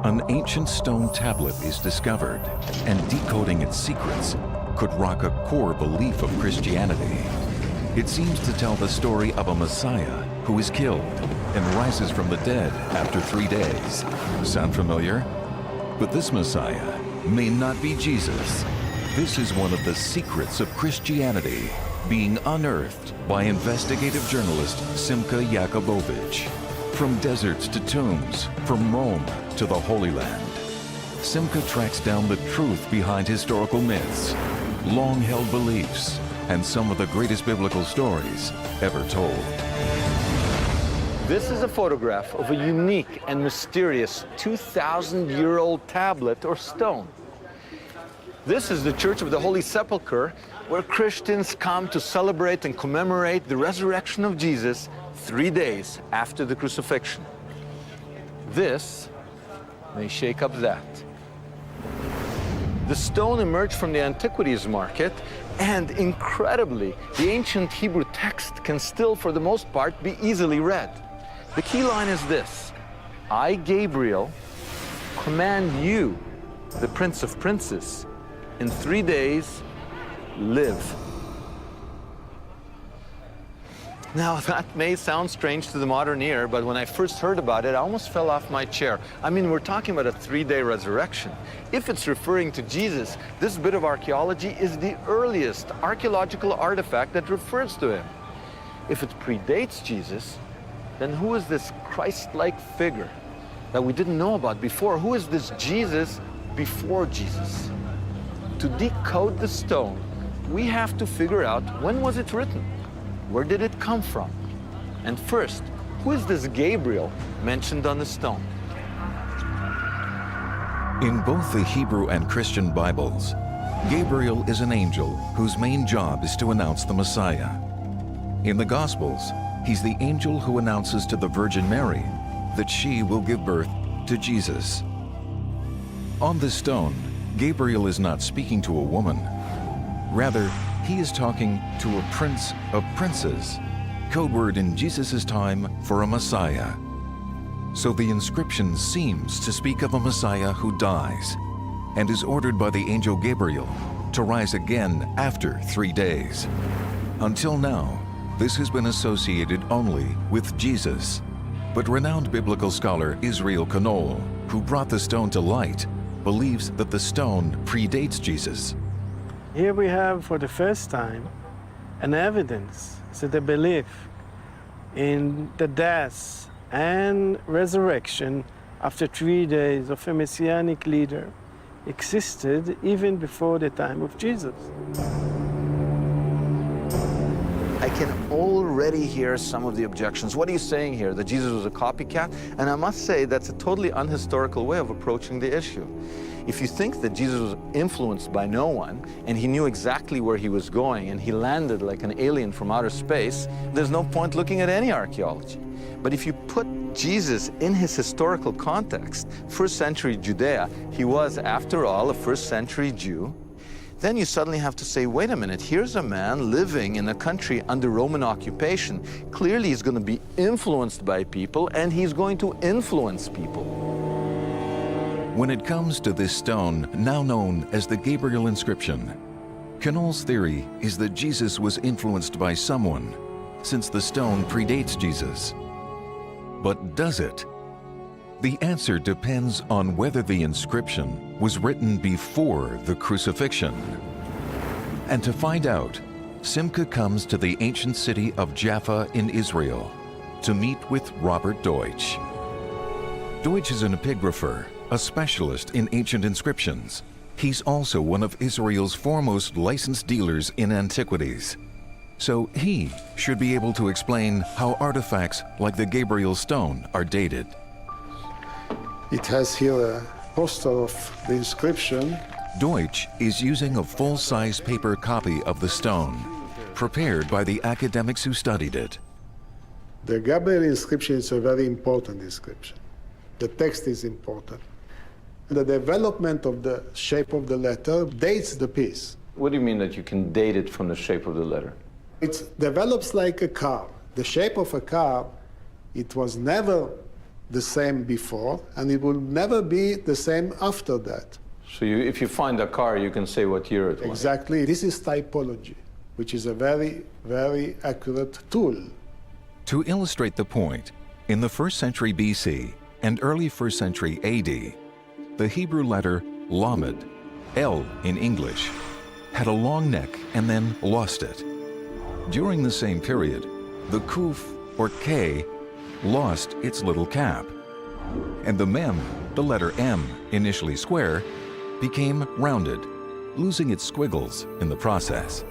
An ancient stone tablet is discovered, and decoding its secrets could rock a core belief of Christianity. It seems to tell the story of a Messiah who is killed and rises from the dead after 3 days. Sound familiar? But this Messiah may not be Jesus. This is one of the secrets of Christianity being unearthed by investigative journalist Simcha Jacobovici. From deserts to tombs, from Rome to the Holy Land, Simcha tracks down the truth behind historical myths, long-held beliefs, and some of the greatest biblical stories ever told. This is a photograph of a unique and mysterious 2,000-year-old tablet or stone. This is the Church of the Holy Sepulchre, where Christians come to celebrate and commemorate the resurrection of Jesus 3 days after the crucifixion. This may shake up that. The stone emerged from the antiquities market, and incredibly, the ancient Hebrew text can still, for the most part, be easily read. The key line is this: I, Gabriel, command you, the Prince of Princes, in 3 days, live. Now, that may sound strange to the modern ear, but when I first heard about it, I almost fell off my chair. I mean, we're talking about a 3-day resurrection. If it's referring to Jesus, this bit of archaeology is the earliest archaeological artifact that refers to him. If it predates Jesus, then who is this Christ-like figure that we didn't know about before? Who is this Jesus before Jesus? To decode the stone, we have to figure out, when was it written? Where did it come from? And first, who is this Gabriel mentioned on the stone? In both the Hebrew and Christian Bibles, Gabriel is an angel whose main job is to announce the Messiah. In the Gospels, he's the angel who announces to the Virgin Mary that she will give birth to Jesus. On this stone, Gabriel is not speaking to a woman. Rather, he is talking to a prince of princes, code word in Jesus' time for a Messiah. So the inscription seems to speak of a Messiah who dies and is ordered by the angel Gabriel to rise again after 3 days. Until now, this has been associated only with Jesus. But renowned biblical scholar Israel Knoll, who brought the stone to light, believes that the stone predates Jesus. Here we have, for the first time, an evidence that the belief in the death and resurrection after 3 days of a messianic leader existed even before the time of Jesus. I can already hear some of the objections. What are you saying here, that Jesus was a copycat? And I must say, that's a totally unhistorical way of approaching the issue. If you think that Jesus was influenced by no one, and he knew exactly where he was going, and he landed like an alien from outer space, there's no point looking at any archaeology. But if you put Jesus in his historical context, first century Judea, he was, after all, a first century Jew, then you suddenly have to say, wait a minute, here's a man living in a country under Roman occupation. Clearly he's going to be influenced by people, and he's going to influence people. When it comes to this stone, now known as the Gabriel inscription, Knoll's theory is that Jesus was influenced by someone, since the stone predates Jesus. But does it? The answer depends on whether the inscription was written before the crucifixion. And to find out, Simcha comes to the ancient city of Jaffa in Israel to meet with Robert Deutsch. Deutsch is an epigrapher, a specialist in ancient inscriptions. He's also one of Israel's foremost licensed dealers in antiquities. So he should be able to explain how artifacts like the Gabriel stone are dated. It has here a poster of the inscription. Deutsch is using a full-size paper copy of the stone, prepared by the academics who studied it. The Gabriel inscription is a very important inscription. The text is important. The development of the shape of the letter dates the piece. What do you mean that you can date it from the shape of the letter? It develops like a car. The shape of a car, it was never the same before, and it will never be the same after that. So if you find a car, you can say what year it was. Exactly. This is typology, which is a very, very accurate tool. To illustrate the point, in the 1st century BC and early 1st century AD, the Hebrew letter Lamed, L in English, had a long neck and then lost it. During the same period, the Kuf, or K, lost its little cap. And the Mem, the letter M, initially square, became rounded, losing its squiggles in the process.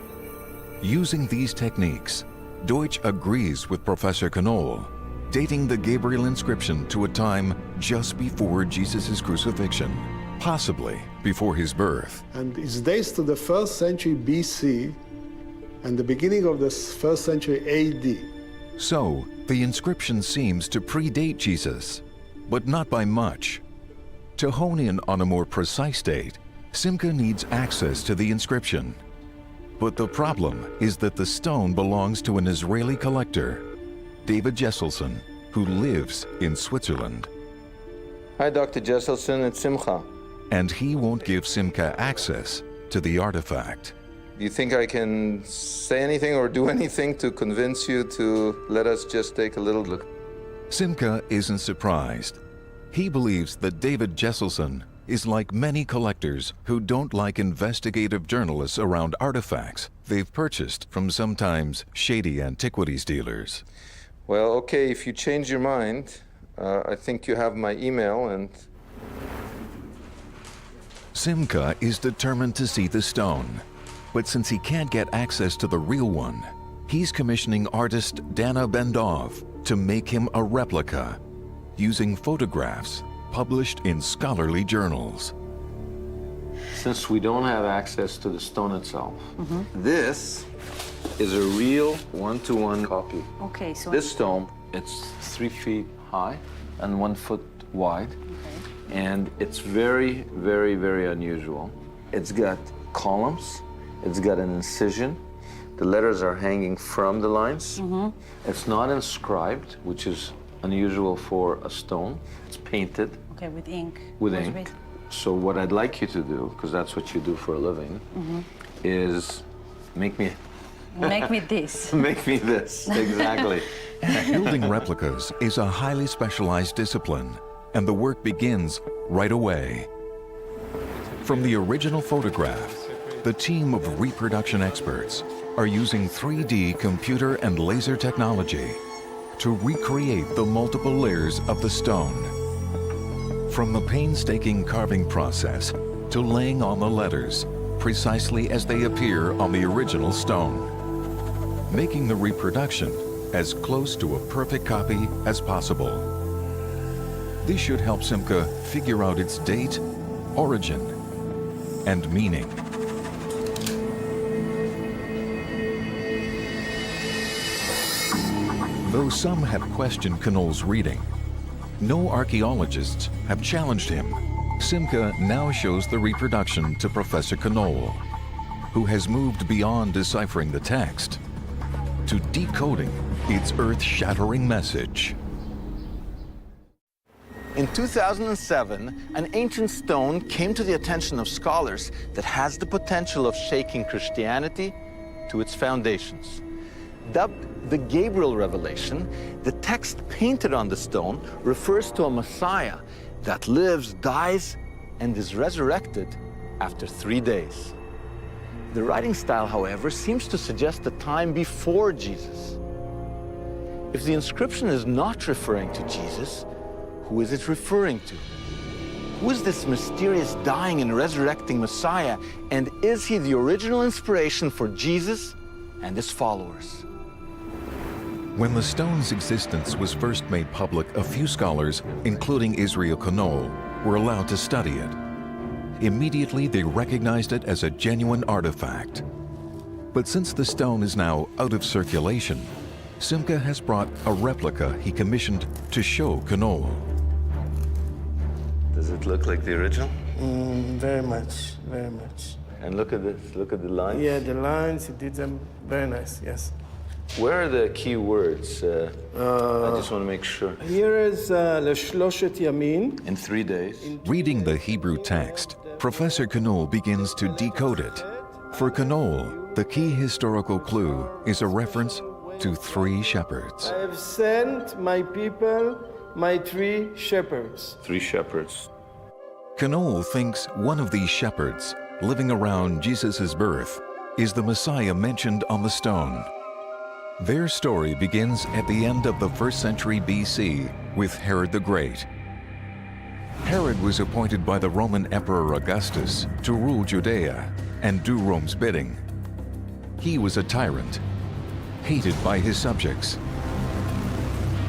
Using these techniques, Deutsch agrees with Professor Knoll, dating the Gabriel inscription to a time just before Jesus' crucifixion, possibly before his birth. And it dates to the 1st century BC and the beginning of the 1st century AD. So, the inscription seems to predate Jesus, but not by much. To hone in on a more precise date, Simcha needs access to the inscription. But the problem is that the stone belongs to an Israeli collector, David Jesselson, who lives in Switzerland. Hi, Dr. Jesselson, it's Simcha. And he won't give Simcha access to the artifact. Do you think I can say anything or do anything to convince you to let us just take a little look? Simcha isn't surprised. He believes that David Jesselson is like many collectors who don't like investigative journalists around artifacts they've purchased from sometimes shady antiquities dealers. Well, okay, if you change your mind, I think you have my email and... Simcha is determined to see the stone, but since he can't get access to the real one, he's commissioning artist Dana Bendov to make him a replica using photographs published in scholarly journals. Since we don't have access to the stone itself, this is a real one-to-one copy. Okay, so This stone, it's 3 feet high and 1 foot wide. And it's very, very, very unusual. It's got columns, it's got an incision. The letters are hanging from the lines. It's not inscribed, which is unusual for a stone. It's painted. okay, with ink. With Was ink. written. So what I'd like you to do, because that's what you do for a living, is make me Make me this. make me this. Exactly. Building replicas is a highly specialized discipline, and the work begins right away. From the original photograph, the team of reproduction experts are using 3D computer and laser technology to recreate the multiple layers of the stone. From the painstaking carving process to laying on the letters precisely as they appear on the original stone, making the reproduction as close to a perfect copy as possible. This should help Simcha figure out its date, origin, and meaning. Though some have questioned Knoll's reading, no archaeologists have challenged him. Simcha now shows the reproduction to Professor Knoll, who has moved beyond deciphering the text to decoding its earth-shattering message. In 2007, an ancient stone came to the attention of scholars that has the potential of shaking Christianity to its foundations. Dubbed the Gabriel revelation, the text painted on the stone refers to a Messiah that lives, dies, and is resurrected after 3 days. The writing style, however, seems to suggest a time before Jesus. If the inscription is not referring to Jesus, who is it referring to? Who is this mysterious dying and resurrecting Messiah, and is he the original inspiration for Jesus and his followers? When the stone's existence was first made public, a few scholars, including Israel Knoll, were allowed to study it. Immediately, they recognized it as a genuine artifact. But since the stone is now out of circulation, Simcha has brought a replica he commissioned to show Knoll. Does it look like the original? Very much, very much. And look at this, look at the lines. Yeah, the lines, he did them very nice, yes. Where are the key words? I just want to make sure. Here is לשלושת ימים. In 3 days. Reading the Hebrew text, Professor Knoll begins to decode it. For Knoll, the key historical clue is a reference to 3 shepherds. I have sent my people, my 3 shepherds. 3 shepherds. Knoll thinks one of these shepherds, living around Jesus' birth, is the Messiah mentioned on the stone. Their story begins at the end of the 1st century BC with Herod the Great. Herod was appointed by the Roman Emperor Augustus to rule Judea and do Rome's bidding. He was a tyrant, hated by his subjects.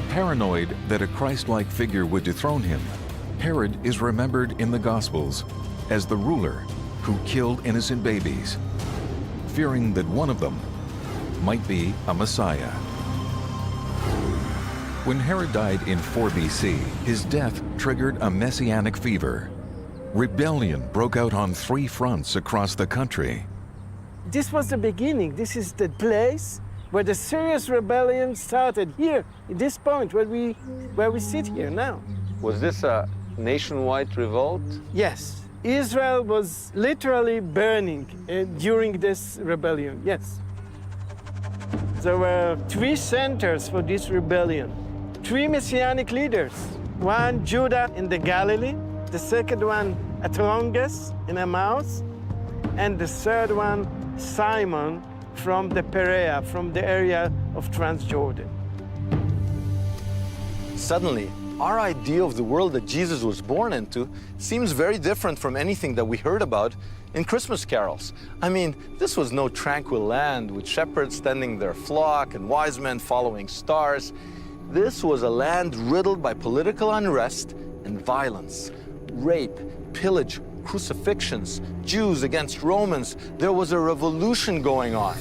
Paranoid that a Christ-like figure would dethrone him, Herod is remembered in the Gospels as the ruler who killed innocent babies, fearing that one of them might be a Messiah. When Herod died in 4 BC, his death triggered a messianic fever. Rebellion broke out on 3 fronts across the country. This was the beginning. This is the place where the serious rebellion started, here, at this point where we sit here now. Was this a nationwide revolt? Yes, Israel was literally burning during this rebellion, yes. There were 3 centers for this rebellion, 3 messianic leaders. One, Judah in the Galilee, the second one, Atronges in Emmaus, and the third one, Simon from the Perea, from the area of Transjordan. Suddenly, our idea of the world that Jesus was born into seems very different from anything that we heard about in Christmas carols. I mean, this was no tranquil land with shepherds tending their flock and wise men following stars. This was a land riddled by political unrest and violence, rape, pillage, crucifixions, Jews against Romans. There was a revolution going on.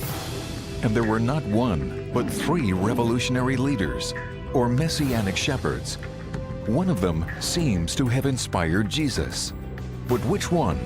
And there were not 1, but 3 revolutionary leaders, or messianic shepherds. One of them seems to have inspired Jesus. But which one?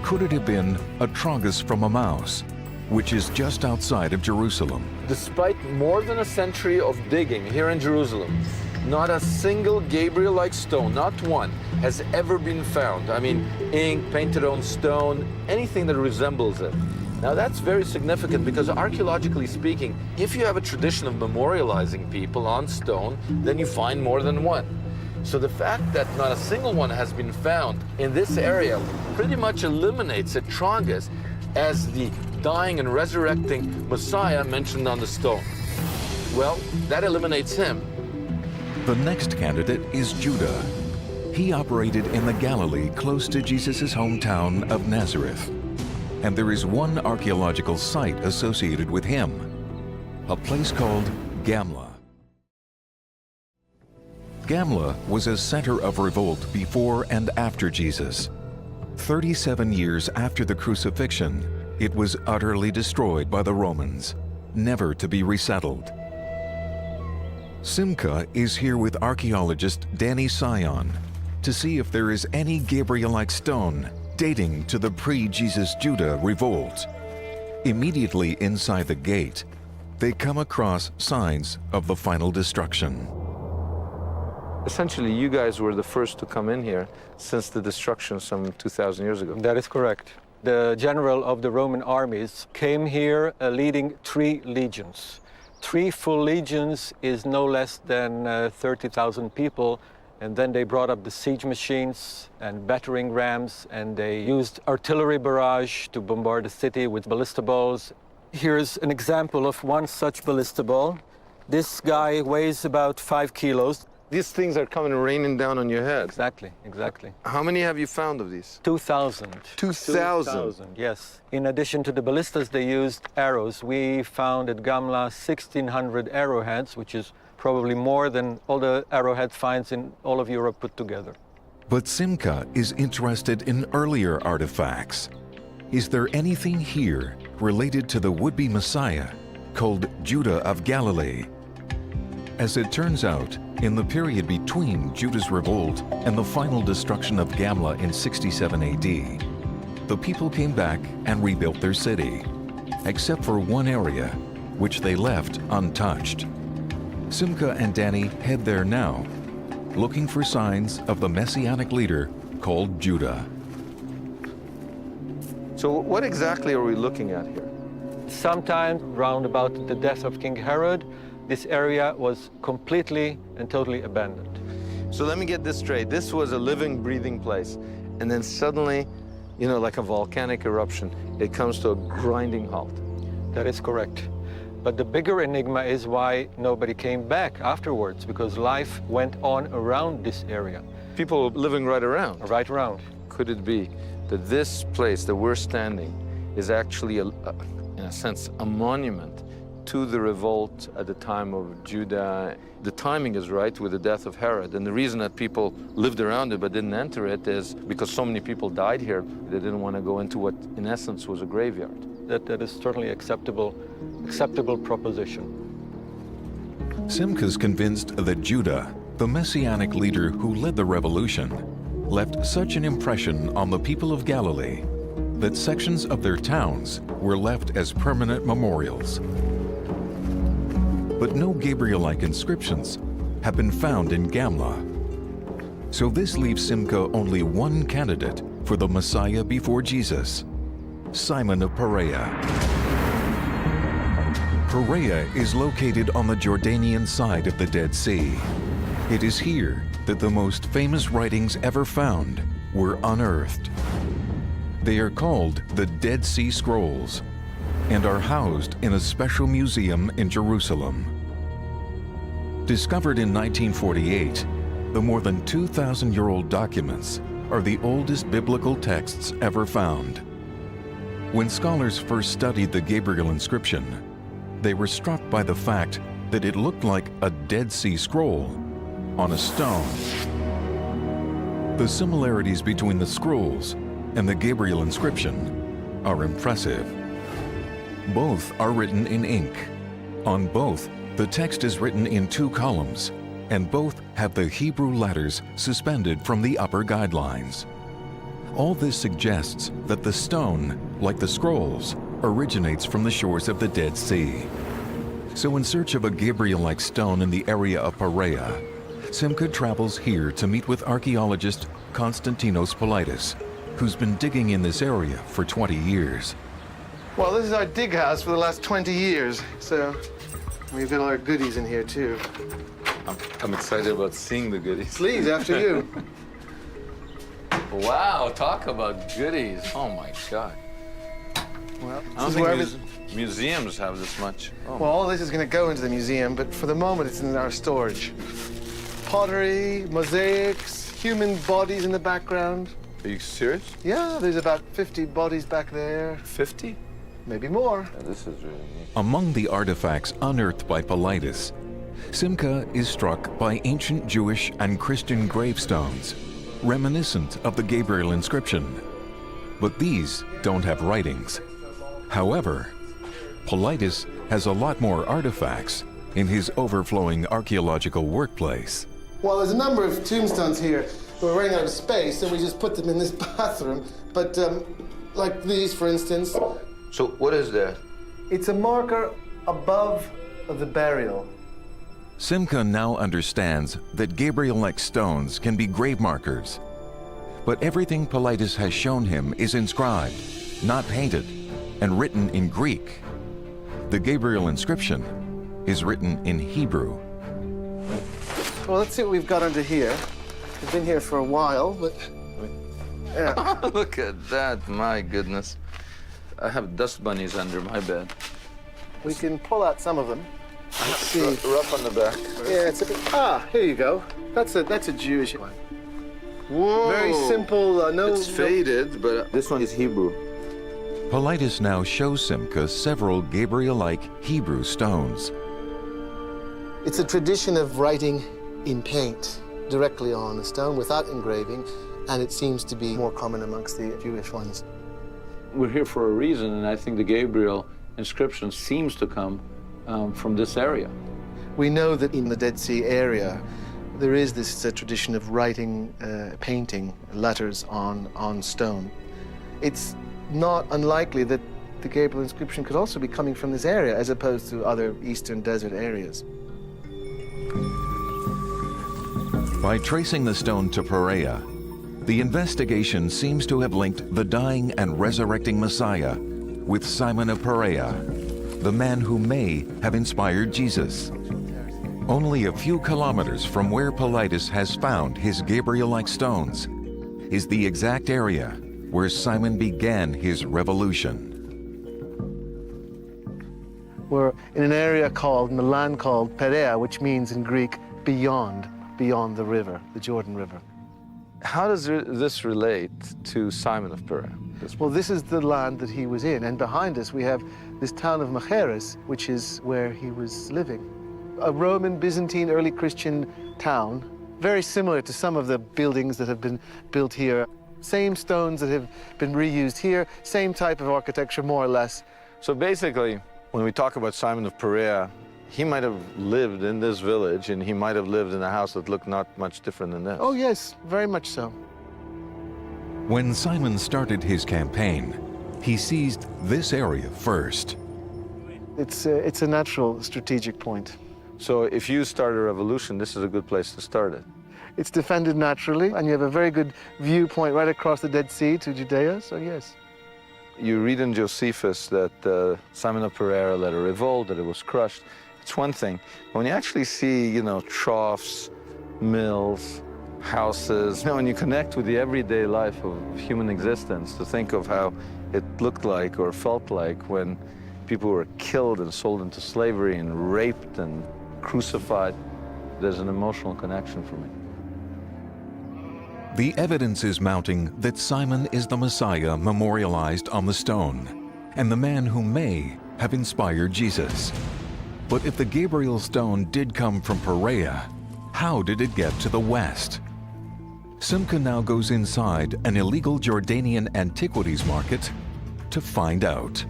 Could it have been Atronges from Emmaus, which is just outside of Jerusalem? Despite more than a century of digging here in Jerusalem, not a single Gabriel-like stone, not one, has ever been found. I mean, ink, painted on stone, anything that resembles it. Now that's very significant because archaeologically speaking, if you have a tradition of memorializing people on stone, then you find more than one. So the fact that not a single one has been found in this area pretty much eliminates Atronges as the dying and resurrecting Messiah mentioned on the stone. Well, that eliminates him. The next candidate is Judah. He operated in the Galilee close to Jesus' hometown of Nazareth. And there is one archaeological site associated with him, a place called Gamla. Gamla was a center of revolt before and after Jesus. 37 years after the crucifixion, it was utterly destroyed by the Romans, never to be resettled. Simcha is here with archaeologist Danny Sion to see if there is any Gabriel-like stone dating to the pre-Jesus Judah revolt. Immediately inside the gate, they come across signs of the final destruction. Essentially, you guys were the first to come in here since the destruction some 2,000 years ago. That is correct. The general of the Roman armies came here leading 3 legions. 3 full legions is no less than 30,000 people. And then they brought up the siege machines and battering rams, and they used artillery barrage to bombard the city with ballista balls. Here's an example of one such ballista ball. This guy weighs about 5 kilos. These things are coming raining down on your head. Exactly, exactly. How many have you found of these? 2,000. 2,000? Yes. In addition to the ballistas, they used arrows. We found at Gamla 1,600 arrowheads, which is probably more than all the arrowhead finds in all of Europe put together. But Simcha is interested in earlier artifacts. Is there anything here related to the would-be Messiah called Judah of Galilee? As it turns out, in the period between Judah's revolt and the final destruction of Gamla in 67 AD, the people came back and rebuilt their city. Except for one area, which they left untouched. Simcha and Danny head there now, looking for signs of the messianic leader called Judah. So what exactly are we looking at here? Sometime round about the death of King Herod, this area was completely and totally abandoned. So let me get this straight. This was a living, breathing place. And then suddenly, you know, like a volcanic eruption, it comes to a grinding halt. That is correct. But the bigger enigma is why nobody came back afterwards, because life went on around this area. People living right around. Right around. Could it be that this place that we're standing is actually, in a sense, a monument to the revolt at the time of Judah? The timing is right with the death of Herod, and the reason that people lived around it but didn't enter it is because so many people died here. They didn't want to go into what, in essence, was a graveyard. That is certainly acceptable proposition. Simcha's convinced that Judah, the messianic leader who led the revolution, left such an impression on the people of Galilee that sections of their towns were left as permanent memorials. But no Gabriel-like inscriptions have been found in Gamla. So this leaves Simcha only one candidate for the Messiah before Jesus, Simon of Perea. Perea is located on the Jordanian side of the Dead Sea. It is here that the most famous writings ever found were unearthed. They are called the Dead Sea Scrolls and are housed in a special museum in Jerusalem. Discovered in 1948, the more than 2,000-year-old documents are the oldest biblical texts ever found. When scholars first studied the Gabriel inscription, they were struck by the fact that it looked like a Dead Sea Scroll on a stone. The similarities between the scrolls and the Gabriel inscription are impressive. Both are written in ink. On both, the text is written in 2 columns, and both have the Hebrew letters suspended from the upper guidelines. All this suggests that the stone, like the scrolls, originates from the shores of the Dead Sea. So in search of a Gabriel-like stone in the area of Perea, Simcha travels here to meet with archaeologist Konstantinos Politis, who's been digging in this area for 20 years. Well, this is our dig house for the last 20 years, so we've got all our goodies in here, too. I'm excited about seeing the goodies. Please, after you. Wow, talk about goodies. Oh my God. Well, I don't think museums have this much. Oh. well, all this is going to go into the museum, but for the moment, it's in our storage. Pottery, mosaics, human bodies in the background. Are you serious? Yeah, there's about 50 bodies back there. 50? Maybe more. Yeah, this is really neat. Among the artifacts unearthed by Politis, Simcha is struck by ancient Jewish and Christian gravestones, reminiscent of the Gabriel inscription. But these don't have writings. However, Politis has a lot more artifacts in his overflowing archaeological workplace. Well, there's a number of tombstones here. We're running out of space, so we just put them in this bathroom. But like these, for instance. So what is that? It's a marker above the burial. Simcha now understands that Gabriel-like stones can be grave markers. But everything Politis has shown him is inscribed, not painted, and written in Greek. The Gabriel inscription is written in Hebrew. Well, let's see what we've got under here. We've been here for a while, but yeah. Look at that, my goodness. I have dust bunnies under my bed. We can pull out some of them. Let's see. Rough on the back. Yeah, it's a bit. Here you go. That's a Jewish one. Whoa. Very simple. It's faded, but this one is Hebrew. Politis now shows Simcha several Gabriel-like Hebrew stones. It's a tradition of writing in paint directly on a stone without engraving, and it seems to be more common amongst the Jewish ones. We're here for a reason, and I think the Gabriel inscription seems to come from this area. We know that in the Dead Sea area, there is this tradition of writing, painting letters on stone. It's not unlikely that the Gabriel inscription could also be coming from this area as opposed to other eastern desert areas. By tracing the stone to Perea, the investigation seems to have linked the dying and resurrecting Messiah with Simon of Perea, the man who may have inspired Jesus. Only a few kilometers from where Pilatus has found his Gabriel-like stones is the exact area where Simon began his revolution. We're in an area called, in the land called Perea, which means in Greek, beyond the river, the Jordan River. How does this relate to Simon of Perea? Well, this is the land that he was in, and behind us we have this town of Machaerus, which is where he was living. A Roman, Byzantine, early Christian town, very similar to some of the buildings that have been built here. Same stones that have been reused here, same type of architecture, more or less. So basically, when we talk about Simon of Perea, he might have lived in this village, and he might have lived in a house that looked not much different than this. Oh yes, very much so. When Simon started his campaign, he seized this area first. It's a natural strategic point. So if you start a revolution, this is a good place to start it. It's defended naturally, and you have a very good viewpoint right across the Dead Sea to Judea, so yes. You read in Josephus that Simon of Perea led a revolt, that it was crushed. It's one thing. When you actually see, troughs, mills, houses, when you connect with the everyday life of human existence, to think of how it looked like or felt like when people were killed and sold into slavery and raped and crucified, there's an emotional connection for me. The evidence is mounting that Simon is the Messiah memorialized on the stone, and the man who may have inspired Jesus. But if the Gabriel stone did come from Perea, how did it get to the west? Simcha now goes inside an illegal Jordanian antiquities market to find out.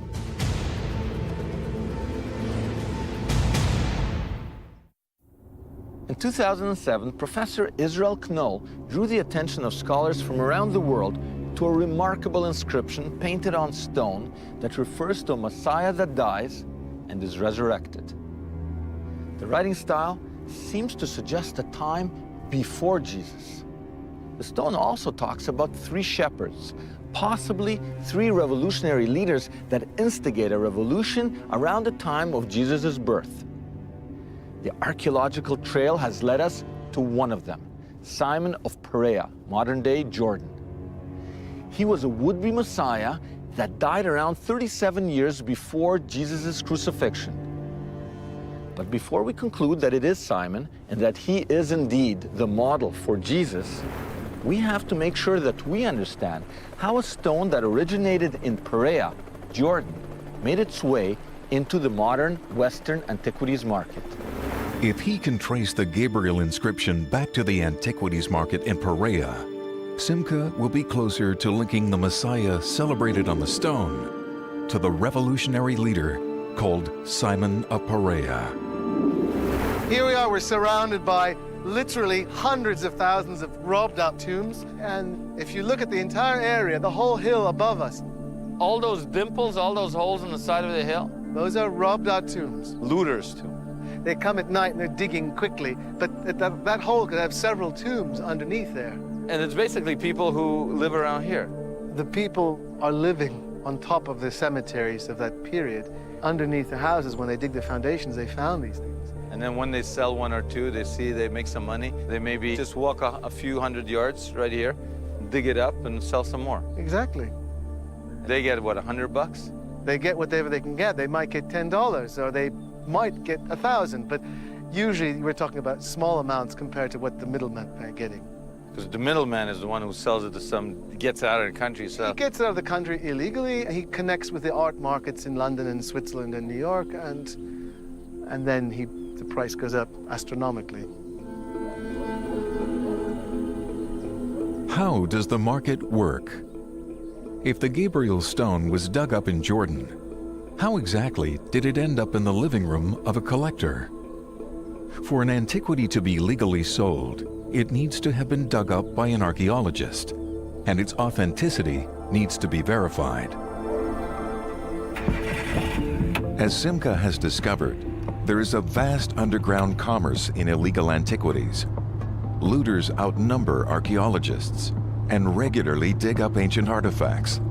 In 2007, Professor Israel Knoll drew the attention of scholars from around the world to a remarkable inscription painted on stone that refers to a Messiah that dies and is resurrected. The writing style seems to suggest a time before Jesus. The stone also talks about 3 shepherds, possibly 3 revolutionary leaders that instigate a revolution around the time of Jesus' birth. The archaeological trail has led us to one of them, Simon of Perea, modern-day Jordan. He was a would-be Messiah that died around 37 years before Jesus' crucifixion. But before we conclude that it is Simon and that he is indeed the model for Jesus, we have to make sure that we understand how a stone that originated in Perea, Jordan, made its way into the modern Western antiquities market. If he can trace the Gabriel inscription back to the antiquities market in Perea, Simcha will be closer to linking the Messiah celebrated on the stone to the revolutionary leader called Simon of Perea. Here we are, we're surrounded by literally hundreds of thousands of robbed out tombs. And if you look at the entire area, the whole hill above us, All those dimples, all those holes in the side of the hill, those are robbed out tombs. looters too. They come at night and they're digging quickly, but that hole could have several tombs underneath there. And it's basically people who live around here. The people are living on top of the cemeteries of that period. Underneath the houses, when they dig the foundations, they found these things. And then when they sell 1 or 2, they see they make some money. They maybe just walk a few hundred yards right here, dig it up and sell some more. Exactly. They get, what, $100? They get whatever they can get. They might get $10 or they might get 1,000, but usually we're talking about small amounts compared to what the middlemen are getting. Because the middleman is the one who sells it to gets it out of the country. So He gets it out of the country illegally. He connects with the art markets in London and Switzerland and New York, and then the price goes up astronomically. How does the market work? If the Gabriel stone was dug up in Jordan, how exactly did it end up in the living room of a collector? For an antiquity to be legally sold, it needs to have been dug up by an archaeologist, and its authenticity needs to be verified. As Simcha has discovered, there is a vast underground commerce in illegal antiquities. Looters outnumber archaeologists and regularly dig up ancient artifacts,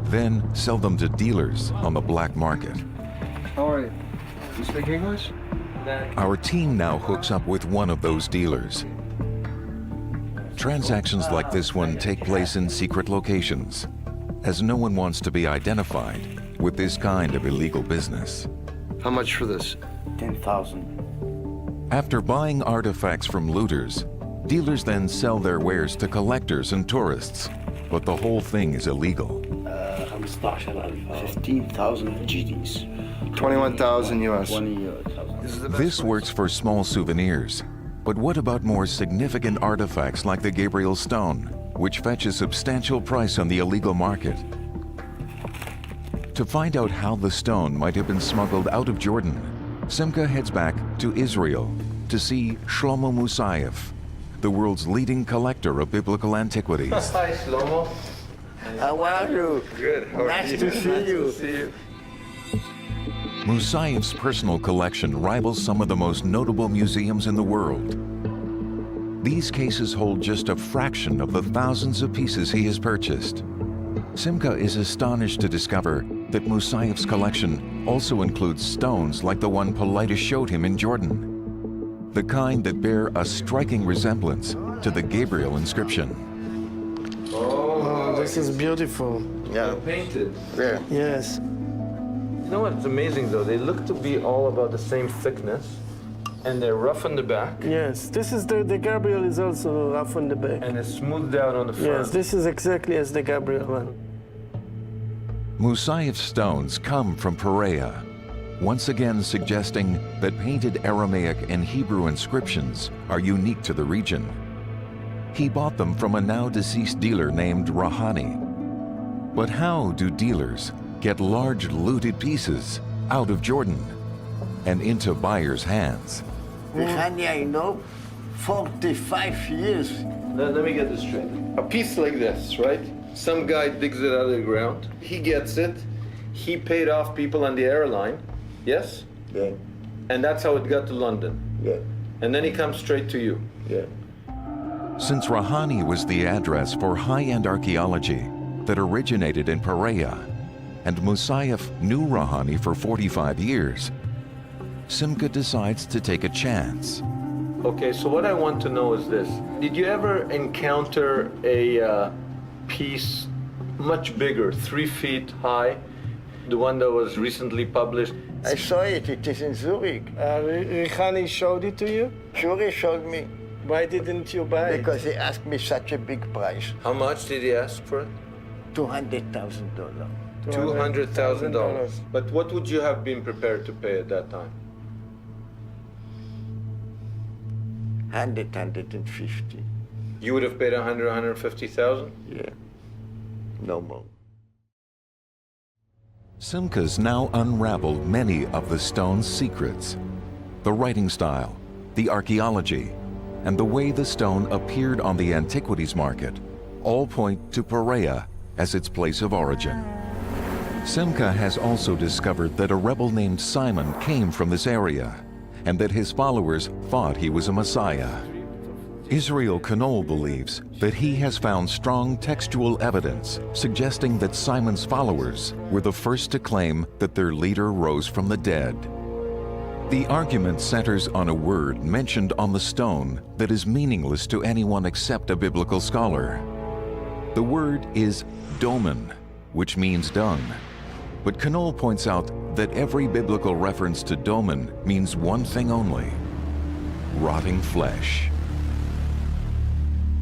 then sell them to dealers on the black market. How are you? You speak English? Our team now hooks up with one of those dealers. Transactions like this one take place in secret locations, as no one wants to be identified with this kind of illegal business. How much for this? 10,000. After buying artifacts from looters, dealers then sell their wares to collectors and tourists, but the whole thing is illegal. 15,000 GDs. 21,000 US. 20,000. This works for small souvenirs, but what about more significant artifacts like the Gabriel stone, which fetch a substantial price on the illegal market? To find out how the stone might have been smuggled out of Jordan, Simcha heads back to Israel to see Shlomo Musayev, the world's leading collector of biblical antiquities. Hi, Shlomo. How are you? Good. Nice to see you. Musayev's personal collection rivals some of the most notable museums in the world. These cases hold just a fraction of the thousands of pieces he has purchased. Simcha is astonished to discover that Musayev's collection also includes stones like the one Paulides showed him in Jordan, the kind that bear a striking resemblance to the Gabriel inscription. Oh, this is beautiful. Yeah. Painted. Yeah. Yes. You know what's amazing though? They look to be all about the same thickness, and they're rough on the back, Yes, this is the Gabriel is also rough on the back. and it's smoothed out on the front. Yes, this is exactly as the Gabriel one. Musayev's stones come from Perea, once again suggesting that painted Aramaic and Hebrew inscriptions are unique to the region. He bought them from a now deceased dealer named Rahani. But how do dealers get large looted pieces out of Jordan and into buyers' hands? Rehani, I know, 45 years. Let me get this straight. A piece like this, right? Some guy digs it out of the ground. He gets it. He paid off people on the airline. Yes? Yeah, And that's how it got to London. yeah, And then he comes straight to you. yeah. Since Rahani was the address for high-end archaeology that originated in Perea, and Musayev knew Rahani for 45 years, Simcha decides to take a chance. Okay, so what I want to know is this. Did you ever encounter a piece much bigger, 3 feet high? The one that was recently published? I saw it. It is in Zurich. Rehani showed it to you? Zurich showed me Why didn't you buy it? because he asked me such a big price. How much did he ask for it? $200,000. $200,000. But what would you have been prepared to pay at that time? 150. You would have paid 150,000? Yeah. No more. Simcha's now unraveled many of the stone's secrets. The writing style, the archaeology, and the way the stone appeared on the antiquities market all point to Perea as its place of origin. Simcha has also discovered that a rebel named Simon came from this area, and that his followers thought he was a Messiah. Israel Knoll believes that he has found strong textual evidence suggesting that Simon's followers were the first to claim that their leader rose from the dead. The argument centers on a word mentioned on the stone that is meaningless to anyone except a biblical scholar. The word is domen, which means dung. But Knoll points out that every biblical reference to domen means one thing only: rotting flesh.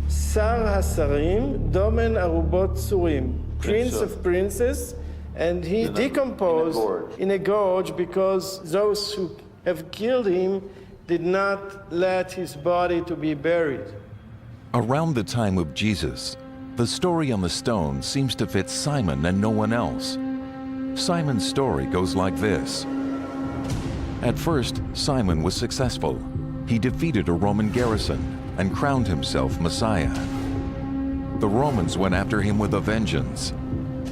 Sar Hasarim, Domen Arubot Surim, Prince of Princes, and he decomposed in a gorge because those who have killed him did not let his body to be buried. Around the time of Jesus, the story on the stone seems to fit Simon and no one else. Simon's story goes like this. At first, Simon was successful. He defeated a Roman garrison and crowned himself Messiah. The Romans went after him with a vengeance,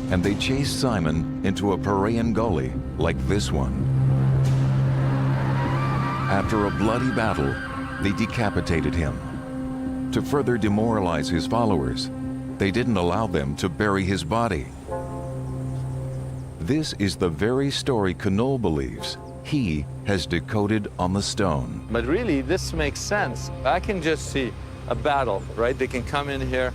and they chased Simon into a Perean gully like this one. After a bloody battle, they decapitated him. To further demoralize his followers, they didn't allow them to bury his body. This is the very story Knoll believes he has decoded on the stone. But really, this makes sense. I can just see a battle, right? They can come in here.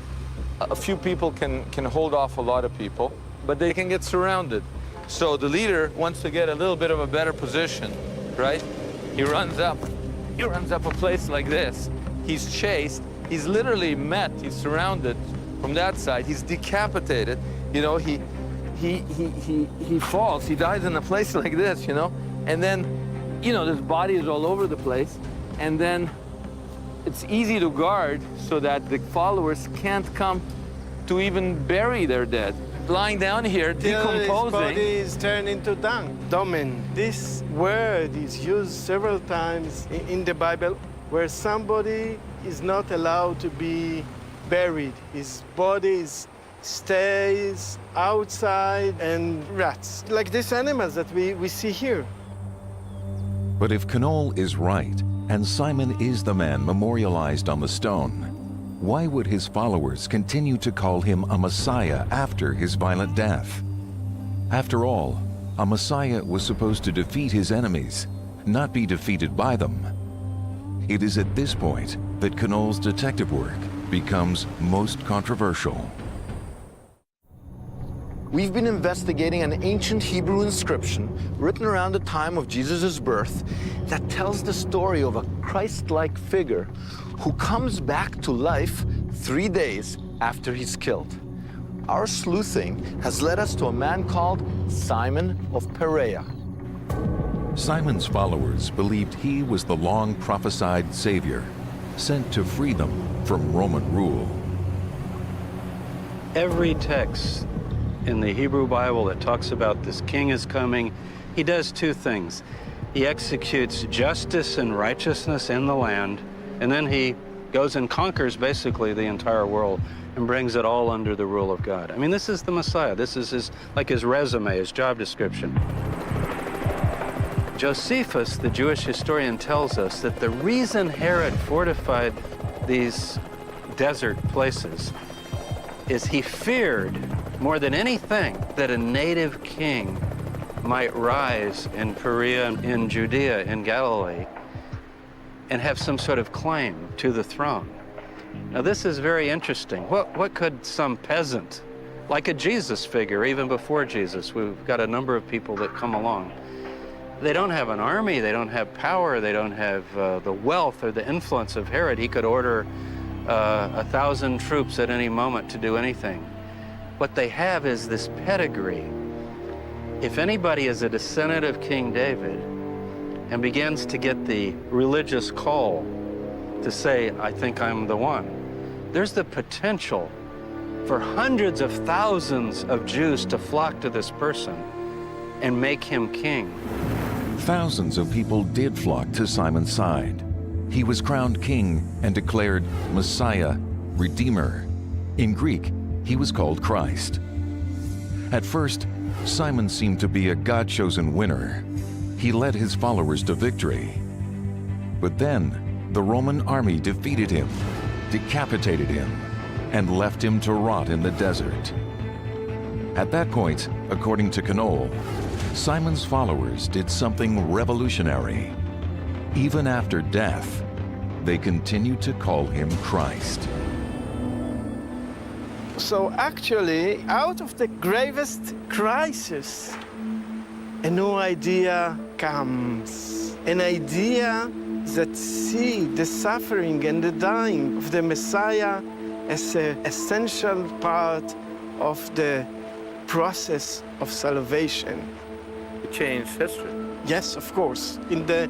A few people can hold off a lot of people, but they can get surrounded. So the leader wants to get a little bit of a better position, right? He runs up a place like this. He's chased. He's literally met. He's surrounded from that side. He's decapitated. You know, he falls. He dies in a place like this, you know? And then, you know, this body is all over the place. And then it's easy to guard so that the followers can't come to even bury their dead. Lying down here, decomposing. His body is turned into dung, domen. This word is used several times in the Bible where somebody is not allowed to be buried. His body stays outside and rots, like these animals that we see here. But if Knoll is right, and Simon is the man memorialized on the stone, why would his followers continue to call him a Messiah after his violent death? After all, a Messiah was supposed to defeat his enemies, not be defeated by them. It is at this point that Knoll's detective work becomes most controversial. We've been investigating an ancient Hebrew inscription written around the time of Jesus' birth that tells the story of a Christ-like figure who comes back to life 3 days after he's killed. Our sleuthing has led us to a man called Simon of Perea. Simon's followers believed he was the long prophesied Savior, sent to free them from Roman rule. Every text in the Hebrew Bible that talks about this king is coming, he does two things. He executes justice and righteousness in the land, and then he goes and conquers basically the entire world and brings it all under the rule of God. I mean, this is the Messiah. This is his resume, his job description. Josephus, the Jewish historian, tells us that the reason Herod fortified these desert places is he feared more than anything that a native king might rise in Perea, in Judea, in Galilee, and have some sort of claim to the throne. Now, this is very interesting. What could some peasant, like a Jesus figure, even before Jesus, we've got a number of people that come along. They don't have an army, they don't have power, they don't have the wealth or the influence of Herod. He could order 1,000 troops at any moment to do anything. What they have is this pedigree. If anybody is a descendant of King David and begins to get the religious call to say, I think I'm the one, there's the potential for hundreds of thousands of Jews to flock to this person and make him king. Thousands of people did flock to Simon's side. He was crowned king and declared Messiah, Redeemer. In Greek, he was called Christ. At first, Simon seemed to be a God-chosen winner. He led his followers to victory. But then, the Roman army defeated him, decapitated him, and left him to rot in the desert. At that point, according to Knoll, Simon's followers did something revolutionary. Even after death, they continued to call him Christ. So actually, out of the gravest crisis, a new idea comes. An idea that sees the suffering and the dying of the Messiah as an essential part of the process of salvation. It changed history. Yes, of course. In the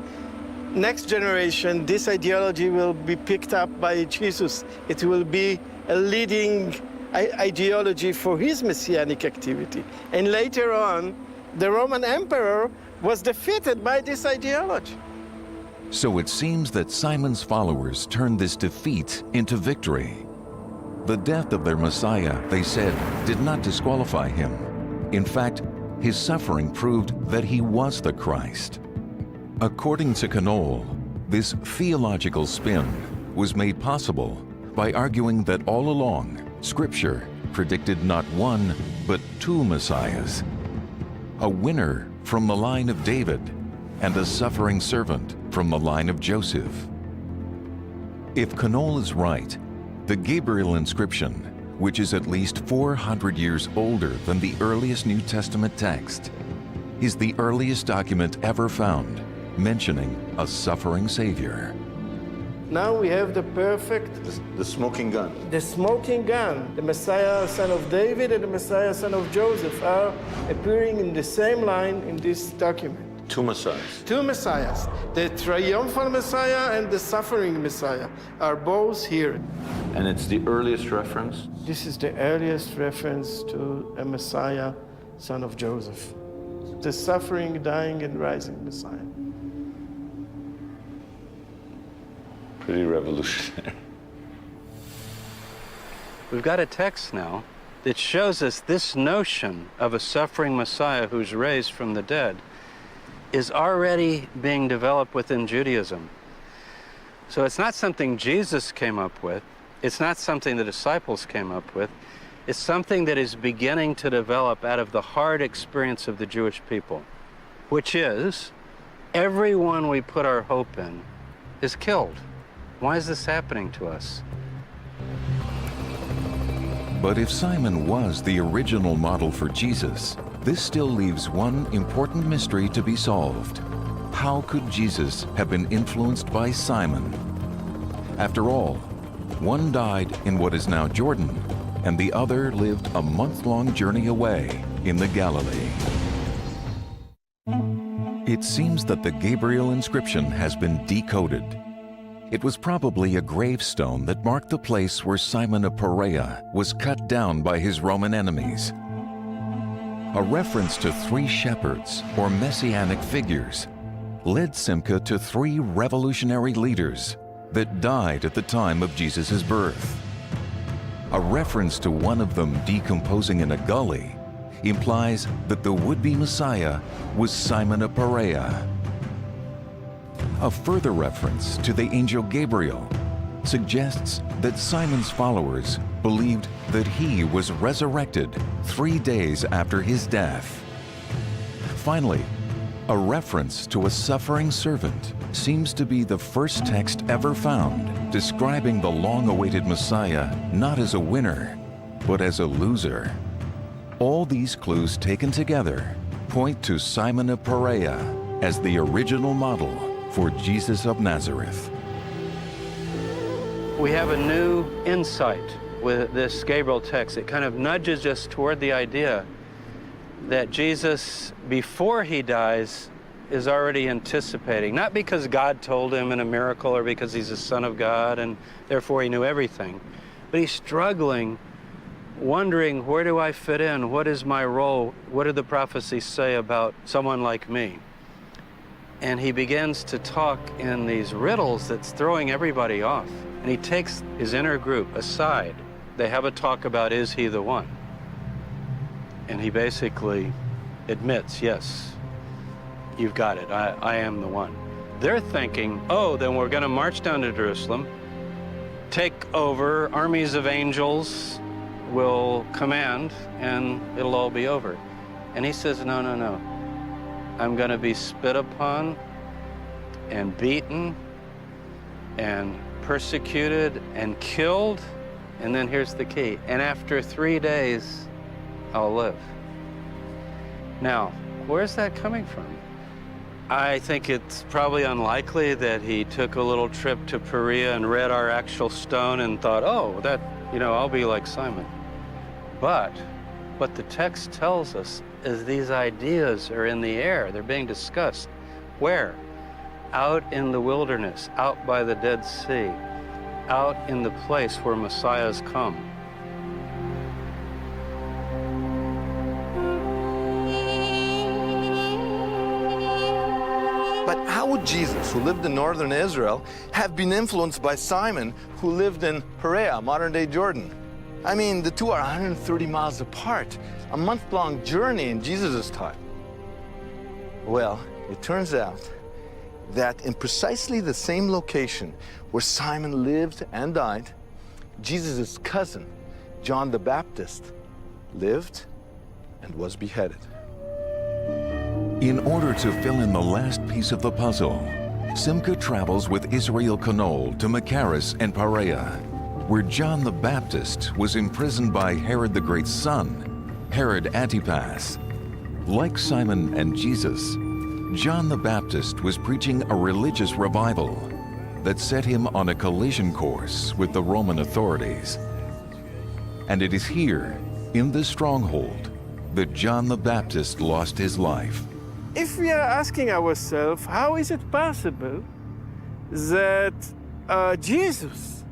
next generation, this ideology will be picked up by Jesus. It will be a leading ideology for his messianic activity. And later on, the Roman emperor was defeated by this ideology. So it seems that Simon's followers turned this defeat into victory. The death of their Messiah, they said, did not disqualify him. In fact, his suffering proved that he was the Christ. According to Knoll, This theological spin was made possible by arguing that all along, Scripture predicted not one, but two Messiahs. A winner from the line of David and a suffering servant from the line of Joseph. If Knoll is right, the Gabriel inscription, which is at least 400 years older than the earliest New Testament text, is the earliest document ever found mentioning a suffering Savior. Now we have the perfect, The smoking gun. the smoking gun. The Messiah, son of David, and the Messiah, son of Joseph, are appearing in the same line in this document. Two Messiahs. Two Messiahs, the triumphal Messiah and the suffering Messiah, are both here. And it's the earliest reference? This is the earliest reference to a Messiah, son of Joseph, the suffering, dying, and rising Messiah. Pretty revolutionary. We've got a text now that shows us this notion of a suffering Messiah who's raised from the dead is already being developed within Judaism. So it's not something Jesus came up with. It's not something the disciples came up with. It's something that is beginning to develop out of the hard experience of the Jewish people, which is everyone we put our hope in is killed. Why is this happening to us? But if Simon was the original model for Jesus, this still leaves one important mystery to be solved. How could Jesus have been influenced by Simon? After all, one died in what is now Jordan, and the other lived a month-long journey away in the Galilee. It seems that the Gabriel inscription has been decoded. It was probably a gravestone that marked the place where Simon of Perea was cut down by his Roman enemies. A reference to three shepherds or messianic figures led Simcha to three revolutionary leaders that died at the time of Jesus' birth. A reference to one of them decomposing in a gully implies that the would-be Messiah was Simon of Perea. A further reference to the angel Gabriel suggests that Simon's followers believed that he was resurrected 3 days after his death. Finally, a reference to a suffering servant seems to be the first text ever found describing the long-awaited Messiah not as a winner, but as a loser. All these clues taken together point to Simon of Perea as the original model for Jesus of Nazareth. We have a new insight with this Gabriel text. It kind of nudges us toward the idea that Jesus, before he dies, is already anticipating, not because God told him in a miracle or because he's the Son of God and therefore he knew everything, but he's struggling, wondering, where do I fit in? What is my role? What do the prophecies say about someone like me? And he begins to talk in these riddles that's throwing everybody off. And he takes his inner group aside. They have a talk about, is he the one? And he basically admits, yes, you've got it, I am the one. They're thinking, oh, then we're gonna march down to Jerusalem, take over, armies of angels will command, and it'll all be over. And he says, no, no, no. I'm going to be spit upon and beaten and persecuted and killed. And then here's the key. And after 3 days, I'll live. Now, where's that coming from? I think it's probably unlikely that he took a little trip to Perea and read our actual stone and thought, oh, that, I'll be like Simon. But what the text tells us is these ideas are in the air. They're being discussed. Where? Out in the wilderness, out by the Dead Sea, out in the place where Messiahs come. But how would Jesus, who lived in northern Israel, have been influenced by Simon, who lived in Perea, modern-day Jordan? I mean, the two are 130 miles apart, a month-long journey in Jesus' time. Well, it turns out that in precisely the same location where Simon lived and died, Jesus' cousin, John the Baptist, lived and was beheaded. In order to fill in the last piece of the puzzle, Simcha travels with Israel Knoll to Machaerus and Perea, where John the Baptist was imprisoned by Herod the Great's son, Herod Antipas. Like Simon and Jesus, John the Baptist was preaching a religious revival that set him on a collision course with the Roman authorities. And it is here, in this stronghold, that John the Baptist lost his life. If we are asking ourselves, how is it possible that Jesus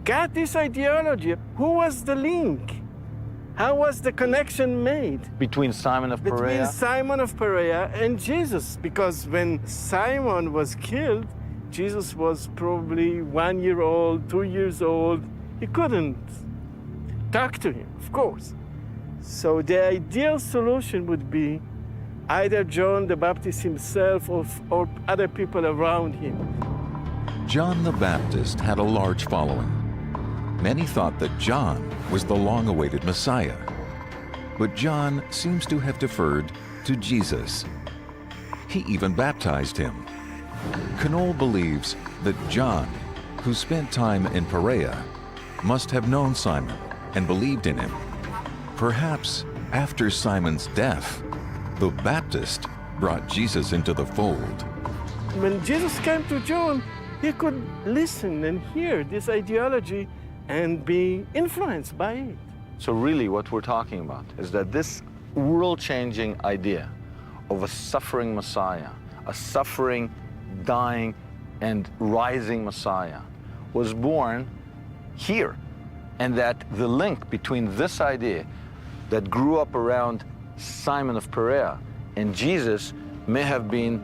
got this ideology? Who was the link? How was the connection made? Between Simon of Perea? Between Simon of Perea and Jesus. Because when Simon was killed, Jesus was probably 1 year old, 2 years old. He couldn't talk to him, of course. So the ideal solution would be either John the Baptist himself or other people around him. John the Baptist had a large following. Many thought that John was the long-awaited Messiah. But John seems to have deferred to Jesus. He even baptized him. Knoll believes that John, who spent time in Perea, must have known Simon and believed in him. Perhaps after Simon's death, the Baptist brought Jesus into the fold. When Jesus came to John, he could listen and hear this ideology and be influenced by it. So really what we're talking about is that this world-changing idea of a suffering Messiah, a suffering, dying, and rising Messiah was born here. And that the link between this idea that grew up around Simon of Perea and Jesus may have been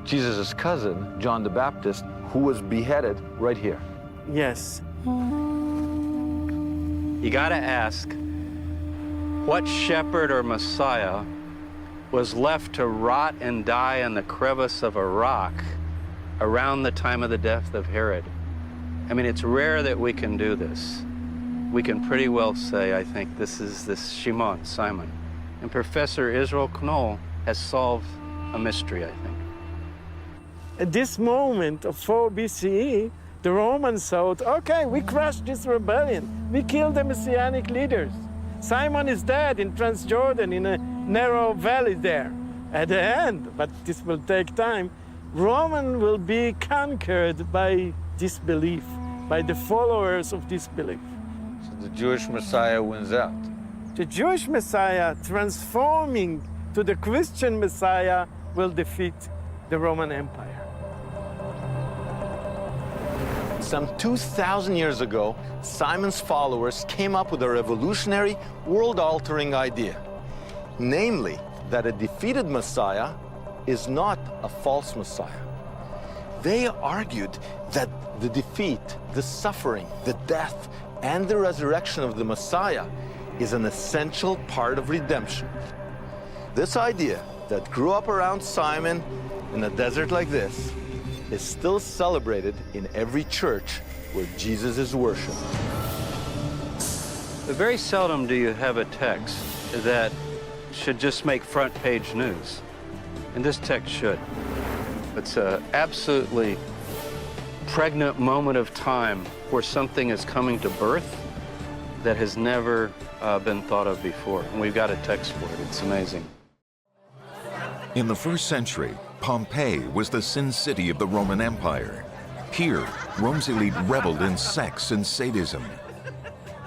Jesus' cousin, John the Baptist, who was beheaded right here. Yes. You gotta ask, what shepherd or Messiah was left to rot and die in the crevice of a rock around the time of the death of Herod? I mean, it's rare that we can do this. We can pretty well say, I think, this is this Shimon, Simon. And Professor Israel Knoll has solved a mystery, I think. At this moment of 4 BCE, the Romans thought, okay, we crushed this rebellion. We killed the Messianic leaders. Simon is dead in Transjordan in a narrow valley there. At the end, but this will take time, Rome will be conquered by disbelief, by the followers of disbelief. So the Jewish Messiah wins out. The Jewish Messiah, transforming to the Christian Messiah, will defeat the Roman Empire. Some 2,000 years ago, Simon's followers came up with a revolutionary, world-altering idea. Namely, that a defeated Messiah is not a false Messiah. They argued that the defeat, the suffering, the death, and the resurrection of the Messiah is an essential part of redemption. This idea that grew up around Simon in a desert like this is still celebrated in every church where Jesus is worshipped. Very seldom do you have a text that should just make front page news. And this text should. It's an absolutely pregnant moment of time where something is coming to birth that has never been thought of before. And we've got a text for it. It's amazing. In the 1st century, Pompeii was the sin city of the Roman Empire. Here, Rome's elite reveled in sex and sadism.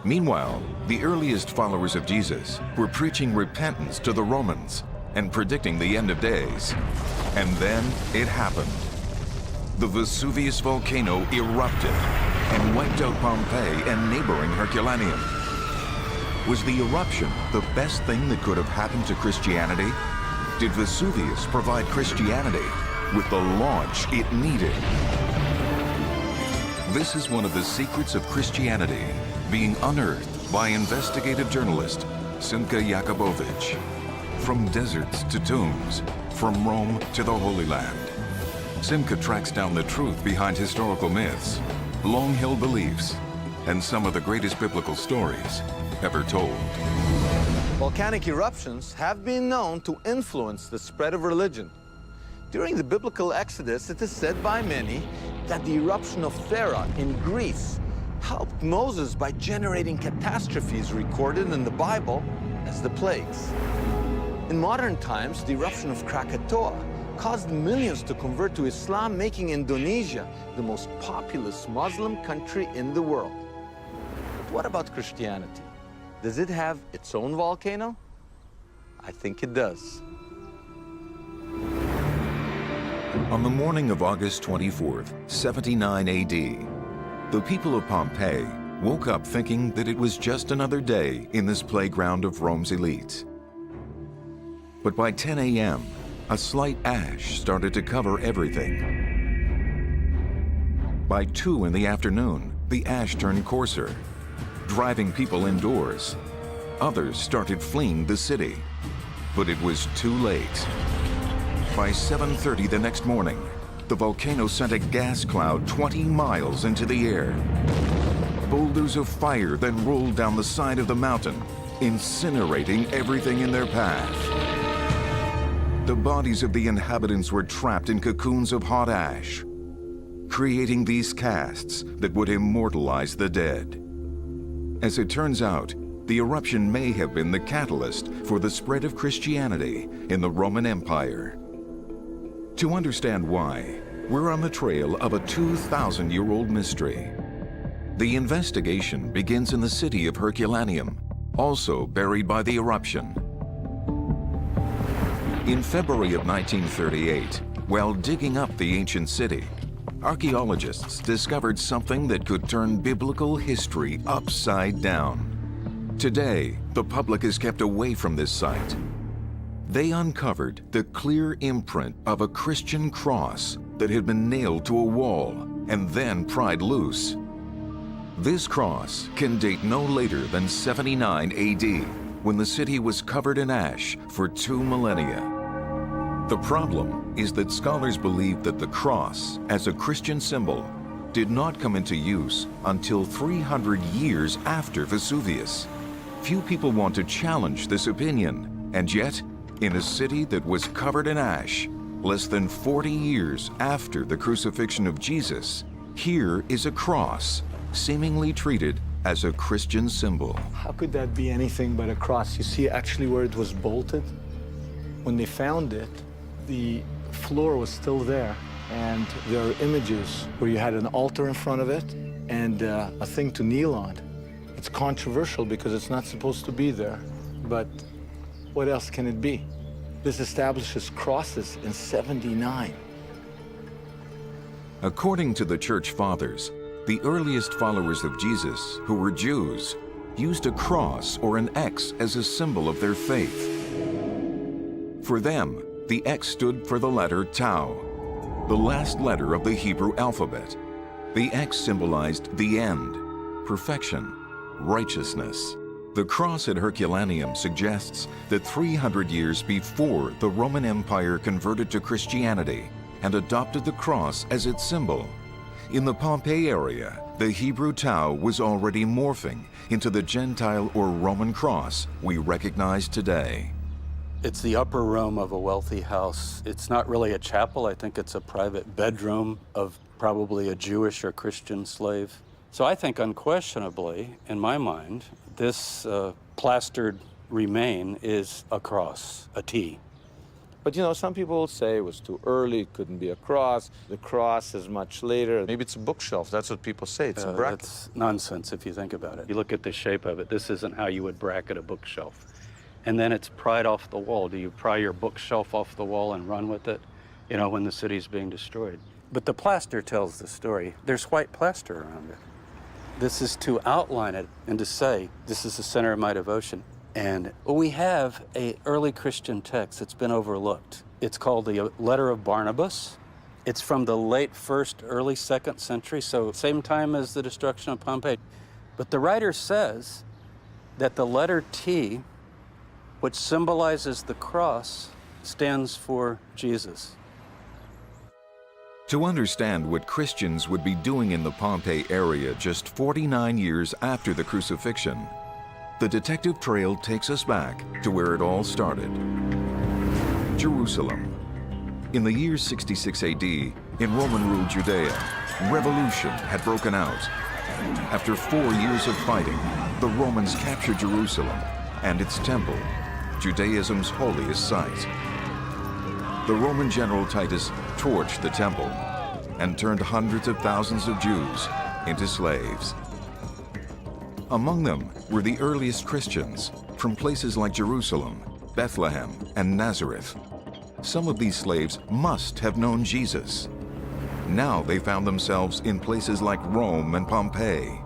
Meanwhile, the earliest followers of Jesus were preaching repentance to the Romans and predicting the end of days. And then it happened. The Vesuvius volcano erupted and wiped out Pompeii and neighboring Herculaneum. Was the eruption the best thing that could have happened to Christianity? Did Vesuvius provide Christianity with the launch it needed? This is one of the secrets of Christianity being unearthed by investigative journalist Simcha Jacobovici. From deserts to tombs, from Rome to the Holy Land. Simcha tracks down the truth behind historical myths, long-held beliefs, and some of the greatest biblical stories ever told. Volcanic eruptions have been known to influence the spread of religion. During the biblical Exodus, it is said by many that the eruption of Thera in Greece helped Moses by generating catastrophes recorded in the Bible as the plagues. In modern times, the eruption of Krakatoa caused millions to convert to Islam, making Indonesia the most populous Muslim country in the world. But what about Christianity? Does it have its own volcano? I think it does. On the morning of August 24th, 79 AD, the people of Pompeii woke up thinking that it was just another day in this playground of Rome's elites. But by 10 a.m., a slight ash started to cover everything. By 2 in the afternoon, the ash turned coarser, driving people indoors. Others started fleeing the city, but it was too late. By 7:30 the next morning, the volcano sent a gas cloud 20 miles into the air. Boulders of fire then rolled down the side of the mountain, incinerating everything in their path. The bodies of the inhabitants were trapped in cocoons of hot ash, creating these casts that would immortalize the dead. As it turns out, the eruption may have been the catalyst for the spread of Christianity in the Roman Empire. To understand why, we're on the trail of a 2,000-year-old mystery. The investigation begins in the city of Herculaneum, also buried by the eruption. In February of 1938, while digging up the ancient city, archaeologists discovered something that could turn biblical history upside down. Today, the public is kept away from this site. They uncovered the clear imprint of a Christian cross that had been nailed to a wall and then pried loose. This cross can date no later than 79 AD, when the city was covered in ash for 2 millennia. The problem is that scholars believe that the cross, as a Christian symbol, did not come into use until 300 years after Vesuvius. Few people want to challenge this opinion, and yet, in a city that was covered in ash, less than 40 years after the crucifixion of Jesus, here is a cross, seemingly treated as a Christian symbol. How could that be anything but a cross? You see actually where it was bolted? When they found it, the floor was still there, and there are images where you had an altar in front of it and a thing to kneel on. It's controversial because it's not supposed to be there, but what else can it be? This establishes crosses in 79. According to the Church Fathers, the earliest followers of Jesus, who were Jews, used a cross or an X as a symbol of their faith. For them, the X stood for the letter Tau, the last letter of the Hebrew alphabet. The X symbolized the end, perfection, righteousness. The cross at Herculaneum suggests that 300 years before the Roman Empire converted to Christianity and adopted the cross as its symbol, in the Pompeii area, the Hebrew Tau was already morphing into the Gentile or Roman cross we recognize today. It's the upper room of a wealthy house. It's not really a chapel. I think it's a private bedroom of probably a Jewish or Christian slave. So I think unquestionably, in my mind, this plastered remain is a cross, a T. But you know, some people will say it was too early, it couldn't be a cross. The cross is much later. Maybe it's a bookshelf. That's what people say. It's a bracket. That's nonsense if you think about it. You look at the shape of it. This isn't how you would bracket a bookshelf. And then it's pried off the wall. Do you pry your bookshelf off the wall and run with it, you know, when the city's being destroyed? But the plaster tells the story. There's white plaster around it. This is to outline it and to say, this is the center of my devotion. And we have an early Christian text that's been overlooked. It's called the Letter of Barnabas. It's from the late 1st, early 2nd century, so same time as the destruction of Pompeii. But the writer says that the letter T, which symbolizes the cross, stands for Jesus. To understand what Christians would be doing in the Pompeii area just 49 years after the crucifixion, the detective trail takes us back to where it all started. Jerusalem. In the year 66 AD, in Roman-ruled Judea, revolution had broken out. After 4 years of fighting, the Romans captured Jerusalem and its temple, Judaism's holiest site. The Roman general Titus torched the temple and turned hundreds of thousands of Jews into slaves. Among them were the earliest Christians from places like Jerusalem, Bethlehem, and Nazareth. Some of these slaves must have known Jesus. Now they found themselves in places like Rome and Pompeii.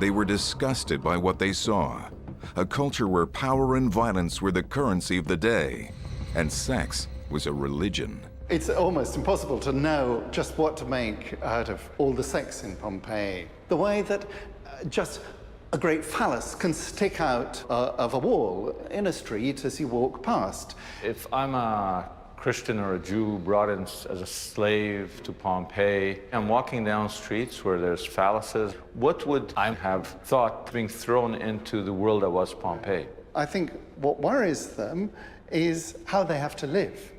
They were disgusted by what they saw, a culture where power and violence were the currency of the day, and sex was a religion. It's almost impossible to know just what to make out of all the sex in Pompeii. The way that just a great phallus can stick out of a wall in a street as you walk past. If I'm a Christian or a Jew brought in as a slave to Pompeii, I'm walking down streets where there's phalluses, what would I have thought being thrown into the world that was Pompeii? I think what worries them is how they have to live.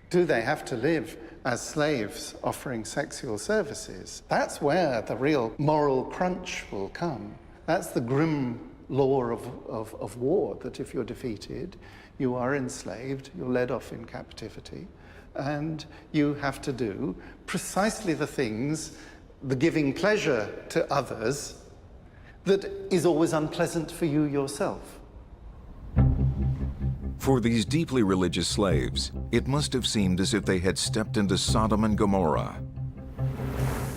Do they have to live as slaves offering sexual services? That's where the real moral crunch will come. That's the grim law of war, that if you're defeated, you are enslaved, you're led off in captivity, and you have to do precisely the things, the giving pleasure to others, that is always unpleasant for you yourself. For these deeply religious slaves, it must have seemed as if they had stepped into Sodom and Gomorrah.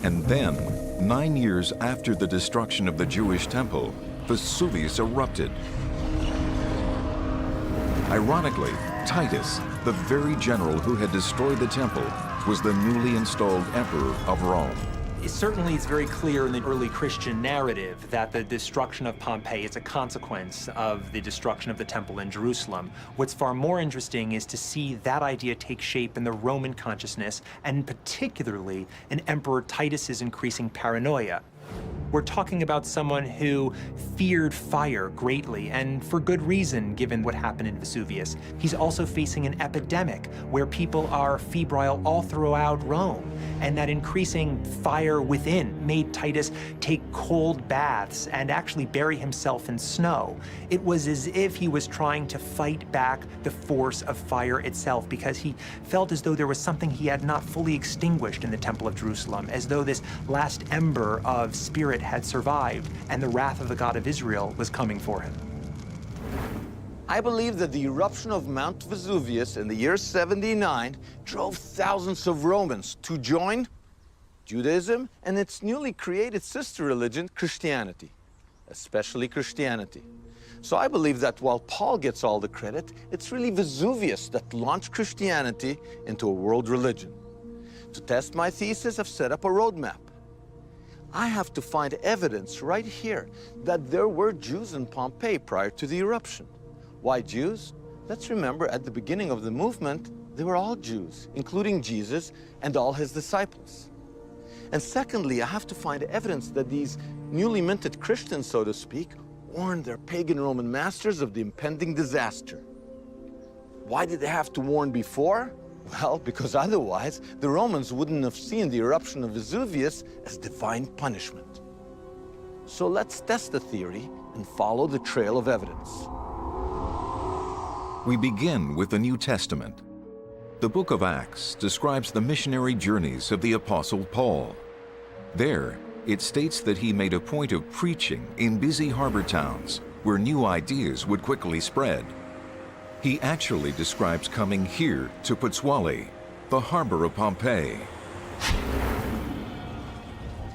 And then, 9 years after the destruction of the Jewish temple, Vesuvius erupted. Ironically, Titus, the very general who had destroyed the temple, was the newly installed emperor of Rome. It certainly is very clear in the early Christian narrative that the destruction of Pompeii is a consequence of the destruction of the temple in Jerusalem. What's far more interesting is to see that idea take shape in the Roman consciousness, and particularly in Emperor Titus's increasing paranoia. We're talking about someone who feared fire greatly, and for good reason, given what happened in Vesuvius. He's also facing an epidemic where people are febrile all throughout Rome, and that increasing fire within made Titus take cold baths and actually bury himself in snow. It was as if he was trying to fight back the force of fire itself, because he felt as though there was something he had not fully extinguished in the Temple of Jerusalem, as though this last ember of spirit had survived, and the wrath of the God of Israel was coming for him. I believe that the eruption of Mount Vesuvius in the year 79 drove thousands of Romans to join Judaism and its newly created sister religion, Christianity, especially Christianity. So I believe that while Paul gets all the credit, it's really Vesuvius that launched Christianity into a world religion. To test my thesis, I've set up a roadmap. I have to find evidence right here that there were Jews in Pompeii prior to the eruption. Why Jews? Let's remember, at the beginning of the movement, they were all Jews, including Jesus and all his disciples. And secondly, I have to find evidence that these newly minted Christians, so to speak, warned their pagan Roman masters of the impending disaster. Why did they have to warn before? Well, because otherwise, the Romans wouldn't have seen the eruption of Vesuvius as divine punishment. So let's test the theory and follow the trail of evidence. We begin with the New Testament. The book of Acts describes the missionary journeys of the Apostle Paul. There, it states that he made a point of preaching in busy harbor towns where new ideas would quickly spread. He actually describes coming here to Pozzuoli, the harbor of Pompeii.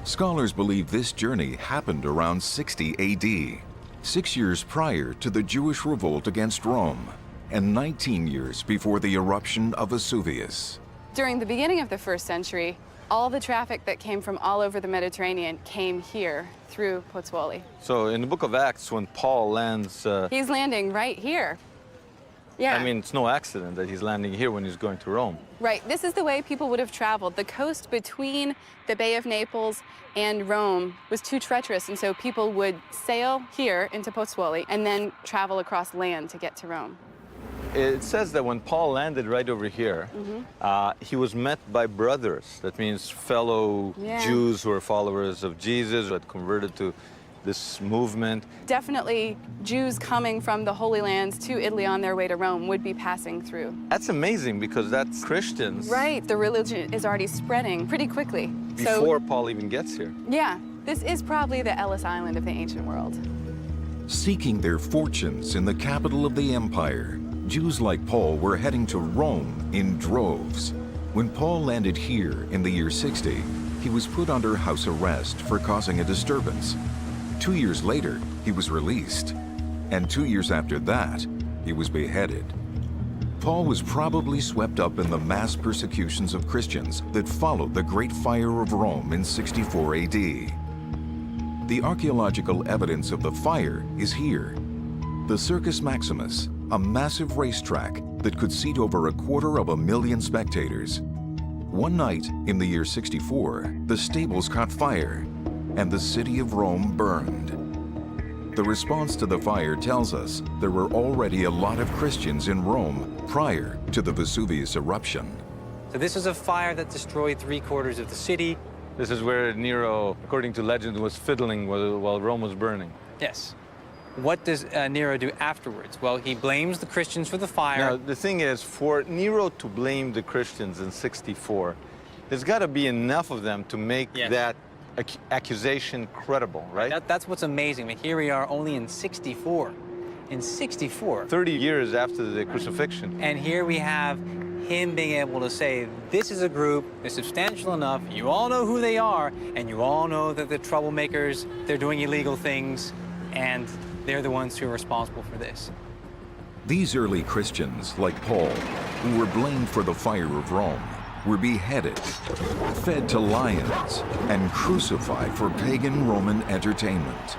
Scholars believe this journey happened around 60 AD, 6 years prior to the Jewish revolt against Rome, and 19 years before the eruption of Vesuvius. During the beginning of the 1st century, all the traffic that came from all over the Mediterranean came here through Pozzuoli. So in the book of Acts, when Paul lands... He's landing right here. Yeah. I mean, it's no accident that he's landing here when he's going to Rome. Right. This is the way people would have traveled. The coast between the Bay of Naples and Rome was too treacherous, and so people would sail here into Pozzuoli and then travel across land to get to Rome. It says that when Paul landed right over here, he was met by brothers. That means fellow Jews who are followers of Jesus, who had converted to this movement. Definitely Jews coming from the Holy Lands to Italy on their way to Rome would be passing through. That's amazing because that's Christians. Right, the religion is already spreading pretty quickly. Before Paul even gets here. Yeah, this is probably the Ellis Island of the ancient world. Seeking their fortunes in the capital of the empire, Jews like Paul were heading to Rome in droves. When Paul landed here in the year 60, he was put under house arrest for causing a disturbance. 2 years later, he was released. And 2 years after that, he was beheaded. Paul was probably swept up in the mass persecutions of Christians that followed the Great Fire of Rome in 64 AD. The archaeological evidence of the fire is here. The Circus Maximus, a massive racetrack that could seat over 250,000 spectators. One night in the year 64, the stables caught fire and the city of Rome burned. The response to the fire tells us there were already a lot of Christians in Rome prior to the Vesuvius eruption. So this is a fire that destroyed 3/4 of the city. This is where Nero, according to legend, was fiddling while Rome was burning. Yes. What does Nero do afterwards? Well, he blames the Christians for the fire. Now, the thing is, for Nero to blame the Christians in 64, there's got to be enough of them to make that accusation credible, right? That's what's amazing. I mean, here we are only in 64. In 64. 30 years after the crucifixion. And here we have him being able to say, this is a group that's substantial enough, you all know who they are, and you all know that they're troublemakers, they're doing illegal things, and they're the ones who are responsible for this. These early Christians, like Paul, who were blamed for the fire of Rome, were beheaded, fed to lions, and crucified for pagan Roman entertainment.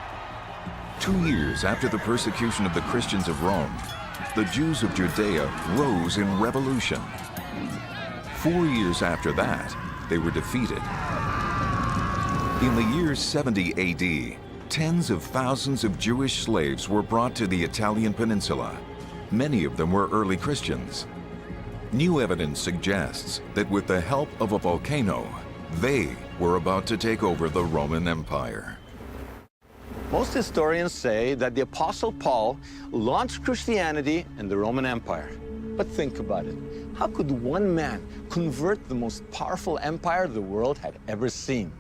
2 years after the persecution of the Christians of Rome, the Jews of Judea rose in revolution. 4 years after that, they were defeated. In the year 70 AD, tens of thousands of Jewish slaves were brought to the Italian peninsula. Many of them were early Christians. New evidence suggests that with the help of a volcano, they were about to take over the Roman Empire. Most historians say that the Apostle Paul launched Christianity in the Roman Empire. But think about it. How could one man convert the most powerful empire the world had ever seen?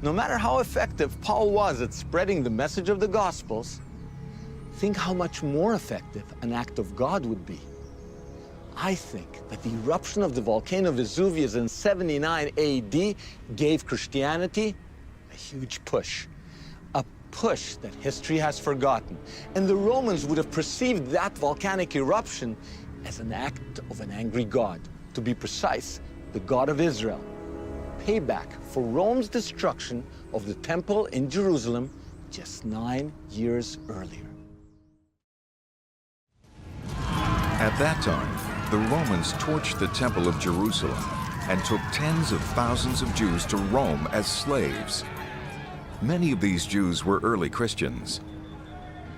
No matter how effective Paul was at spreading the message of the Gospels, think how much more effective an act of God would be. I think that the eruption of the volcano Vesuvius in 79 AD gave Christianity a huge push. A push that history has forgotten. And the Romans would have perceived that volcanic eruption as an act of an angry God. To be precise, the God of Israel. Payback for Rome's destruction of the temple in Jerusalem just 9 years earlier. At that time, the Romans torched the Temple of Jerusalem and took tens of thousands of Jews to Rome as slaves. Many of these Jews were early Christians.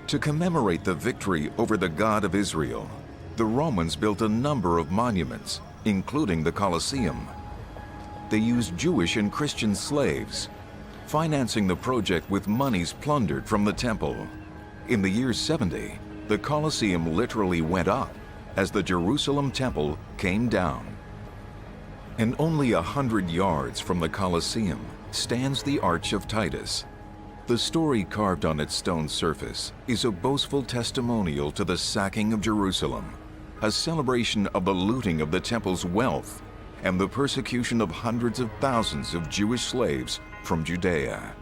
To commemorate the victory over the God of Israel, the Romans built a number of monuments, including the Colosseum. They used Jewish and Christian slaves, financing the project with monies plundered from the temple. In the year 70, the Colosseum literally went up as the Jerusalem temple came down. And only 100 yards from the Colosseum stands the Arch of Titus. The story carved on its stone surface is a boastful testimonial to the sacking of Jerusalem, a celebration of the looting of the temple's wealth and the persecution of hundreds of thousands of Jewish slaves from Judea.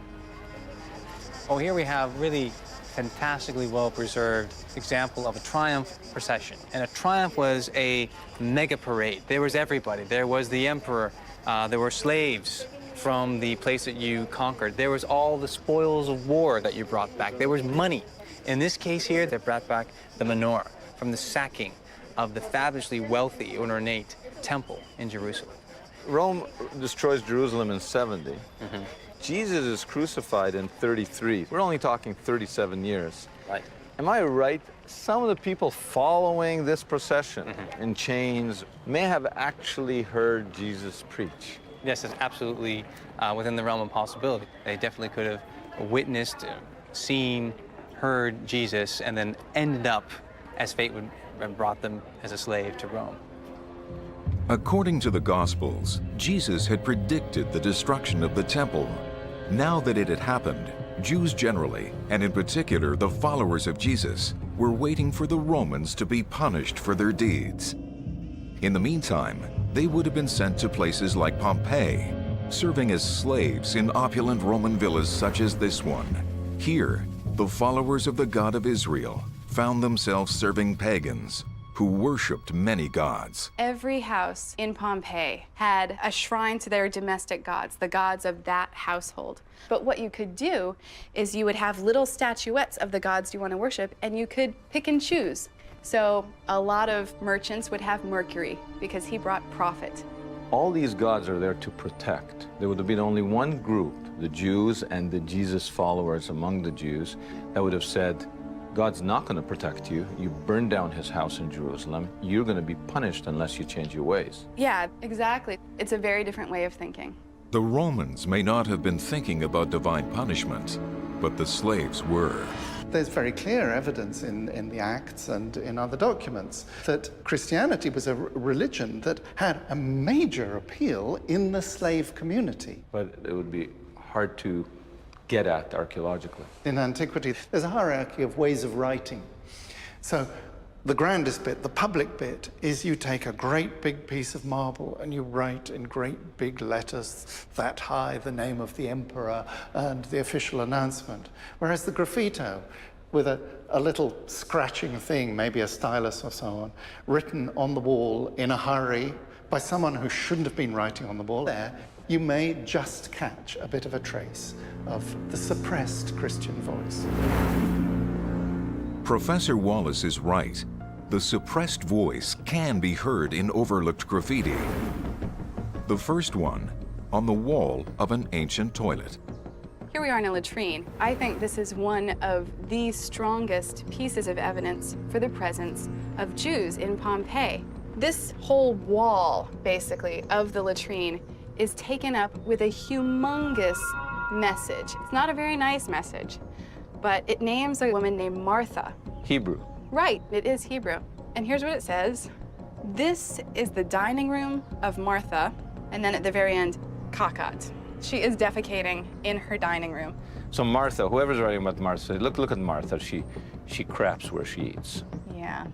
Oh, here we have really fantastically well-preserved example of a triumph procession. And a triumph was a mega parade. There was everybody. There was the emperor. There were slaves from the place that you conquered. There was all the spoils of war that you brought back. There was money. In this case here, they brought back the menorah from the sacking of the fabulously wealthy and ornate temple in Jerusalem. Rome destroys Jerusalem in 70. Jesus is crucified in 33. We're only talking 37 years. Right. Am I right? Some of the people following this procession in chains may have actually heard Jesus preach. Yes, it's absolutely within the realm of possibility. They definitely could have witnessed, seen, heard Jesus, and then ended up, as fate would have brought them as a slave to Rome. According to the Gospels, Jesus had predicted the destruction of the temple. Now that it had happened, Jews generally, and in particular the followers of Jesus, were waiting for the Romans to be punished for their deeds. In the meantime, they would have been sent to places like Pompeii, serving as slaves in opulent Roman villas such as this one. Here, the followers of the God of Israel found themselves serving pagans who worshipped many gods. Every house in Pompeii had a shrine to their domestic gods, the gods of that household. But what you could do is you would have little statuettes of the gods you want to worship, and you could pick and choose. So a lot of merchants would have Mercury because he brought profit. All these gods are there to protect. There would have been only one group, the Jews and the Jesus followers among the Jews, that would have said, God's not going to protect you. You burned down his house in Jerusalem. You're going to be punished unless you change your ways. Yeah, exactly. It's a very different way of thinking. The Romans may not have been thinking about divine punishment, but the slaves were. There's very clear evidence in the Acts and in other documents that Christianity was a religion that had a major appeal in the slave community. But it would be hard to get at archaeologically. In antiquity, there's a hierarchy of ways of writing. So the grandest bit, the public bit, is you take a great big piece of marble and you write in great big letters that high the name of the emperor and the official announcement. Whereas the graffito, with a little scratching thing, maybe a stylus or so on, written on the wall in a hurry by someone who shouldn't have been writing on the wall there, you may just catch a bit of a trace of the suppressed Christian voice. Professor Wallace is right. The suppressed voice can be heard in overlooked graffiti. The first one on the wall of an ancient toilet. Here we are in a latrine. I think this is one of the strongest pieces of evidence for the presence of Jews in Pompeii. This whole wall, basically, of the latrine is taken up with a humongous message. It's not a very nice message, but it names a woman named Martha. Hebrew. Right, it is Hebrew. And here's what it says. This is the dining room of Martha, and then at the very end, kakat. She is defecating in her dining room. So Martha, whoever's writing about Martha, look at Martha. She craps where she eats. Yeah.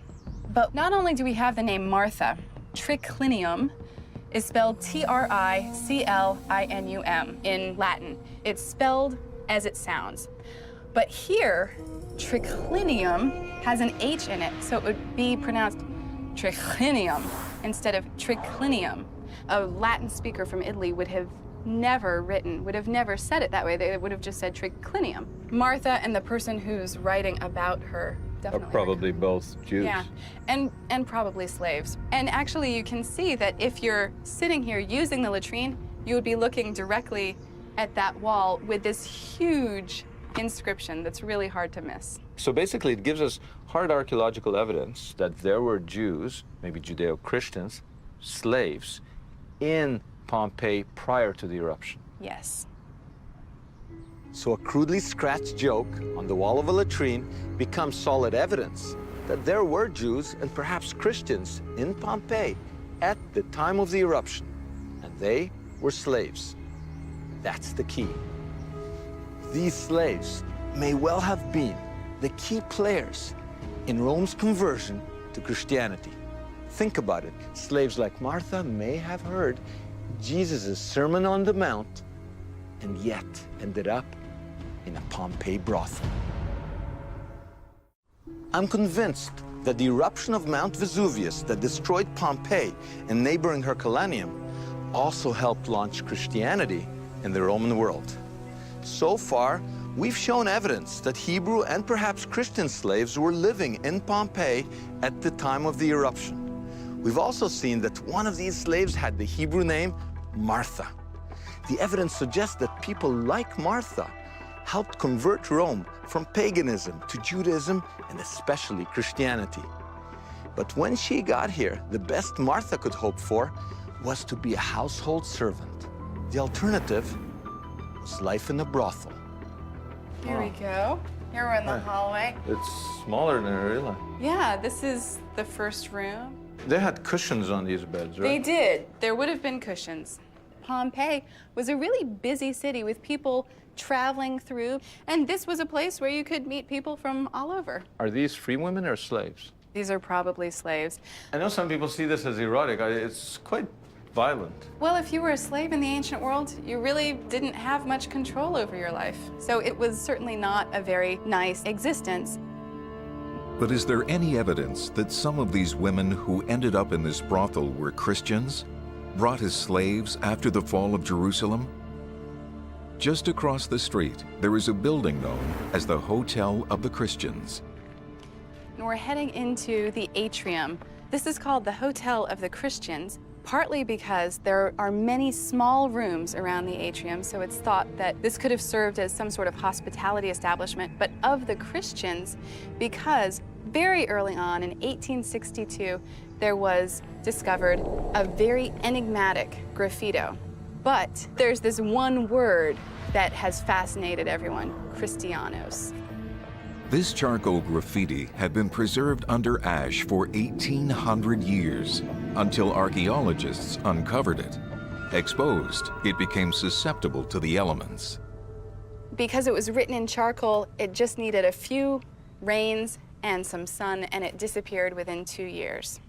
But not only do we have the name Martha, triclinium is spelled Triclinum in Latin. It's spelled as it sounds. But here, triclinium has an H in it, so it would be pronounced triclinium instead of triclinium. A Latin speaker from Italy would have never said it that way. They would have just said triclinium. Martha and the person who's writing about her definitely are probably both Jews. Yeah, and probably slaves. And actually you can see that if you're sitting here using the latrine, you would be looking directly at that wall with this huge inscription that's really hard to miss. So basically it gives us hard archaeological evidence that there were Jews, maybe Judeo-Christians, slaves in Pompeii prior to the eruption. Yes. So a crudely scratched joke on the wall of a latrine becomes solid evidence that there were Jews and perhaps Christians in Pompeii at the time of the eruption, and they were slaves. That's the key. These slaves may well have been the key players in Rome's conversion to Christianity. Think about it. Slaves like Martha may have heard Jesus' Sermon on the Mount and yet ended up in a Pompeii brothel. I'm convinced that the eruption of Mount Vesuvius that destroyed Pompeii and neighboring Herculaneum also helped launch Christianity in the Roman world. So far, We've shown evidence that Hebrew and perhaps Christian slaves were living in Pompeii at the time of the eruption. We've also seen that one of these slaves had the Hebrew name Martha. The evidence suggests that people like Martha helped convert Rome from paganism to Judaism and especially Christianity. But when she got here, the best Martha could hope for was to be a household servant. The alternative was life in a brothel. Here we go. Here we're in the hallway. It's smaller than I realized. Yeah, this is the first room. They had cushions on these beds, right? They did. There would have been cushions. Pompeii was a really busy city with people traveling through, and this was a place where you could meet people from all over. Are these free women or slaves? These are probably slaves. I know some people see this as erotic. It's quite violent. Well, if you were a slave in the ancient world, you really didn't have much control over your life. So it was certainly not a very nice existence. But is there any evidence that some of these women who ended up in this brothel were Christians, brought as slaves after the fall of Jerusalem? Just across the street, there is a building known as the Hotel of the Christians. And we're heading into the atrium. This is called the Hotel of the Christians, partly because there are many small rooms around the atrium, so it's thought that this could have served as some sort of hospitality establishment, but of the Christians, because very early on in 1862, there was discovered a very enigmatic graffito. But there's this one word that has fascinated everyone, Christianos. This charcoal graffiti had been preserved under ash for 1,800 years until archaeologists uncovered it. Exposed, it became susceptible to the elements. Because it was written in charcoal, it just needed a few rains and some sun, and it disappeared within 2 years.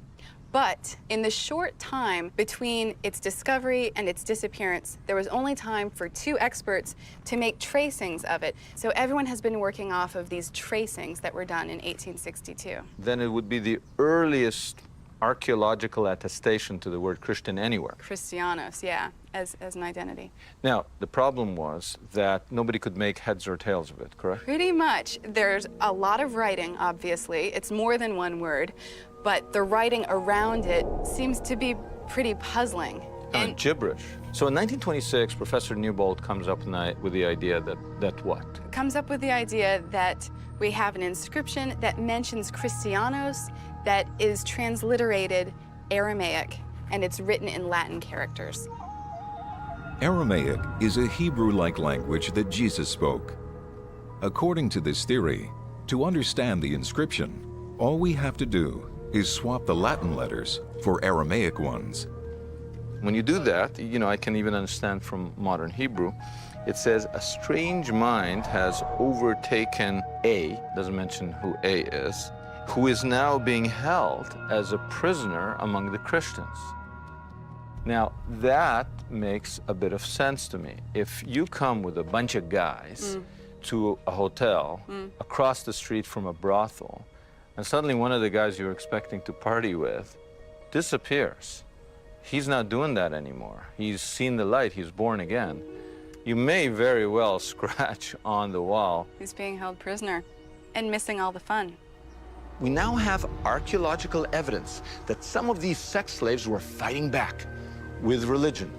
But in the short time between its discovery and its disappearance, there was only time for 2 experts to make tracings of it. So everyone has been working off of these tracings that were done in 1862. Then it would be the earliest archaeological attestation to the word Christian anywhere. Christianos, yeah, as an identity. Now, the problem was that nobody could make heads or tails of it, correct? Pretty much. There's a lot of writing, obviously. It's more than one word, but the writing around it seems to be pretty puzzling. And gibberish. So in 1926, Professor Newbold comes up with the idea that what? Comes up with the idea that we have an inscription that mentions Christianos that is transliterated Aramaic, and it's written in Latin characters. Aramaic is a Hebrew-like language that Jesus spoke. According to this theory, to understand the inscription, all we have to do is swap the Latin letters for Aramaic ones. When you do that, I can even understand from modern Hebrew, it says, a strange mind has overtaken A, doesn't mention who A is, who is now being held as a prisoner among the Christians. Now, that makes a bit of sense to me. If you come with a bunch of guys to a hotel across the street from a brothel, and suddenly one of the guys you're expecting to party with disappears. He's not doing that anymore. He's seen the light, he's born again. You may very well scratch on the wall. He's being held prisoner and missing all the fun. We now have archaeological evidence that some of these sex slaves were fighting back with religion.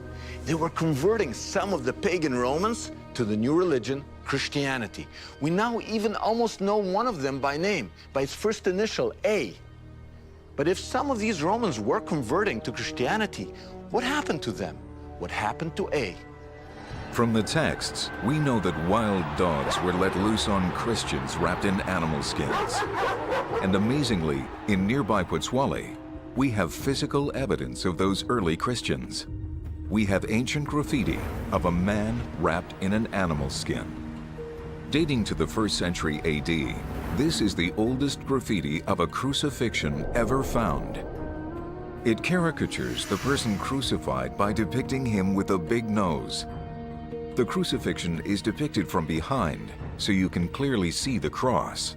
They were converting some of the pagan Romans to the new religion, Christianity. We now even almost know one of them by name, by its first initial, A. But if some of these Romans were converting to Christianity, what happened to them? What happened to A? From the texts, we know that wild dogs were let loose on Christians wrapped in animal skins. And amazingly, in nearby Pozzuoli, we have physical evidence of those early Christians. We have ancient graffiti of a man wrapped in an animal skin. Dating to the 1st century AD, this is the oldest graffiti of a crucifixion ever found. It caricatures the person crucified by depicting him with a big nose. The crucifixion is depicted from behind, so you can clearly see the cross.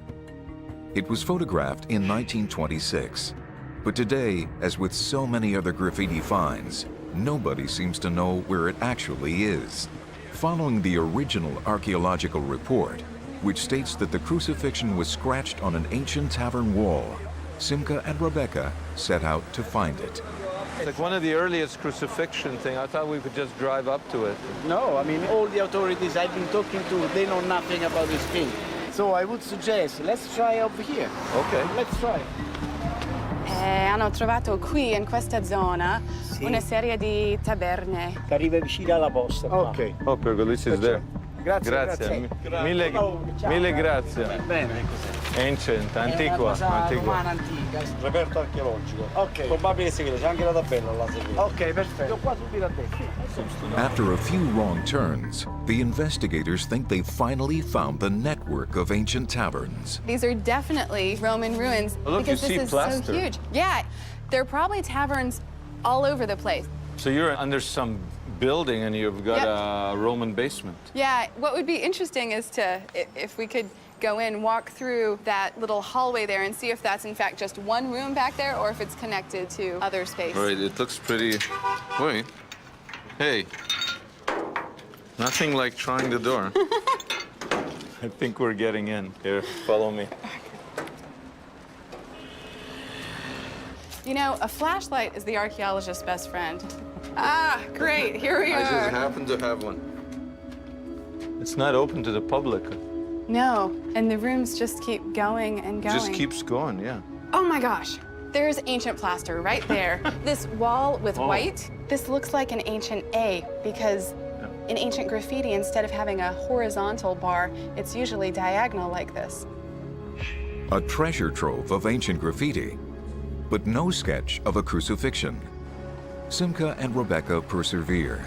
It was photographed in 1926, but today, as with so many other graffiti finds, nobody seems to know where it actually is. Following the original archaeological report, which states that the crucifixion was scratched on an ancient tavern wall, Simcha and Rebecca set out to find it. It's like one of the earliest crucifixion thing. I thought we could just drive up to it. No, I mean, all the authorities I've been talking to, they know nothing about this thing. So I would suggest, let's try over here. Okay. Let's try. Hanno trovato qui, in questa zona, una serie di taberne. Che arriva vicino alla posta. Ok. Oh, Pergolizzi is there. Grazie, Grazie. grazie. Mille grazie. Bene. Ancient, È una antiqua. cosa antiqua. romana antica. Reperto archeologico. Ok. Probabile segreto, c'è anche la tabella là seguita. Ok, perfetto. Qua subito a destra. After a few wrong turns, the investigators think they've finally found the network of ancient taverns. These are definitely Roman ruins Oh, look, because you this see is plaster. so huge. Yeah, there are probably taverns all over the place. So you're under some building and you've got Yep. a Roman basement. Yeah, what would be interesting is to, if we could go in, walk through that little hallway there and see if that's in fact just one room back there or if it's connected to other space. Right, it looks pretty... Wait. Hey. Nothing like trying the door. I think we're getting in. Here, follow me. You know, a flashlight is the archaeologist's best friend. Ah, great, here we I just are. happen to have one. It's not open to the public. No, and the rooms just keep going and It going. just keeps going, yeah. Oh my gosh, there's ancient plaster right there. This wall with white, this looks like an ancient A because in ancient graffiti, instead of having a horizontal bar, it's usually diagonal like this. A treasure trove of ancient graffiti, but no sketch of a crucifixion. Simcha and Rebecca persevere.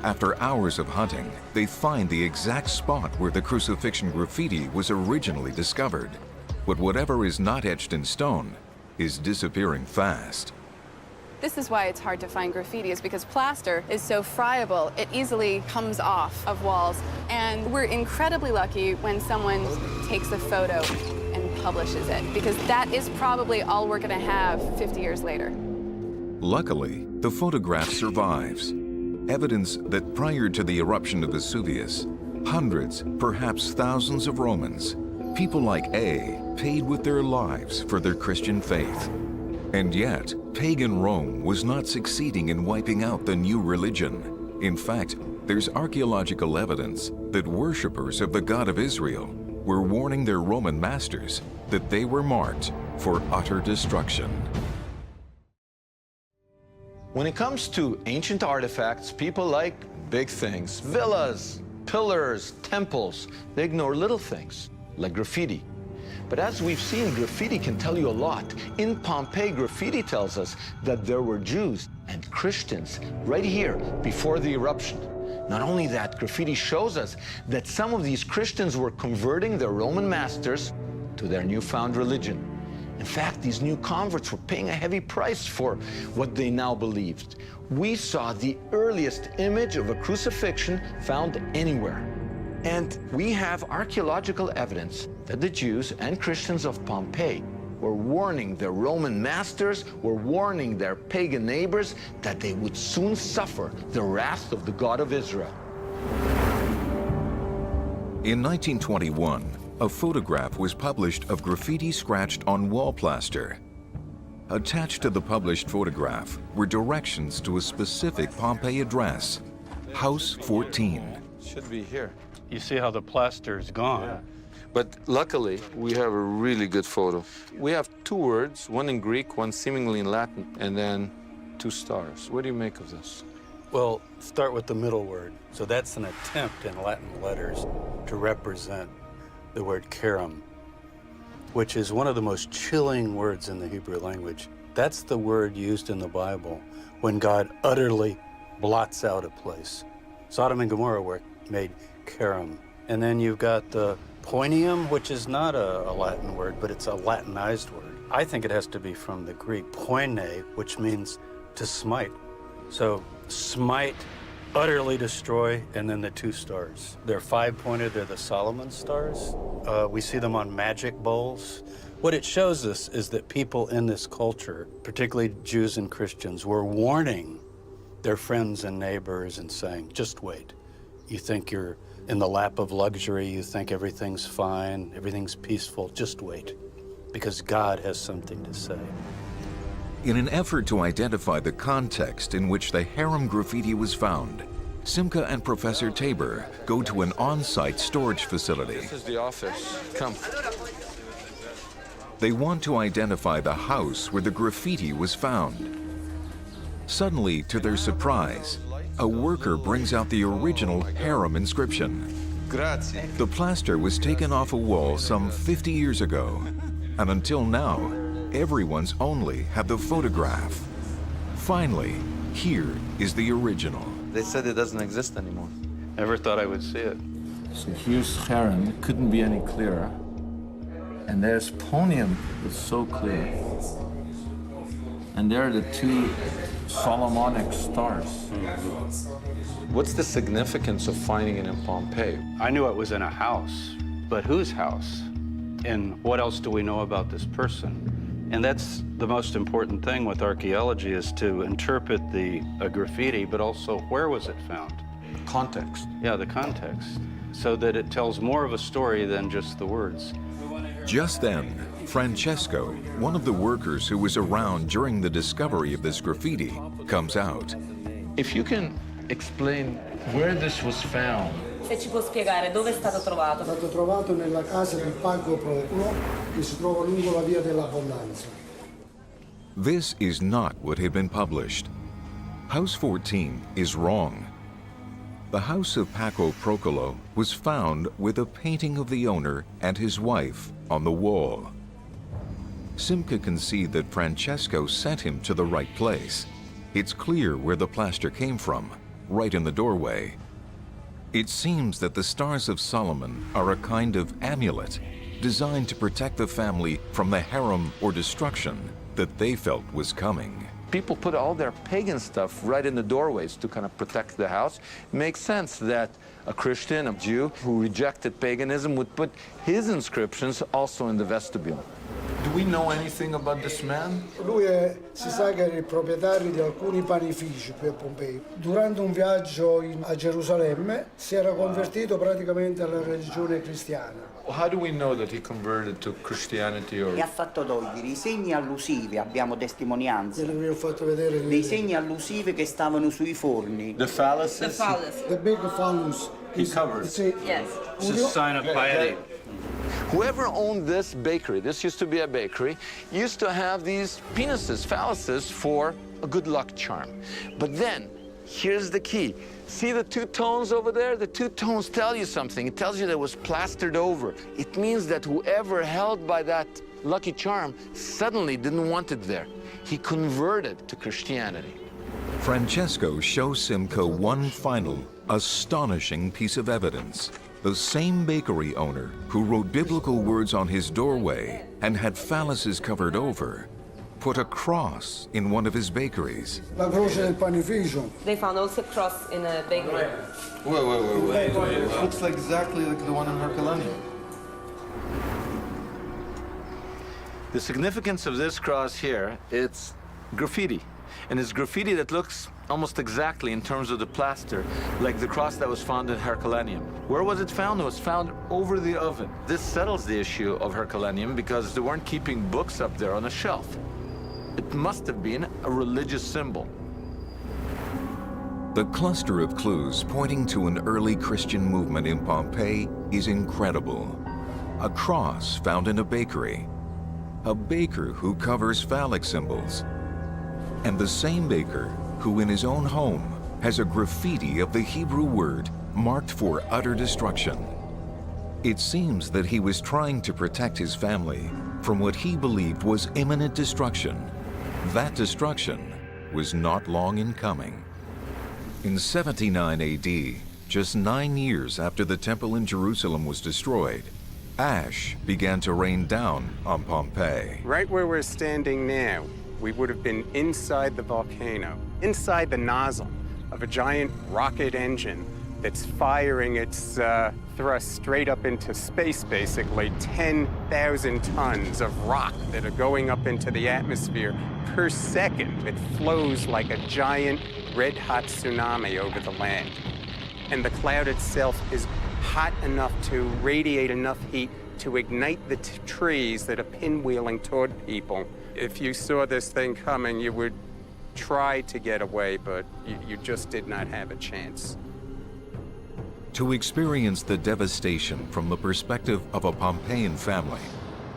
After hours of hunting, they find the exact spot where the crucifixion graffiti was originally discovered. But whatever is not etched in stone is disappearing fast. This is why it's hard to find graffiti, is because plaster is so friable. It easily comes off of walls. And we're incredibly lucky when someone takes a photo and publishes it, because that is probably all we're gonna have 50 years later. Luckily, the photograph survives. Evidence that prior to the eruption of Vesuvius, hundreds, perhaps thousands of Romans, people like A, paid with their lives for their Christian faith. And yet, pagan Rome was not succeeding in wiping out the new religion. In fact, there's archaeological evidence that worshippers of the God of Israel were warning their Roman masters that they were marked for utter destruction. When it comes to ancient artifacts, people like big things, villas, pillars, temples. They ignore little things, like graffiti. But as we've seen, graffiti can tell you a lot. In Pompeii, graffiti tells us that there were Jews and Christians right here before the eruption. Not only that, graffiti shows us that some of these Christians were converting their Roman masters to their newfound religion. In fact, these new converts were paying a heavy price for what they now believed. We saw the earliest image of a crucifixion found anywhere. And we have archaeological evidence that the Jews and Christians of Pompeii were warning their Roman masters, were warning their pagan neighbors that they would soon suffer the wrath of the God of Israel. In 1921, a photograph was published of graffiti scratched on wall plaster. Attached to the published photograph were directions to a specific Pompeii address, House 14. Should be here. You see how the plaster's gone. Yeah. But luckily, we have a really good photo. We have two words, one in Greek, one seemingly in Latin, and then two stars. What do you make of this? Well, start with the middle word. So that's an attempt in Latin letters to represent the word karam, which is one of the most chilling words in the Hebrew language. That's the word used in the Bible when God utterly blots out a place. Sodom and Gomorrah were made karam. And then you've got the poinium, which is not a Latin word, but it's a Latinized word. I think it has to be from the Greek poine, which means to smite. So smite, utterly destroy, and then the two stars. They're five-pointed, they're the Solomon stars. We see them on magic bowls. What it shows us is that people in this culture, particularly Jews and Christians, were warning their friends and neighbors and saying, just wait. You think you're in the lap of luxury, you think everything's fine, everything's peaceful. Just wait, because God has something to say. In an effort to identify the context in which the harem graffiti was found, Simcha and Professor Tabor go to an on-site storage facility. This is the office. Come. They want to identify the house where the graffiti was found. Suddenly, to their surprise, a worker brings out the original harem inscription. Grazie. The plaster was taken off a wall some 50 years ago, and until now, everyone's only had the photograph. Finally, here is the original. They said it doesn't exist anymore. Never thought I would see it. So here's harem, it couldn't be any clearer. And there's Ponium, it's so clear. And there are the two Solomonic stars. What's the significance of finding it in Pompeii? I knew it was in a house, but whose house? And what else do we know about this person? And that's the most important thing with archaeology, is to interpret the graffiti, but also where was it found? Context. Yeah, the context, so that it tells more of a story than just the words. Just then, Francesco, one of the workers who was around during the discovery of this graffiti, comes out. If you can explain where this was found. Se ci può spiegare dove è stato trovato? È stato trovato nella casa del Pago Procolo, che si trova lungo la via dell'Abbondanza. This is not what had been published. House 14 is wrong. The house of Paco Procolo was found with a painting of the owner and his wife on the wall. Simcha can see that Francesco sent him to the right place. It's clear where the plaster came from, right in the doorway. It seems that the Stars of Solomon are a kind of amulet designed to protect the family from the harem or destruction that they felt was coming. People put all their pagan stuff right in the doorways to kind of protect the house. It makes sense that a Christian, a Jew who rejected paganism would put his inscriptions also in the vestibule. Do we know anything about this man? Si sa che era il proprietario di alcuni panifici qui a Pompei. Durante un viaggio a Gerusalemme si era convertito praticamente alla religione cristiana. How do we know that he converted to Christianity or... E ha fatto togliere i segni allusivi, abbiamo testimonianze. Vi ho fatto vedere dei segni allusivi che stavano sui forni. The phalluses? The phallus. The big phallus. He covered. Yes. It's a sign of piety. Whoever owned this bakery, this used to be a bakery, used to have these penises, phalluses, for a good luck charm. But then, here's the key. See the two tones over there? The two tones tell you something. It tells you that it was plastered over. It means that whoever held by that lucky charm suddenly didn't want it there. He converted to Christianity. Francesco shows Simcha one final, astonishing piece of evidence. The same bakery owner who wrote biblical words on his doorway and had phalluses covered over put a cross in one of his bakeries. La croce del panificio. They found also a cross in a bakery. Wait. It looks like exactly like the one in Herculaneum. The significance of this cross here, it's graffiti. And it's graffiti that looks almost exactly, in terms of the plaster, like the cross that was found in Herculaneum. Where was it found? It was found over the oven. This settles the issue of Herculaneum because they weren't keeping books up there on a shelf. It must have been a religious symbol. The cluster of clues pointing to an early Christian movement in Pompeii is incredible. A cross found in a bakery, a baker who covers phallic symbols, and the same baker who in his own home has a graffiti of the Hebrew word marked for utter destruction. It seems that he was trying to protect his family from what he believed was imminent destruction. That destruction was not long in coming. In 79 AD, just 9 years after the temple in Jerusalem was destroyed, ash began to rain down on Pompeii. Right where we're standing now, we would have been inside the volcano, inside the nozzle of a giant rocket engine that's firing its thrust straight up into space, basically. 10,000 tons of rock that are going up into the atmosphere per second. It flows like a giant red-hot tsunami over the land. and the cloud itself is hot enough to radiate enough heat to ignite the trees that are pinwheeling toward people. If you saw this thing coming, you would try to get away, but you just did not have a chance. To experience the devastation from the perspective of a Pompeian family,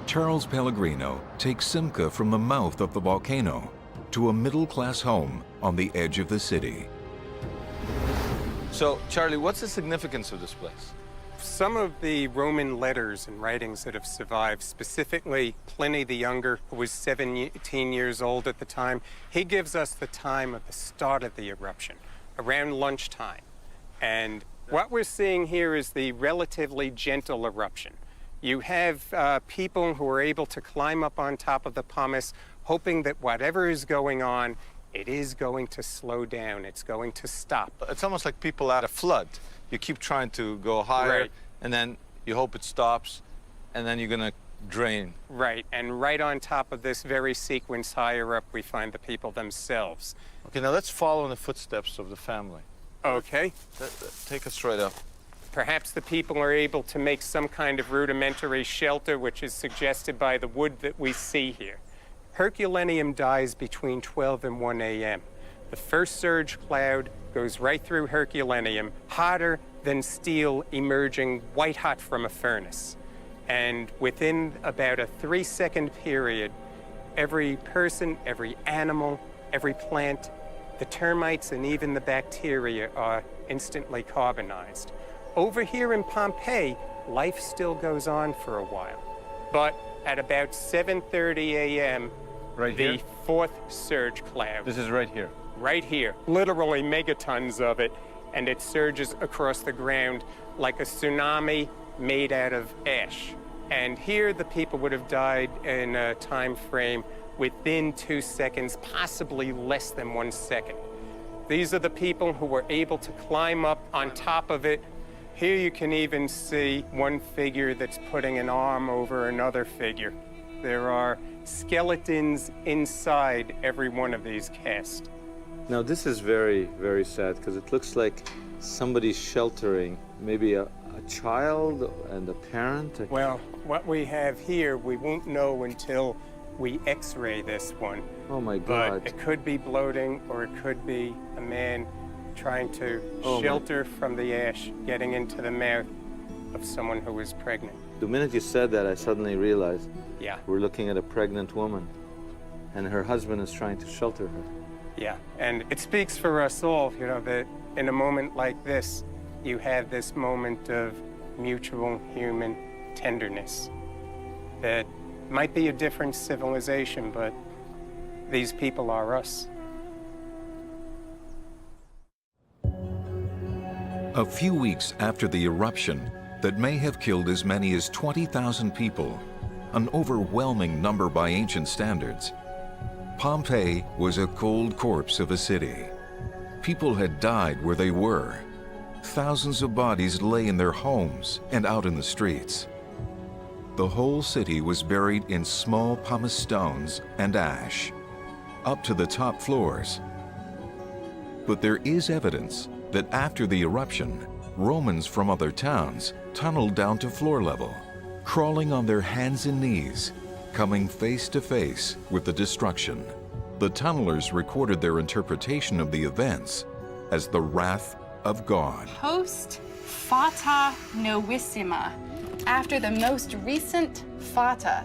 Charles Pellegrino takes Simcha from the mouth of the volcano to a middle-class home on the edge of the city. So, Charlie, what's the significance of this place? Some of the Roman letters and writings that have survived, specifically Pliny the Younger, who was 17 years old at the time, he gives us the time of the start of the eruption, around lunchtime. And what we're seeing here is the relatively gentle eruption. You have people who are able to climb up on top of the pumice, hoping that whatever is going on, it is going to slow down, it's going to stop. It's almost like people at a flood. You keep trying to go higher, Right. and then you hope it stops, and then you're going to drain. Right, and right on top of this very sequence higher up, we find the people themselves. Okay, now let's follow in the footsteps of the family. Okay. Take us straight up. Perhaps the people are able to make some kind of rudimentary shelter, which is suggested by the wood that we see here. Herculaneum dies between 12 and 1 a.m. The first surge cloud goes right through Herculaneum, hotter than steel emerging white hot from a furnace. And within about a 3-second period, every person, every animal, every plant, the termites and even the bacteria are instantly carbonized. Over here in Pompeii, life still goes on for a while. But at about 7:30 a.m., the fourth surge cloud. This is right here. Right here, literally megatons of it, and it surges across the ground like a tsunami made out of ash. And here the people would have died in a time frame within 2 seconds, possibly less than 1 second. These are the people who were able to climb up on top of it. Here you can even see one figure that's putting an arm over another figure. There are skeletons inside every one of these casts. Now this is very, very sad because it looks like somebody's sheltering maybe a child and a parent. Well, what we have here, we won't know until we x-ray this one. Oh my God. But it could be bloating or it could be a man trying to shelter from the ash, getting into the mouth of someone who is pregnant. The minute you said that, I suddenly realized we're looking at a pregnant woman and her husband is trying to shelter her. Yeah, and it speaks for us all, you know, that in a moment like this, you have this moment of mutual human tenderness that might be a different civilization, but these people are us. A few weeks after the eruption that may have killed as many as 20,000 people, an overwhelming number by ancient standards, Pompeii was a cold corpse of a city. People had died where they were. Thousands of bodies lay in their homes and out in the streets. The whole city was buried in small pumice stones and ash, up to the top floors. But there is evidence that after the eruption, Romans from other towns tunneled down to floor level, crawling on their hands and knees, coming face to face with the destruction. The tunnelers recorded their interpretation of the events as the wrath of God. Post fata novissima, after the most recent fata,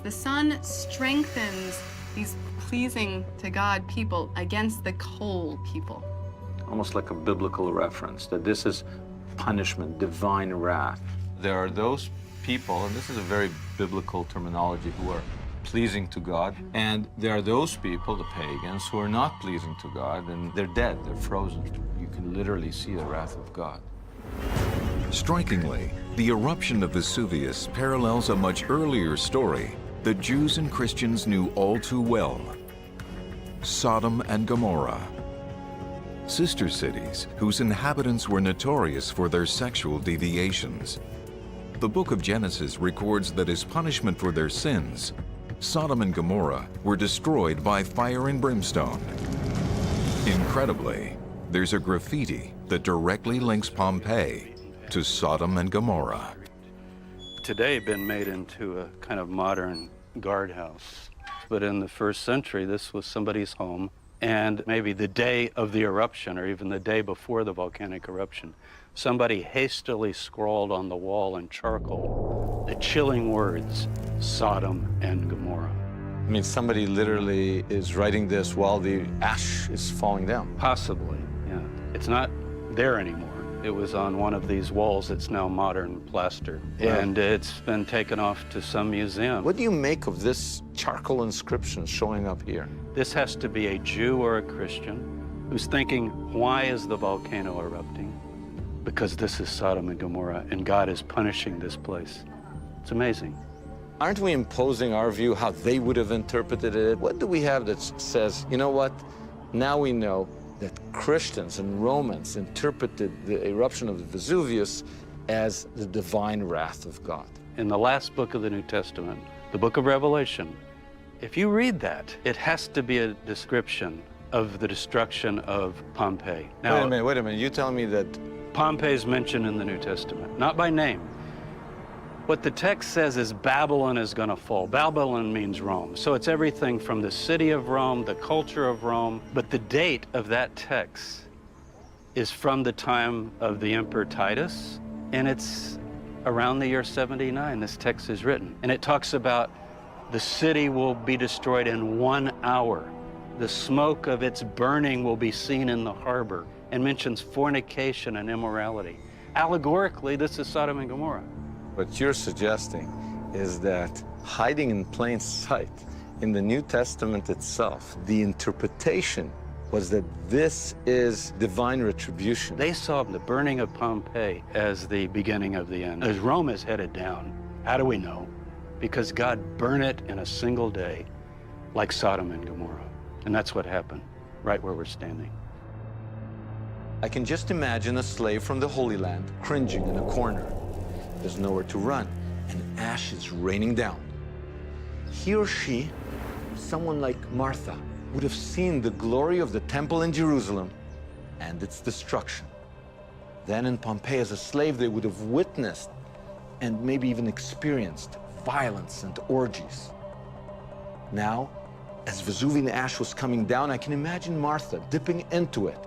the sun strengthens these pleasing to God people against the cold people. Almost like a biblical reference, that this is punishment, divine wrath. There are those people, and this is a very biblical terminology, who are pleasing to God, and there are those people, the pagans, who are not pleasing to God, and they're dead, they're frozen. You can literally see the wrath of God. Strikingly, the eruption of Vesuvius parallels a much earlier story that Jews and Christians knew all too well: Sodom and Gomorrah. Sister cities whose inhabitants were notorious for their sexual deviations. The book of Genesis records that as punishment for their sins, Sodom and Gomorrah were destroyed by fire and brimstone. Incredibly, there's a graffiti that directly links Pompeii to Sodom and Gomorrah. Today been made into a kind of modern guardhouse. But in the first century, this was somebody's home, and maybe the day of the eruption, or even the day before the volcanic eruption, somebody hastily scrawled on the wall in charcoal the chilling words, Sodom and Gomorrah. I mean, somebody literally is writing this while the ash is falling down. Possibly, yeah. It's not there anymore. It was on one of these walls that's now modern plaster. Wow. And it's been taken off to some museum. What do you make of this charcoal inscription showing up here? This has to be a Jew or a Christian who's thinking, why is the volcano erupting? Because this is Sodom and Gomorrah, and God is punishing this place. It's amazing. Aren't we imposing our view how they would have interpreted it? What do we have that says, you know what, now we know that Christians and Romans interpreted the eruption of the Vesuvius as the divine wrath of God? In the last book of the New Testament, the book of Revelation, if you read that, it has to be a description of the destruction of Pompeii. Now, wait a minute, you tell me that Pompeii is mentioned in the New Testament, not by name. What the text says is Babylon is going to fall. Babylon means Rome. So it's everything from the city of Rome, the culture of Rome. But the date of that text is from the time of the Emperor Titus, and it's around the year 79 this text is written. And it talks about the city will be destroyed in 1 hour. The smoke of its burning will be seen in the harbor, and mentions fornication and immorality. Allegorically, this is Sodom and Gomorrah. what you're suggesting is that hiding in plain sight in the New Testament itself, the interpretation was that this is divine retribution. They saw the burning of Pompeii as the beginning of the end. As Rome is headed down, how do we know? Because God burned it in a single day, like Sodom and Gomorrah. And that's what happened, right where we're standing. I can just imagine a slave from the Holy Land cringing in a corner. There's nowhere to run, and ash is raining down. He or she, someone like Martha, would have seen the glory of the temple in Jerusalem and its destruction. Then in Pompeii, as a slave, they would have witnessed and maybe even experienced violence and orgies. Now, as Vesuvian ash was coming down, I can imagine Martha dipping into it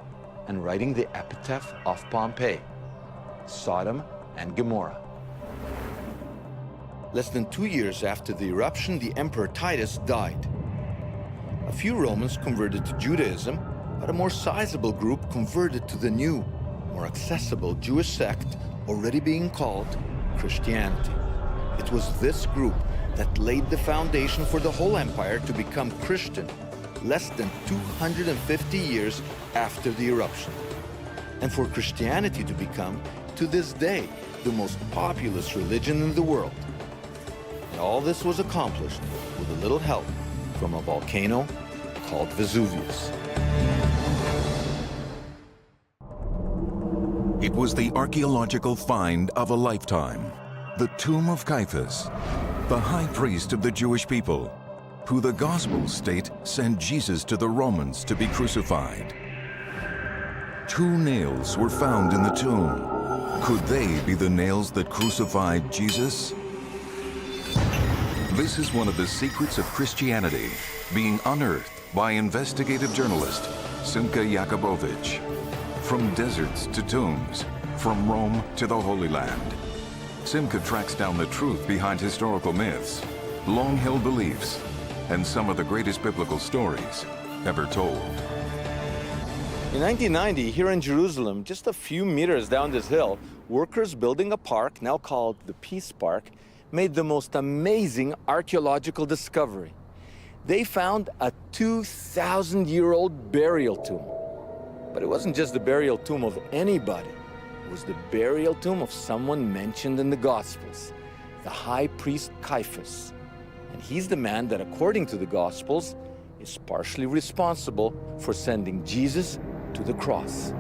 and writing the epitaph of Pompeii, Sodom and Gomorrah. Less than 2 years after the eruption, the Emperor Titus died. A few Romans converted to Judaism, but a more sizable group converted to the new, more accessible Jewish sect already being called Christianity. It was this group that laid the foundation for the whole empire to become Christian less than 250 years after the eruption. And for Christianity to become, to this day, the most populous religion in the world. And all this was accomplished with a little help from a volcano called Vesuvius. It was the archaeological find of a lifetime, the tomb of Caiaphas, the high priest of the Jewish people, who the Gospels state sent Jesus to the Romans to be crucified. 2 nails were found in the tomb. Could they be the nails that crucified Jesus? This is one of the secrets of Christianity being unearthed by investigative journalist Simcha Jacobovici. From deserts to tombs, from Rome to the Holy Land, Simcha tracks down the truth behind historical myths, long-held beliefs, and some of the greatest biblical stories ever told. In 1990, here in Jerusalem, just a few meters down this hill, workers building a park, now called the Peace Park, made the most amazing archaeological discovery. They found a 2,000-year-old burial tomb. But it wasn't just the burial tomb of anybody. It was the burial tomb of someone mentioned in the Gospels, the high priest Caiaphas. And he's the man that, according to the Gospels, is partially responsible for sending Jesus to the cross.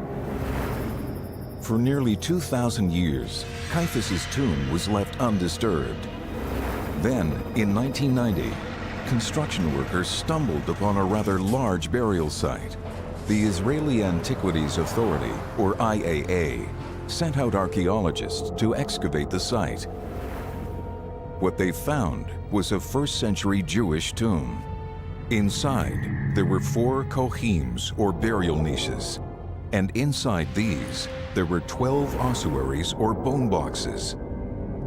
For nearly 2,000 years, Caiaphas's tomb was left undisturbed. Then, in 1990, construction workers stumbled upon a rather large burial site, The Israeli Antiquities Authority, or IAA, sent out archaeologists to excavate the site. What they found was a first-century Jewish tomb. Inside, there were 4 kohims, or burial niches, and inside these, there were 12 ossuaries, or bone boxes.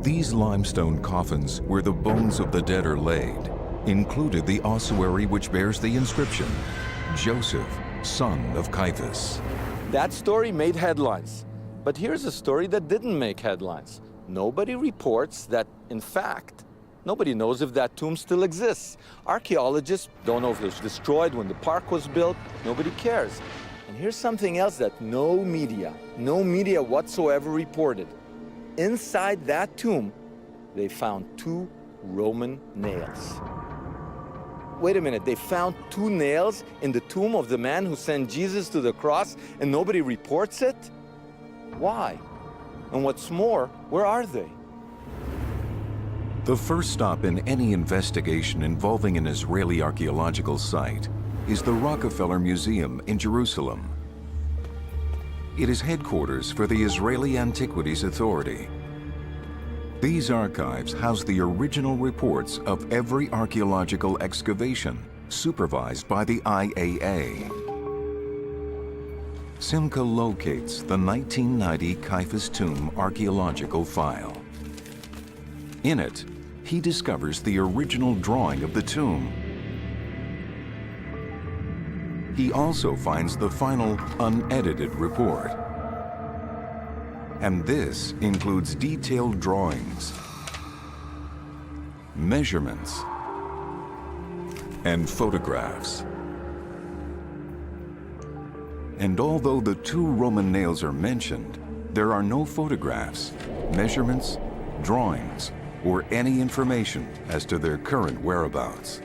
These limestone coffins, where the bones of the dead are laid, included the ossuary which bears the inscription, Joseph, son of Caiaphas. That story made headlines. But here's a story that didn't make headlines. Nobody reports that, in fact, nobody knows if that tomb still exists. Archaeologists don't know if it was destroyed when the park was built. Nobody cares. And here's something else that no media whatsoever reported. Inside that tomb, they found 2 Roman nails. Wait a minute, they found 2 nails in the tomb of the man who sent Jesus to the cross and nobody reports it? Why? And what's more, where are they? The first stop in any investigation involving an Israeli archaeological site is the Rockefeller Museum in Jerusalem. It is headquarters for the Israeli Antiquities Authority. These archives house the original reports of every archaeological excavation supervised by the IAA. Simcha locates the 1990 Caiaphas tomb archaeological file. In it, he discovers the original drawing of the tomb. He also finds the final unedited report. And this includes detailed drawings, measurements, and photographs. And although the 2 Roman nails are mentioned, there are no photographs, measurements, drawings, or any information as to their current whereabouts.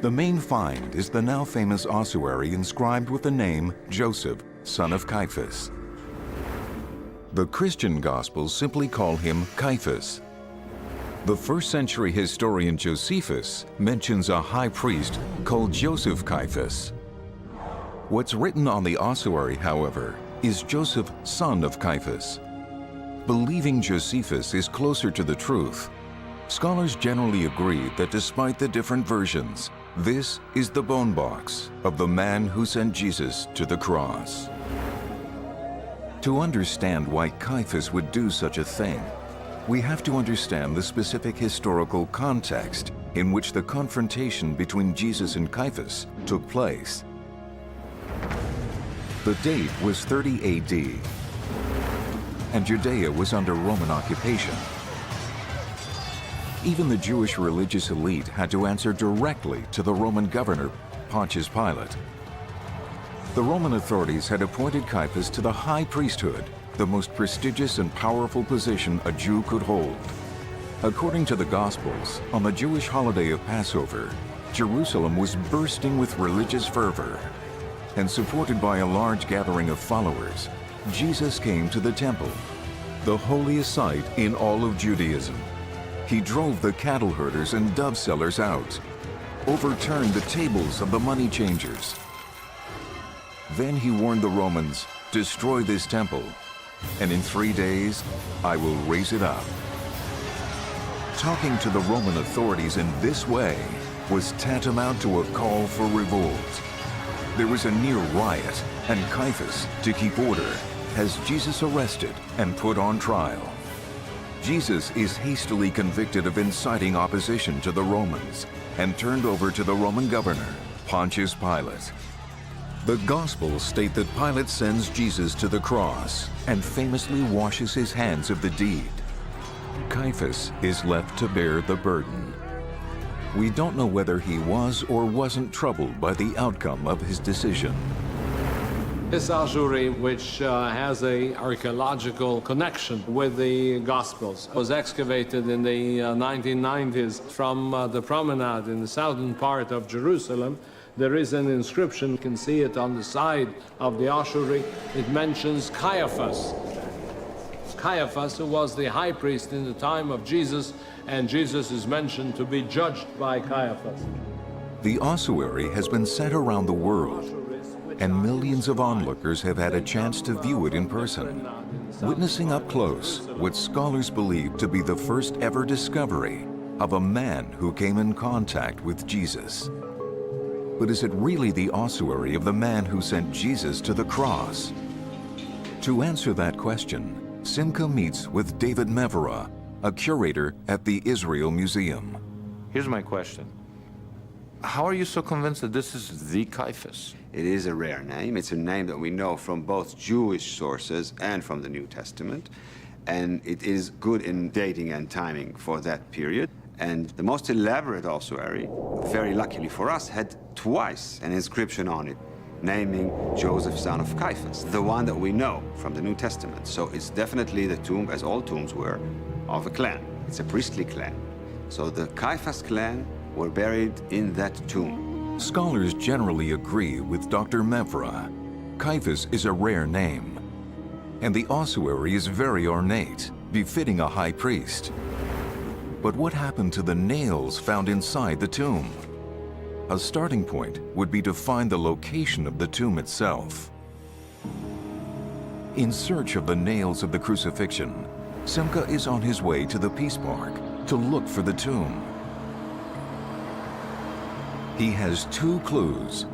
The main find is the now famous ossuary inscribed with the name Joseph, son of Caiaphas. The Christian Gospels simply call him Caiaphas. The first-century historian Josephus mentions a high priest called Joseph Caiaphas. What's written on the ossuary, however, is Joseph, son of Caiaphas. Believing Josephus is closer to the truth, scholars generally agree that despite the different versions, this is the bone box of the man who sent Jesus to the cross. To understand why Caiaphas would do such a thing, we have to understand the specific historical context in which the confrontation between Jesus and Caiaphas took place. The date was 30 AD, and Judea was under Roman occupation. Even the Jewish religious elite had to answer directly to the Roman governor, Pontius Pilate. The Roman authorities had appointed Caiaphas to the high priesthood, the most prestigious and powerful position a Jew could hold. According to the Gospels, on the Jewish holiday of Passover, Jerusalem was bursting with religious fervor. And supported by a large gathering of followers, Jesus came to the temple, the holiest site in all of Judaism. He drove the cattle herders and dove sellers out, overturned the tables of the money changers. Then he warned the Romans, "Destroy this temple, and in 3 days I will raise it up." Talking to the Roman authorities in this way was tantamount to a call for revolt. There was a near riot, and Caiaphas, to keep order, has Jesus arrested and put on trial. Jesus is hastily convicted of inciting opposition to the Romans and turned over to the Roman governor, Pontius Pilate. The Gospels state that Pilate sends Jesus to the cross and famously washes his hands of the deed. Caiaphas is left to bear the burden. We don't know whether he was or wasn't troubled by the outcome of his decision. This ossuary, which has an archaeological connection with the Gospels, was excavated in the 1990s from the promenade in the southern part of Jerusalem. There is an inscription, you can see it on the side of the ossuary. It mentions Caiaphas. Caiaphas, who was the high priest in the time of Jesus, and Jesus is mentioned to be judged by Caiaphas. The ossuary has been sent around the world. and millions of onlookers have had a chance to view it in person, witnessing up close what scholars believe to be the first ever discovery of a man who came in contact with Jesus. But is it really the ossuary of the man who sent Jesus to the cross? To answer that question, Simcha meets with David Mevera, a curator at the Israel Museum. Here's my question. How are you so convinced that this is the Caiaphas? It is a rare name. It's a name that we know from both Jewish sources and from the New Testament. And it is good in dating and timing for that period. And the most elaborate ossuary, very luckily for us, had twice an inscription on it, naming Joseph, son of Caiaphas, the one that we know from the New Testament. So it's definitely the tomb, as all tombs were, of a clan. It's a priestly clan. So the Caiaphas clan were buried in that tomb. Scholars generally agree with Dr. Mevera. Caiaphas is a rare name, and the ossuary is very ornate, befitting a high priest. But what happened to the nails found inside the tomb? A starting point would be to find the location of the tomb itself. In search of the nails of the crucifixion, Simcha is on his way to the Peace Park to look for the tomb. He has two clues.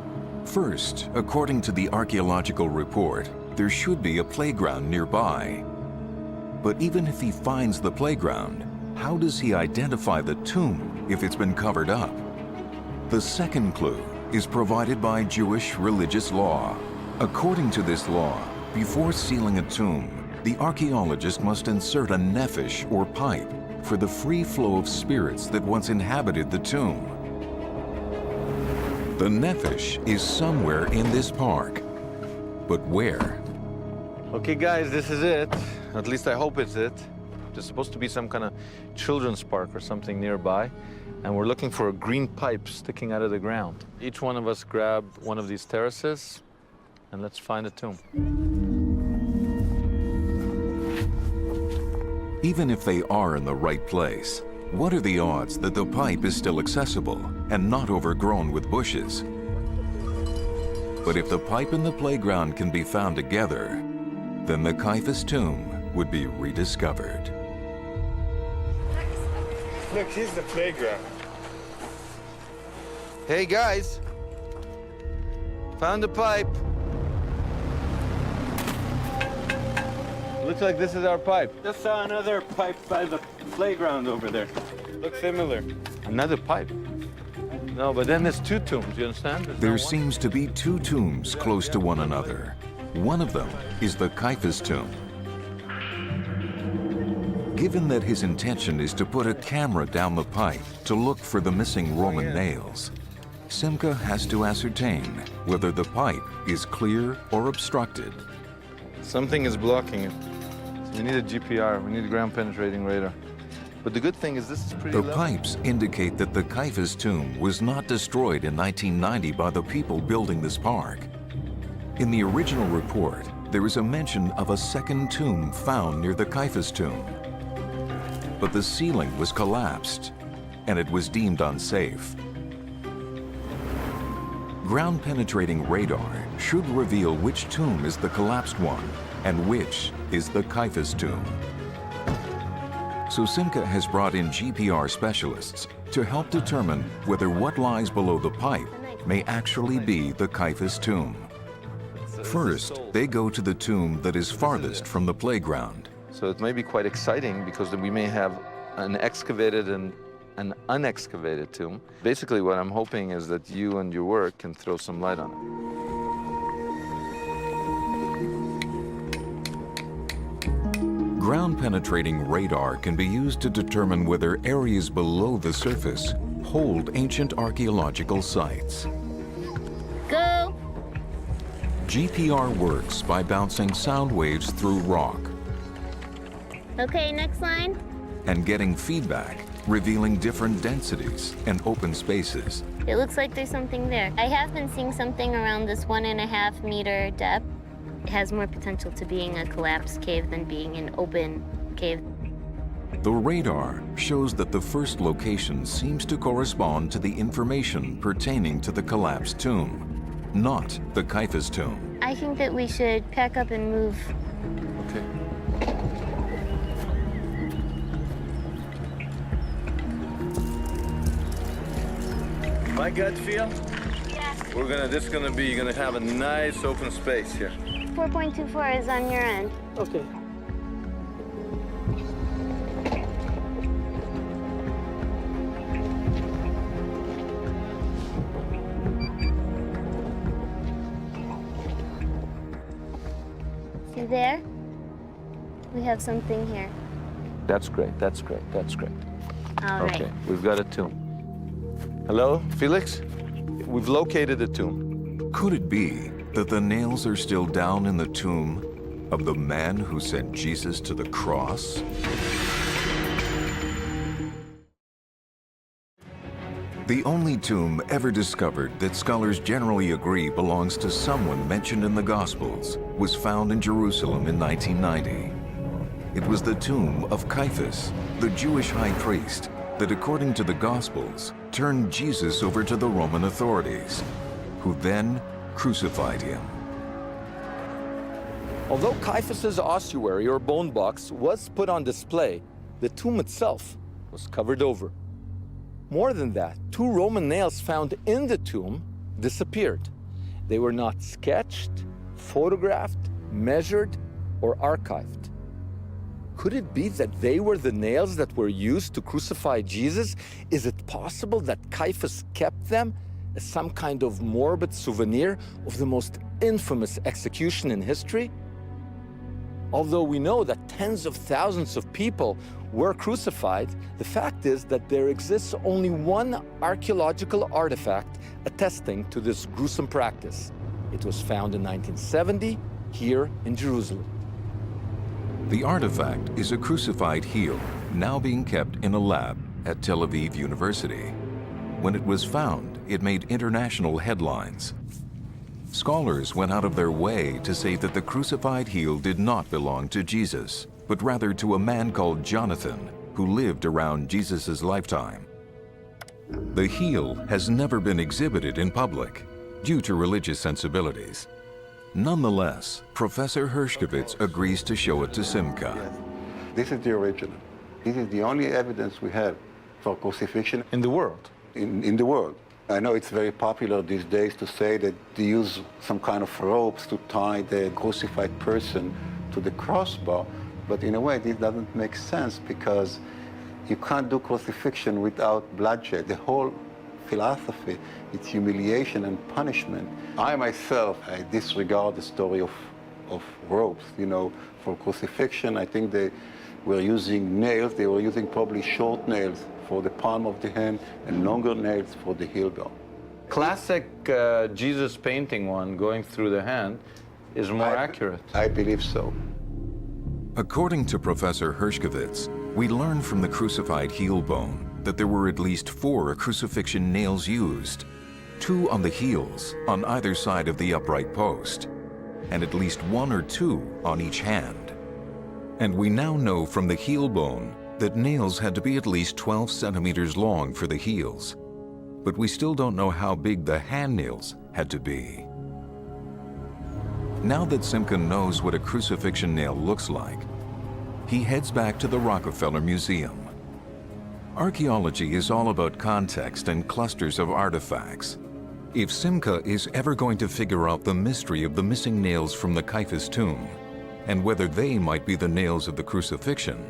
First, according to the archaeological report, there should be a playground nearby. But even if he finds the playground, how does he identify the tomb if it's been covered up? The second clue is provided by Jewish religious law. According to this law, before sealing a tomb, the archaeologist must insert a nephesh or pipe for the free flow of spirits that once inhabited the tomb. The nephesh is somewhere in this park, but where? Okay, guys, this is it. At least I hope it's it. There's supposed to be some kind of children's park or something nearby, and we're looking for a green pipe sticking out of the ground. Each one of us grab one of these terraces, and let's find a tomb. Even if they are in the right place, what are the odds that the pipe is still accessible and not overgrown with bushes? But if the pipe and the playground can be found together, then the Caiaphas tomb would be rediscovered. Look, here's the playground. Hey guys, found the pipe. Looks like this is our pipe. Just saw another pipe by the playground over there. Looks similar. Another pipe? No, but then there's two tombs, you understand? There seems to be two tombs close to one another. One of them is the Caiaphas tomb. Given that his intention is to put a camera down the pipe to look for the missing Roman nails, Simcha has to ascertain whether the pipe is clear or obstructed. Something is blocking it. We need a GPR, we need a ground penetrating radar. But the good thing is this is pretty The level. pipes indicate that the Caiaphas tomb was not destroyed in 1990 by the people building this park. In the original report, there is a mention of a second tomb found near the Caiaphas tomb. But the ceiling was collapsed, and it was deemed unsafe. Ground-penetrating radar should reveal which tomb is the collapsed one and which is the Caiaphas tomb. So Simcha has brought in GPR specialists to help determine whether what lies below the pipe may actually be the Caiaphas tomb. First, they go to the tomb that is farthest from the playground. So it may be quite exciting because we may have an excavated and an unexcavated tomb. Basically, what I'm hoping is that you and your work can throw some light on it. Ground-penetrating radar can be used to determine whether areas below the surface hold ancient archaeological sites. Go! GPR works by bouncing sound waves through rock Okay, next line. and getting feedback, revealing different densities and open spaces. It looks like there's something there. I have been seeing something around this 1.5 meter depth. It has more potential to being a collapsed cave than being an open cave. The radar shows that the first location seems to correspond to the information pertaining to the collapsed tomb. not the Caiaphas tomb. I think that we should pack up and move. Okay. My gut feel? Yeah. This is gonna be, you're gonna have a nice open space here. 4.24 is on your end. Okay. See there? We have something here. That's great, that's great, that's great. All right. Okay, we've got a tomb. Hello, Felix? We've located the tomb. Could it be that the nails are still down in the tomb of the man who sent Jesus to the cross? The only tomb ever discovered that scholars generally agree belongs to someone mentioned in the Gospels was found in Jerusalem in 1990. It was the tomb of Caiaphas, the Jewish high priest, that according to the Gospels turned Jesus over to the Roman authorities, who then crucified him. Although Caiaphas's ossuary or bone box was put on display, the tomb itself was covered over. More than that, 2 Roman nails found in the tomb disappeared. They were not sketched, photographed, measured, or archived. Could it be that they were the nails that were used to crucify Jesus? Is it possible that Caiaphas kept them as some kind of morbid souvenir of the most infamous execution in history? Although we know that tens of thousands of people were crucified, the fact is that there exists only one archaeological artifact attesting to this gruesome practice. It was found in 1970 here in Jerusalem. The artifact is a crucified heel now being kept in a lab at Tel Aviv University. When it was found, it made international headlines. Scholars went out of their way to say that the crucified heel did not belong to Jesus, but rather to a man called Jonathan, who lived around Jesus' lifetime. The heel has never been exhibited in public due to religious sensibilities. Nonetheless, Professor Hershkovitz agrees to show it to Simcha. This is the original. This is the only evidence we have for crucifixion in the world. In the world. I know it's very popular these days to say that they use some kind of ropes to tie the crucified person to the crossbar, but in a way this doesn't make sense because you can't do crucifixion without bloodshed. The whole philosophy, it's humiliation and punishment. I myself, I disregard the story of ropes, you know, for crucifixion. I think they were using nails. They were using probably short nails for the palm of the hand and longer nails for the heel bone. Classic Jesus painting one going through the hand is more accurate. I believe so. According to Professor Hershkovitz, we learn from the crucified heel bone that there were at least 4 crucifixion nails used, 2 on the heels on either side of the upright post, and at least 1 or 2 on each hand. And we now know from the heel bone that nails had to be at least 12 centimeters long for the heels, but we still don't know how big the hand nails had to be. Now that Simcha knows what a crucifixion nail looks like, he heads back to the Rockefeller Museum. Archaeology is all about context and clusters of artifacts. If Simcha is ever going to figure out the mystery of the missing nails from the Caiaphas tomb, and whether they might be the nails of the crucifixion,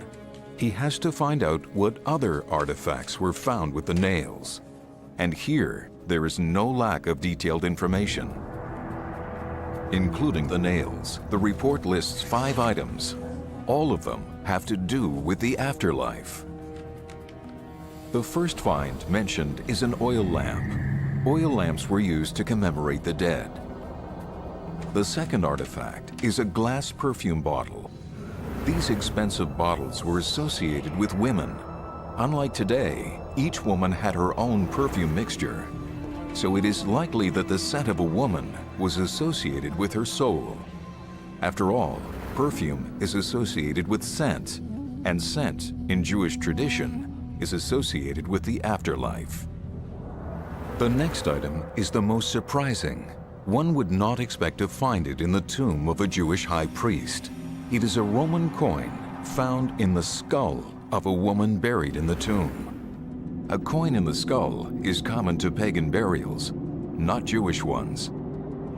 he has to find out what other artifacts were found with the nails. And here, there is no lack of detailed information. Including the nails, the report lists 5 items. All of them have to do with the afterlife. The first find mentioned is an oil lamp. Oil lamps were used to commemorate the dead. The second artifact is a glass perfume bottle. These expensive bottles were associated with women. Unlike today, each woman had her own perfume mixture. So it is likely that the scent of a woman was associated with her soul. After all, perfume is associated with scent, and scent in Jewish tradition is associated with the afterlife. The next item is the most surprising. One would not expect to find it in the tomb of a Jewish high priest. It is a Roman coin found in the skull of a woman buried in the tomb. A coin in the skull is common to pagan burials, not Jewish ones.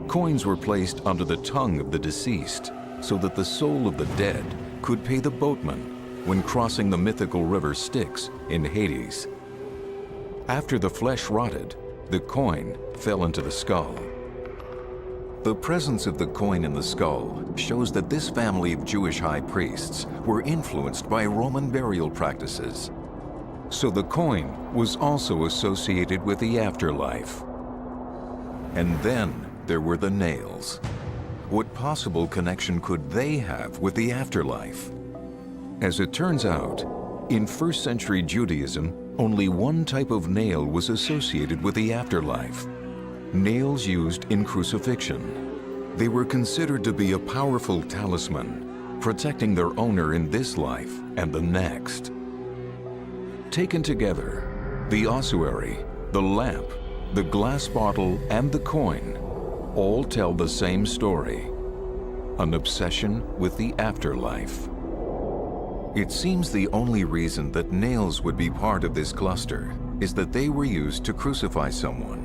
Coins were placed under the tongue of the deceased so that the soul of the dead could pay the boatman when crossing the mythical river Styx in Hades. After the flesh rotted, the coin fell into the skull. The presence of the coin in the skull shows that this family of Jewish high priests were influenced by Roman burial practices. So the coin was also associated with the afterlife. And then there were the nails. What possible connection could they have with the afterlife? As it turns out, in first century Judaism, only one type of nail was associated with the afterlife: nails used in crucifixion. They were considered to be a powerful talisman, protecting their owner in this life and the next. Taken together, the ossuary, the lamp, the glass bottle, and the coin all tell the same story: an obsession with the afterlife. It seems the only reason that nails would be part of this cluster is that they were used to crucify someone.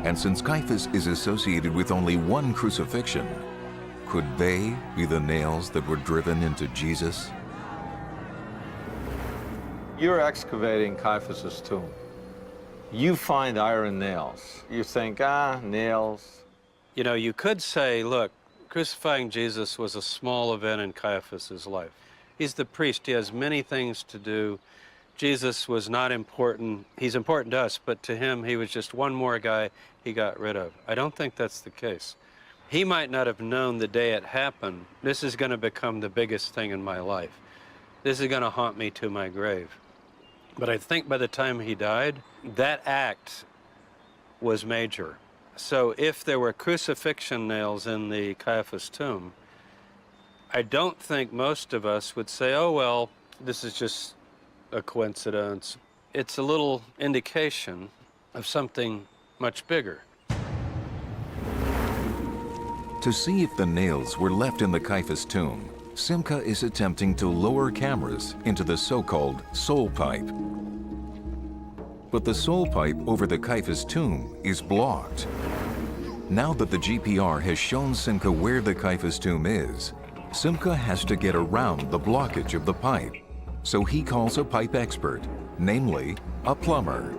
And since Caiaphas is associated with only one crucifixion, could they be the nails that were driven into Jesus? You're excavating Caiaphas' tomb. You find iron nails. You think, nails. You know, you could say, look, crucifying Jesus was a small event in Caiaphas' life. He's the priest. He has many things to do. Jesus was not important. He's important to us, but to him, he was just one more guy he got rid of. I don't think that's the case. He might not have known the day it happened, this is going to become the biggest thing in my life. This is going to haunt me to my grave. But I think by the time he died, that act was major. So if there were crucifixion nails in the Caiaphas tomb, I don't think most of us would say, oh, well, this is just a coincidence. It's a little indication of something much bigger. To see if the nails were left in the Caiaphas tomb, Simcha is attempting to lower cameras into the so-called soul pipe. But the soul pipe over the Caiaphas tomb is blocked. Now that the GPR has shown Simcha where the Caiaphas tomb is, Simcha has to get around the blockage of the pipe. So he calls a pipe expert, namely a plumber.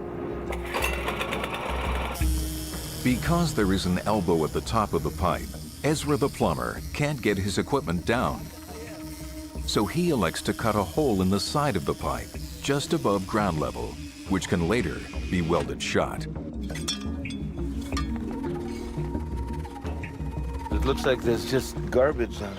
Because there is an elbow at the top of the pipe, Ezra the plumber can't get his equipment down. So he elects to cut a hole in the side of the pipe, just above ground level, which can later be welded shut. It looks like there's just garbage on it.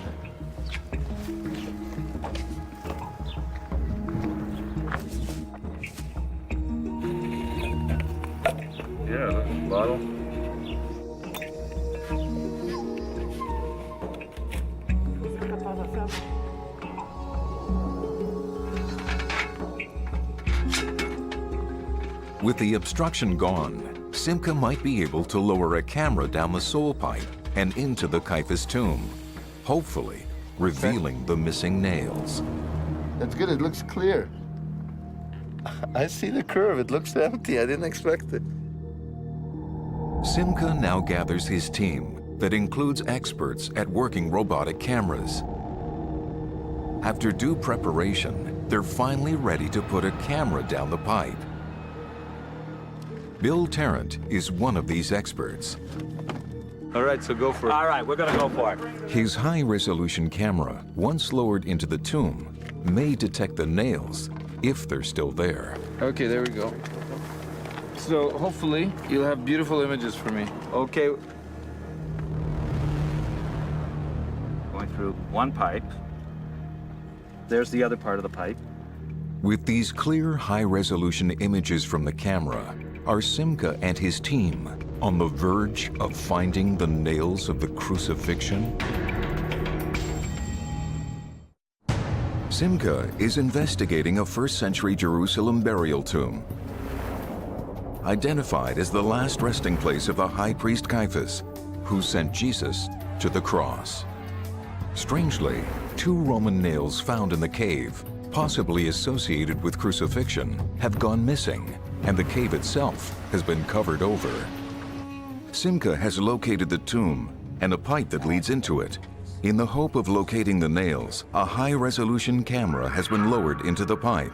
Yeah, that's a bottle. With the obstruction gone, Simcha might be able to lower a camera down the soul pipe and into the Caiaphas tomb, hopefully revealing the missing nails. That's good, it looks clear. I see the curve, it looks empty, I didn't expect it. Simcha now gathers his team that includes experts at working robotic cameras. After due preparation, they're finally ready to put a camera down the pipe. Bill Tarrant is one of these experts. All right, so go for it. All right, we're gonna go for it. His high-resolution camera, once lowered into the tomb, may detect the nails if they're still there. Okay, there we go. So hopefully you'll have beautiful images for me. Okay. Going through one pipe. There's the other part of the pipe. With these clear, high-resolution images from the camera, are Simcha and his team on the verge of finding the nails of the crucifixion? Simcha is investigating a first-century Jerusalem burial tomb. Identified as the last resting place of the high priest Caiaphas, who sent Jesus to the cross. Strangely, 2 Roman nails found in the cave, possibly associated with crucifixion, have gone missing, and the cave itself has been covered over. Simcha has located the tomb and a pipe that leads into it. In the hope of locating the nails, a high-resolution camera has been lowered into the pipe.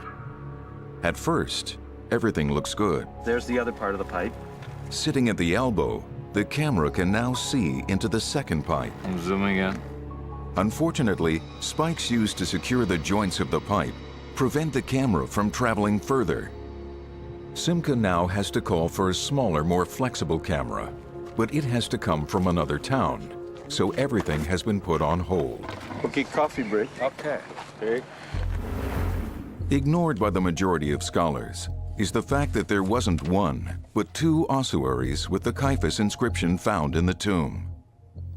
At first, everything looks good. There's the other part of the pipe. Sitting at the elbow, the camera can now see into the second pipe. I'm zooming in. Unfortunately, spikes used to secure the joints of the pipe prevent the camera from traveling further. Simcha now has to call for a smaller, more flexible camera, but it has to come from another town, so everything has been put on hold. Okay, coffee break. Okay. Ignored by the majority of scholars is the fact that there wasn't one, but 2 ossuaries with the Caiaphas inscription found in the tomb.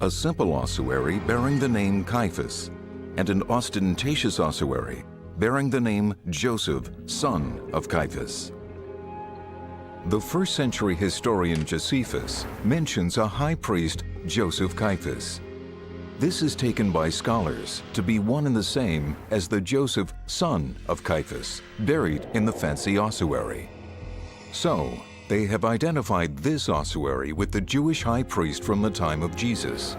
A simple ossuary bearing the name Caiaphas, and an ostentatious ossuary bearing the name Joseph, son of Caiaphas. The 1st century historian Josephus mentions a high priest, Joseph Caiaphas. This is taken by scholars to be one and the same as the Joseph, son of Caiaphas, buried in the fancy ossuary. So, they have identified this ossuary with the Jewish high priest from the time of Jesus.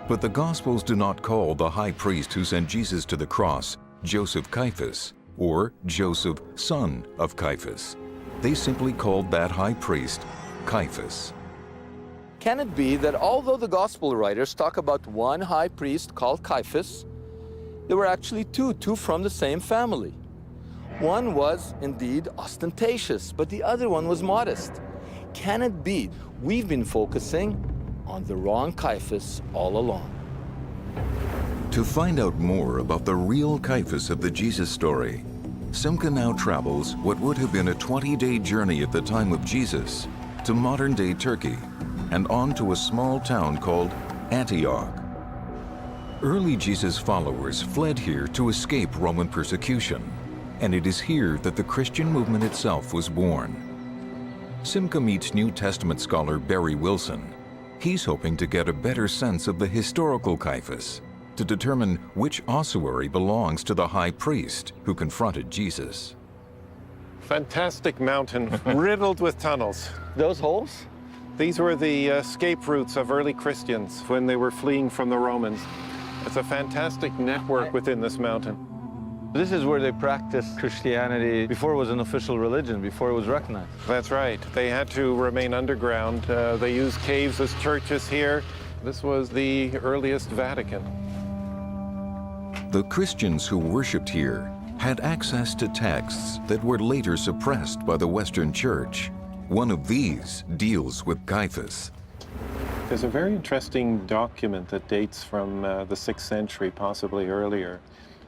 But the Gospels do not call the high priest who sent Jesus to the cross Joseph Caiaphas or Joseph, son of Caiaphas. They simply called that high priest Caiaphas. Can it be that although the gospel writers talk about one high priest called Caiaphas, there were actually two from the same family? One was indeed ostentatious, but the other one was modest. Can it be we've been focusing on the wrong Caiaphas all along? To find out more about the real Caiaphas of the Jesus story, Simcha now travels what would have been a 20-day journey at the time of Jesus to modern-day Turkey and on to a small town called Antioch. Early Jesus followers fled here to escape Roman persecution, and it is here that the Christian movement itself was born. Simcha meets New Testament scholar Barry Wilson. He's hoping to get a better sense of the historical Caiaphas to determine which ossuary belongs to the high priest who confronted Jesus. Fantastic mountain, riddled with tunnels. Those holes? These were the escape routes of early Christians when they were fleeing from the Romans. It's a fantastic network within this mountain. This is where they practiced Christianity before it was an official religion, before it was recognized. That's right. They had to remain underground. They used caves as churches here. This was the earliest Vatican. The Christians who worshipped here had access to texts that were later suppressed by the Western Church. One of these deals with Caiaphas. There's a very interesting document that dates from the 6th century, possibly earlier.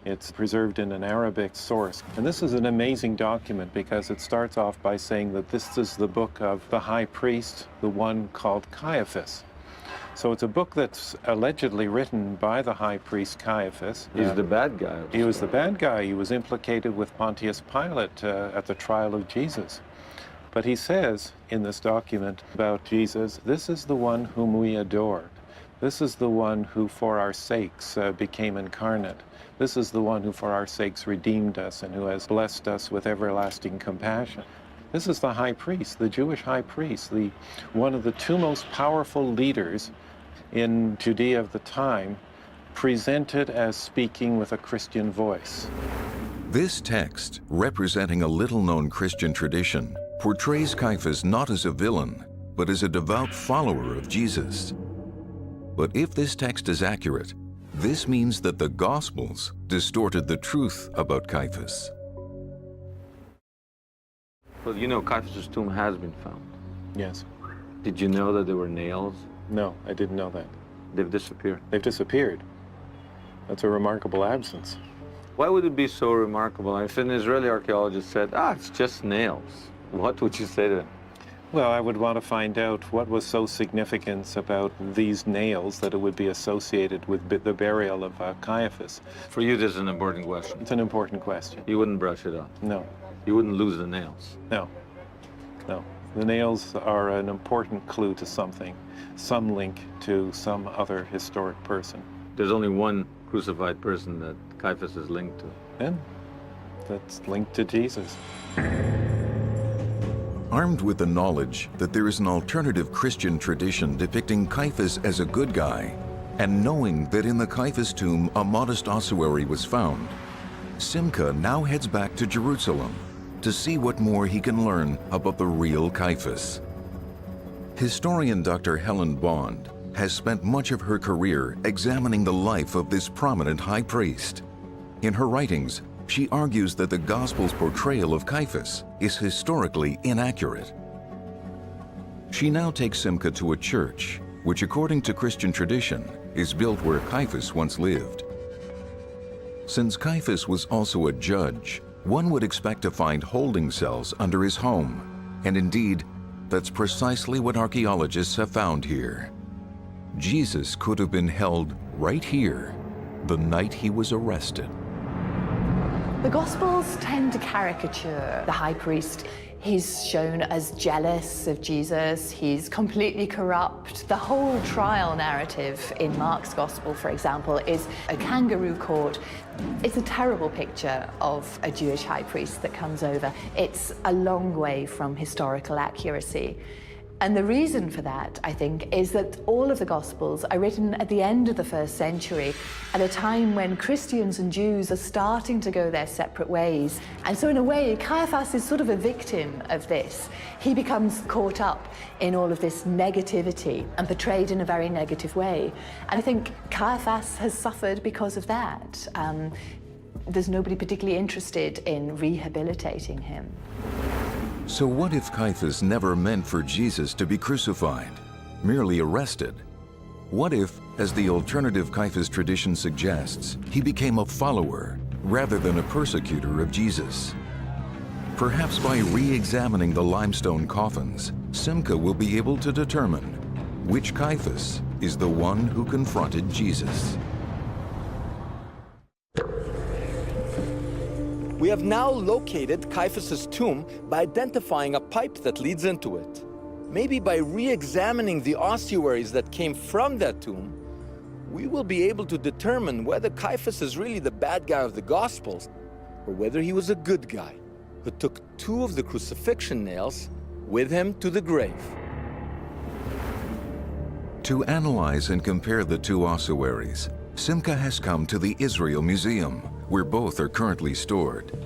It's preserved in an Arabic source. And this is an amazing document because it starts off by saying that this is the book of the high priest, the one called Caiaphas. So it's a book that's allegedly written by the high priest Caiaphas. He's the bad guy. He was the bad guy. He was implicated with Pontius Pilate at the trial of Jesus. But he says in this document about Jesus, this is the one whom we adored. This is the one who for our sakes became incarnate. This is the one who for our sakes redeemed us and who has blessed us with everlasting compassion. This is the high priest, the Jewish high priest, one of the 2 most powerful leaders in Judea of the time, presented as speaking with a Christian voice. This text, representing a little-known Christian tradition, portrays Caiaphas not as a villain, but as a devout follower of Jesus. But if this text is accurate, this means that the Gospels distorted the truth about Caiaphas. Well, you know, Caiaphas' tomb has been found. Yes. Did you know that there were nails? No, I didn't know that. They've disappeared. They've disappeared. That's a remarkable absence. Why would it be so remarkable? If an Israeli archaeologist said, it's just nails, what would you say to them? Well, I would want to find out what was so significant about these nails that it would be associated with the burial of Caiaphas. For you, this is an important question. It's an important question. You wouldn't brush it off? No. You wouldn't lose the nails? No. No. The nails are an important clue to something, some link to some other historic person. There's only one crucified person that Caiaphas is linked to. And that's linked to Jesus. Armed with the knowledge that there is an alternative Christian tradition depicting Caiaphas as a good guy, and knowing that in the Caiaphas tomb a modest ossuary was found, Simcha now heads back to Jerusalem to see what more he can learn about the real Caiaphas. Historian Dr. Helen Bond has spent much of her career examining the life of this prominent high priest. In her writings, she argues that the Gospel's portrayal of Caiaphas is historically inaccurate. She now takes Simcha to a church, which according to Christian tradition, is built where Caiaphas once lived. Since Caiaphas was also a judge, one would expect to find holding cells under his home, and indeed, that's precisely what archaeologists have found here. Jesus could have been held right here the night he was arrested. The Gospels tend to caricature the high priest. He's shown as jealous of Jesus, he's completely corrupt. The whole trial narrative in Mark's Gospel, for example, is a kangaroo court. It's a terrible picture of a Jewish high priest that comes over. It's a long way from historical accuracy. And the reason for that, I think, is that all of the Gospels are written at the end of the first century, at a time when Christians and Jews are starting to go their separate ways. And so in a way, Caiaphas is sort of a victim of this. He becomes caught up in all of this negativity and portrayed in a very negative way. And I think Caiaphas has suffered because of that. There's nobody particularly interested in rehabilitating him. So what if Caiaphas never meant for Jesus to be crucified, merely arrested? What if, as the alternative Caiaphas tradition suggests, he became a follower rather than a persecutor of Jesus? Perhaps by re-examining the limestone coffins, Simcha will be able to determine which Caiaphas is the one who confronted Jesus. We have now located Caiaphas' tomb by identifying a pipe that leads into it. Maybe by re-examining the ossuaries that came from that tomb, we will be able to determine whether Caiaphas is really the bad guy of the Gospels, or whether he was a good guy who took 2 of the crucifixion nails with him to the grave. To analyze and compare the 2 ossuaries, Simcha has come to the Israel Museum, where both are currently stored.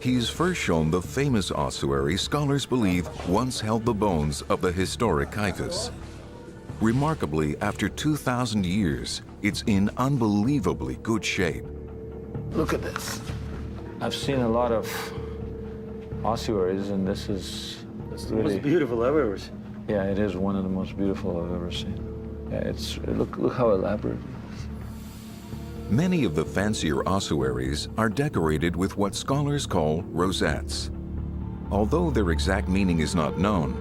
He's first shown the famous ossuary scholars believe once held the bones of the historic Caiaphas. Remarkably, after 2,000 years, it's in unbelievably good shape. Look at this. I've seen a lot of ossuaries, and this is the most beautiful I've ever seen. Yeah, it is one of the most beautiful I've ever seen. Yeah, look how elaborate. Many of the fancier ossuaries are decorated with what scholars call rosettes. Although their exact meaning is not known,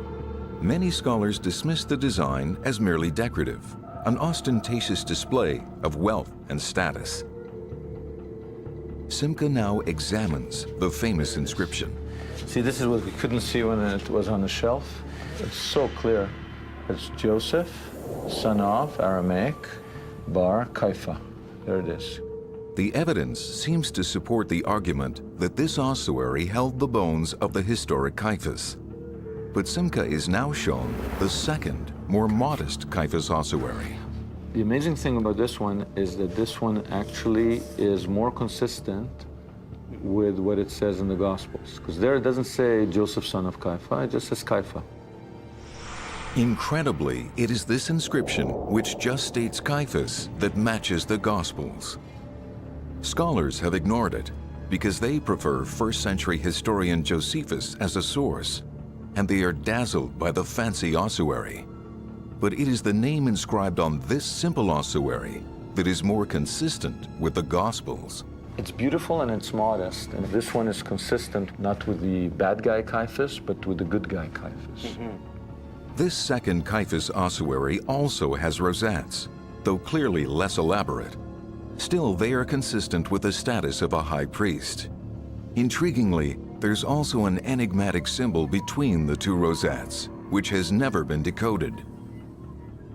many scholars dismiss the design as merely decorative, an ostentatious display of wealth and status. Simcha now examines the famous inscription. See, this is what we couldn't see when it was on the shelf. It's so clear. It's Joseph, son of, Aramaic, Bar Caiaphas. There it is. The evidence seems to support the argument that this ossuary held the bones of the historic Caiaphas. But Simcha is now shown the second, more modest Caiaphas ossuary. The amazing thing about this one is that this one actually is more consistent with what it says in the Gospels. Because there it doesn't say Joseph, son of Caiaphas, it just says Caiaphas. Incredibly, it is this inscription, which just states Caiaphas, that matches the Gospels. Scholars have ignored it because they prefer first-century historian Josephus as a source, and they are dazzled by the fancy ossuary. But it is the name inscribed on this simple ossuary that is more consistent with the Gospels. It's beautiful and it's modest, and this one is consistent not with the bad guy Caiaphas, but with the good guy Caiaphas. This second Caiaphas ossuary also has rosettes, though clearly less elaborate. Still, they are consistent with the status of a high priest. Intriguingly, there's also an enigmatic symbol between the two rosettes, which has never been decoded.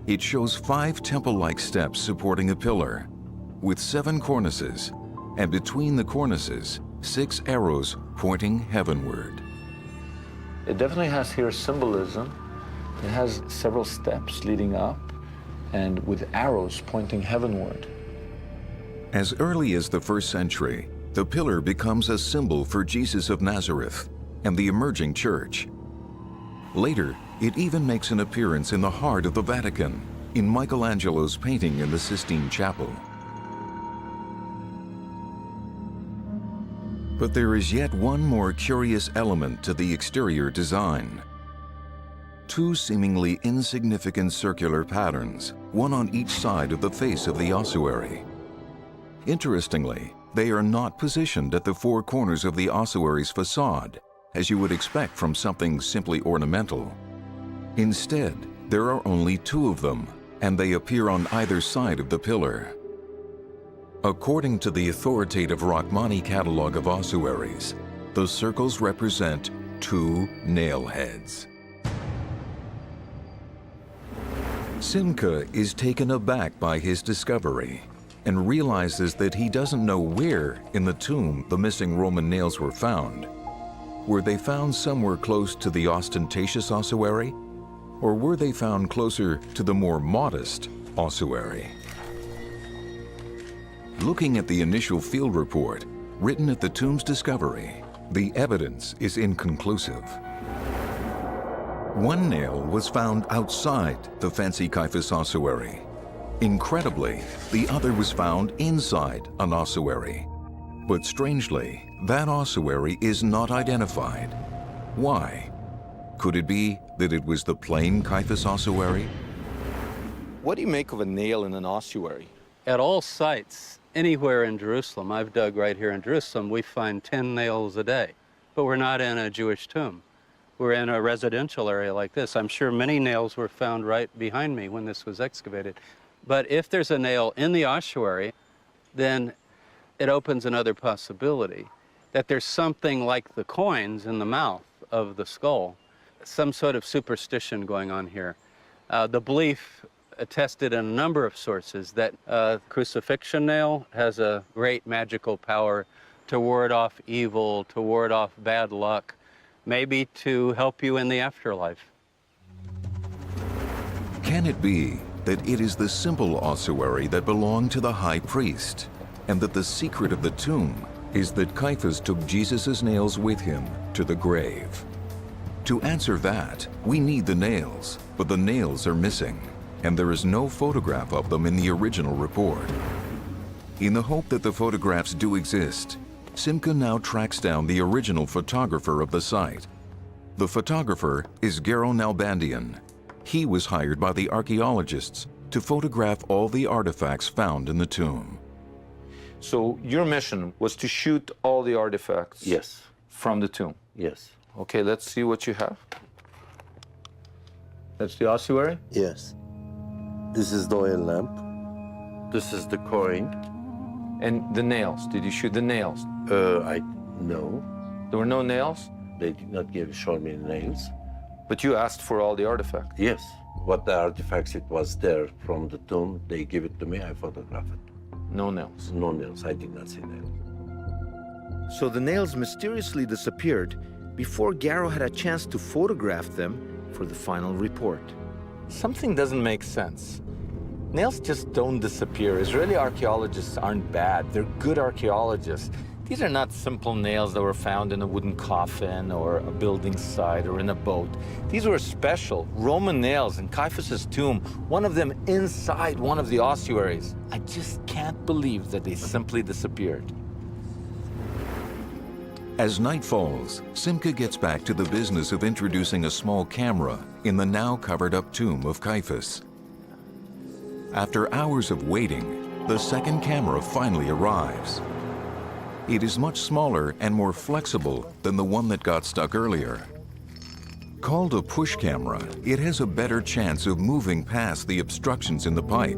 It shows 5 temple-like steps supporting a pillar, with 7 cornices, and between the cornices, 6 arrows pointing heavenward. It definitely has here symbolism. It has several steps leading up and with arrows pointing heavenward. As early as the 1st century, the pillar becomes a symbol for Jesus of Nazareth and the emerging church. Later, it even makes an appearance in the heart of the Vatican, in Michelangelo's painting in the Sistine Chapel. But there is yet one more curious element to the exterior design. 2 seemingly insignificant circular patterns, one on each side of the face of the ossuary. Interestingly, they are not positioned at the 4 corners of the ossuary's facade, as you would expect from something simply ornamental. Instead, there are only 2 of them, and they appear on either side of the pillar. According to the authoritative Rachmani catalog of ossuaries, the circles represent 2 nail heads. Simcha is taken aback by his discovery and realizes that he doesn't know where in the tomb the missing Roman nails were found. Were they found somewhere close to the ostentatious ossuary, or were they found closer to the more modest ossuary? Looking at the initial field report written at the tomb's discovery, the evidence is inconclusive. 1 nail was found outside the fancy Caiaphas ossuary. Incredibly, the other was found inside an ossuary. But strangely, that ossuary is not identified. Why? Could it be that it was the plain Caiaphas ossuary? What do you make of a nail in an ossuary? At all sites, anywhere in Jerusalem, I've dug right here in Jerusalem, we find 10 nails a day. But we're not in a Jewish tomb. We're in a residential area like this. I'm sure many nails were found right behind me when this was excavated. But if there's a nail in the ossuary, then it opens another possibility, that there's something like the coins in the mouth of the skull, some sort of superstition going on here. The belief attested in a number of sources that crucifixion nail has a great magical power to ward off evil, to ward off bad luck, maybe to help you in the afterlife. Can it be that it is the simple ossuary that belonged to the high priest, and that the secret of the tomb is that Caiaphas took Jesus' nails with him to the grave? To answer that, we need the nails, but the nails are missing, and there is no photograph of them in the original report. In the hope that the photographs do exist, Simcha now tracks down the original photographer of the site. The photographer is Gabriel Nalbandian. He was hired by the archaeologists to photograph all the artifacts found in the tomb. So your mission was to shoot all the artifacts? Yes. From the tomb? Yes. Okay, let's see what you have. That's the ossuary? Yes. This is the oil lamp. This is the coin. And the nails, did you shoot the nails? No. There were no nails? They did not show me the nails. But you asked for all the artifacts? Yes. What the artifacts it was there from the tomb, they give it to me, I photograph it. No nails? No nails, I did not see nails. So the nails mysteriously disappeared before Gabriel had a chance to photograph them for the final report. Something doesn't make sense. Nails just don't disappear. Israeli archaeologists aren't bad. They're good archaeologists. These are not simple nails that were found in a wooden coffin or a building site or in a boat. These were special Roman nails in Caiaphas' tomb, one of them inside one of the ossuaries. I just can't believe that they simply disappeared. As night falls, Simcha gets back to the business of introducing a small camera in the now covered-up tomb of Caiaphas. After hours of waiting, the second camera finally arrives. It is much smaller and more flexible than the one that got stuck earlier. Called a push camera, it has a better chance of moving past the obstructions in the pipe.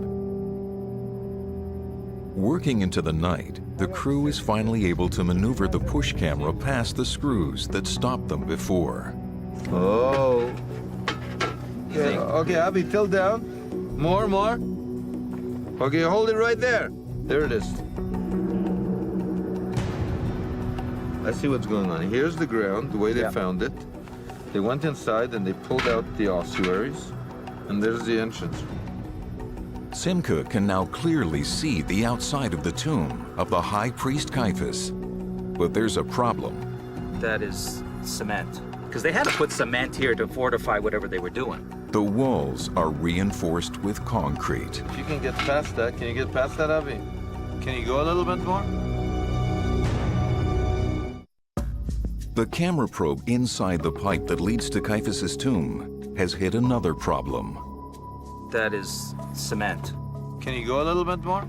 Working into the night, the crew is finally able to maneuver the push camera past the screws that stopped them before. Oh. Okay, okay, Abby, tilt down. More. Okay, hold it right there. There it is. I see what's going on. Here's the ground, the way they found it. They went inside and they pulled out the ossuaries, and there's the entrance. Simcha can now clearly see the outside of the tomb of the high priest Caiaphas. But there's a problem. That is cement. Because they had to put cement here to fortify whatever they were doing. The walls are reinforced with concrete. If you can get past that, can you get past that, Avi? Can you go a little bit more? The camera probe inside the pipe that leads to Caiaphas' tomb has hit another problem. That is cement. Can you go a little bit more?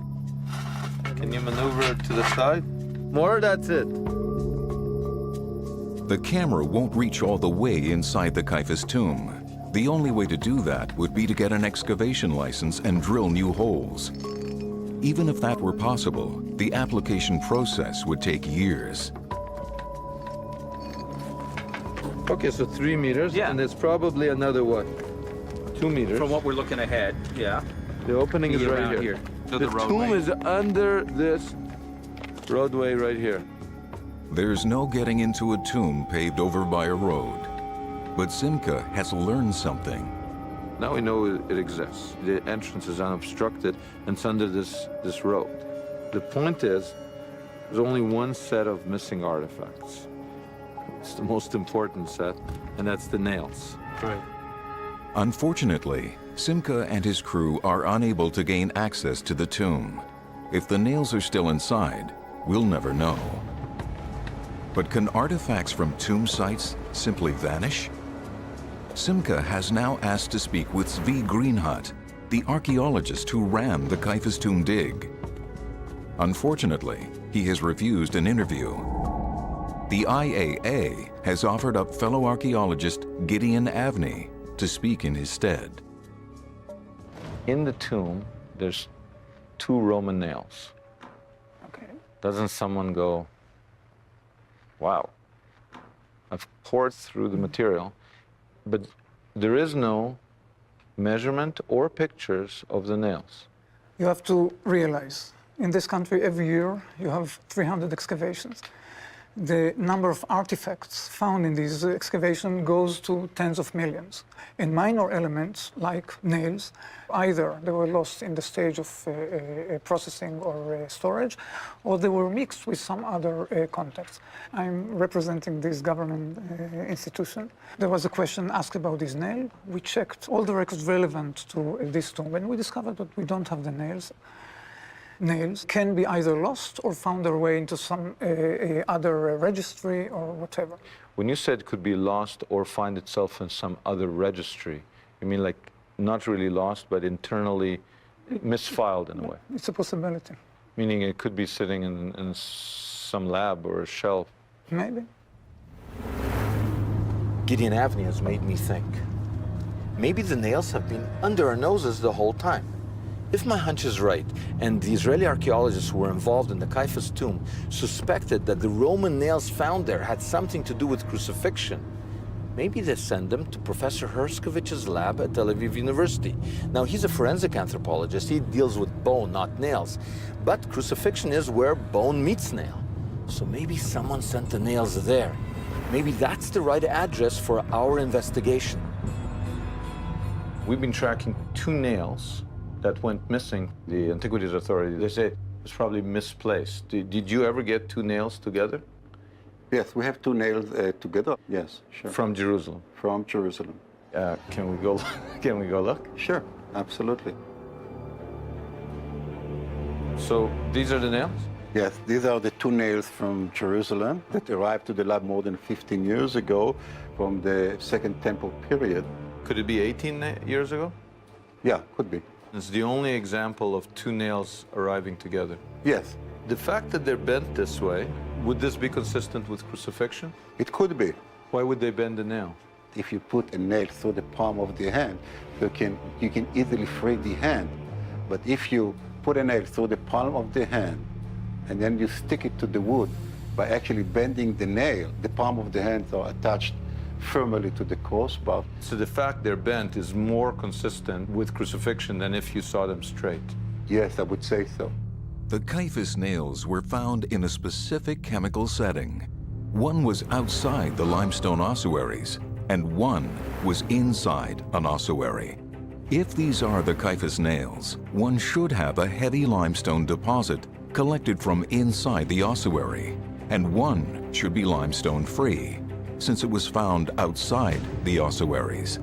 Can you maneuver to the side? More, that's it. The camera won't reach all the way inside the Caiaphas tomb. The only way to do that would be to get an excavation license and drill new holes. Even if that were possible, the application process would take years. Okay, so 3 meters, and it's probably another, what, 2 meters? From what we're looking ahead, yeah. The opening is right here. To the tomb is under this roadway right here. There's no getting into a tomb paved over by a road. But Simcha has learned something. Now we know it exists. The entrance is unobstructed, and it's under this road. The point is, there's only one set of missing artifacts. It's the most important set, and that's the nails. Right. Unfortunately, Simcha and his crew are unable to gain access to the tomb. If the nails are still inside, we'll never know. But can artifacts from tomb sites simply vanish? Simcha has now asked to speak with Zvi Greenhut, the archaeologist who ran the Caiaphas tomb dig. Unfortunately, he has refused an interview. The IAA has offered up fellow archaeologist Gideon Avni to speak in his stead. In the tomb, there's 2 Roman nails. Okay. Doesn't someone go, wow, I've poured through the material, but there is no measurement or pictures of the nails. You have to realize, in this country every year you have 300 excavations. The number of artifacts found in these excavations goes to tens of millions. In minor elements, like nails, either they were lost in the stage of processing or storage, or they were mixed with some other contexts. I'm representing this government institution. There was a question asked about this nail. We checked all the records relevant to this tomb, and we discovered that we don't have the nails. Nails can be either lost or found their way into some other registry or whatever. When you said could be lost or find itself in some other registry, you mean like not really lost, but internally misfiled in a way? It's a possibility. Meaning it could be sitting in some lab or a shelf? Maybe. Gideon Avni has made me think. Maybe the nails have been under our noses the whole time. If my hunch is right, and the Israeli archaeologists who were involved in the Caiaphas tomb suspected that the Roman nails found there had something to do with crucifixion, maybe they send them to Professor Herskovic's lab at Tel Aviv University. Now, he's a forensic anthropologist. He deals with bone, not nails. But crucifixion is where bone meets nail. So maybe someone sent the nails there. Maybe that's the right address for our investigation. We've been tracking 2 nails that went missing. The Antiquities Authority, they say it's probably misplaced. Did you ever get 2 nails together? Yes, we have 2 nails together. Yes, sure. From Jerusalem? From Jerusalem. Can we go? Can we go look? Sure, absolutely. So these are the nails? Yes, these are the 2 nails from Jerusalem that arrived to the lab more than 15 years ago from the Second Temple period. Could it be 18 years ago? Yeah, could be. It's the only example of 2 nails arriving together. Yes. The fact that they're bent this way, would this be consistent with crucifixion? It could be. Why would they bend the nail? If you put a nail through the palm of the hand, you can easily free the hand. But if you put a nail through the palm of the hand, and then you stick it to the wood by actually bending the nail. The palm of the hands are attached firmly to the crossbar. So the fact they're bent is more consistent with crucifixion than if you saw them straight. Yes, I would say so. The Caiaphas nails were found in a specific chemical setting. One was outside the limestone ossuaries, and one was inside an ossuary. If these are the Caiaphas nails, one should have a heavy limestone deposit collected from inside the ossuary, and one should be limestone-free, since it was found outside the ossuaries.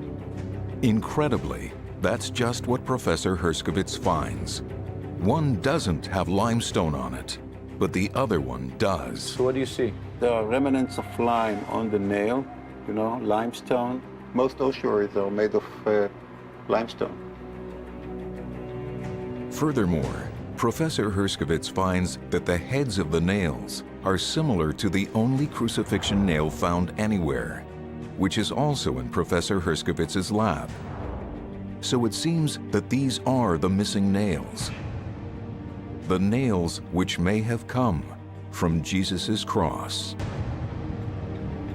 Incredibly, that's just what Professor Herskovits finds. One doesn't have limestone on it, but the other one does. So what do you see? There are remnants of lime on the nail, you know, limestone. Most ossuaries are made of limestone. Furthermore, Professor Herskovits finds that the heads of the nails are similar to the only crucifixion nail found anywhere, which is also in Professor Herskovits' lab. So it seems that these are the missing nails. The nails which may have come from Jesus' cross.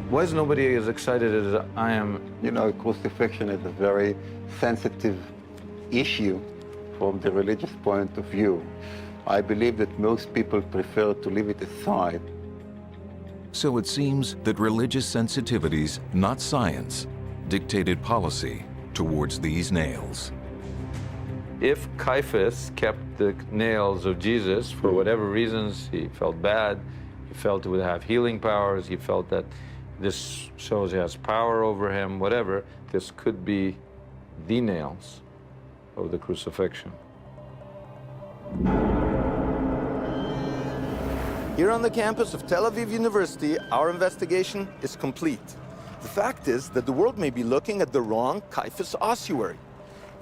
Why is nobody as excited as I am? You know, crucifixion is a very sensitive issue from the religious point of view. I believe that most people prefer to leave it aside. So it seems that religious sensitivities, not science, dictated policy towards these nails. If Caiaphas kept the nails of Jesus for whatever reasons, he felt bad, he felt it would have healing powers, he felt that this shows he has power over him, whatever, this could be the nails of the crucifixion. Here on the campus of Tel Aviv University, our investigation is complete. The fact is that the world may be looking at the wrong Caiaphas ossuary.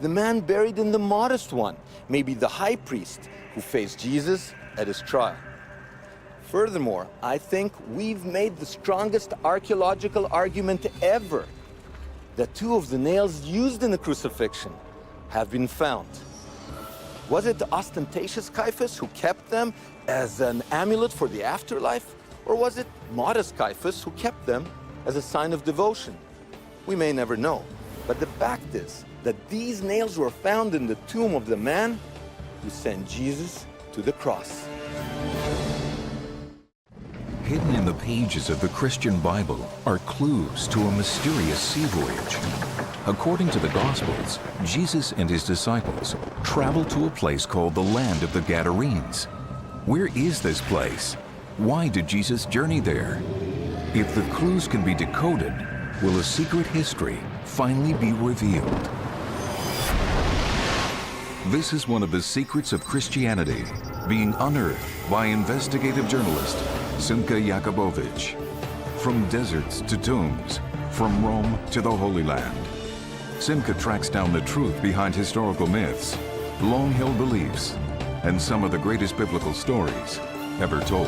The man buried in the modest one may be the high priest who faced Jesus at his trial. Furthermore, I think we've made the strongest archaeological argument ever that two of the nails used in the crucifixion have been found. Was it the ostentatious Caiaphas who kept them as an amulet for the afterlife? Or was it modest Caiaphas who kept them as a sign of devotion? We may never know. But the fact is that these nails were found in the tomb of the man who sent Jesus to the cross. Hidden in the pages of the Christian Bible are clues to a mysterious sea voyage. According to the Gospels, Jesus and his disciples traveled to a place called the land of the Gadarenes. Where is this place? Why did Jesus journey there? If the clues can be decoded, will a secret history finally be revealed? This is one of the secrets of Christianity, being unearthed by investigative journalist Simcha Jacobovici. From deserts to tombs, from Rome to the Holy Land, Simcha tracks down the truth behind historical myths, long-held beliefs, and some of the greatest biblical stories ever told.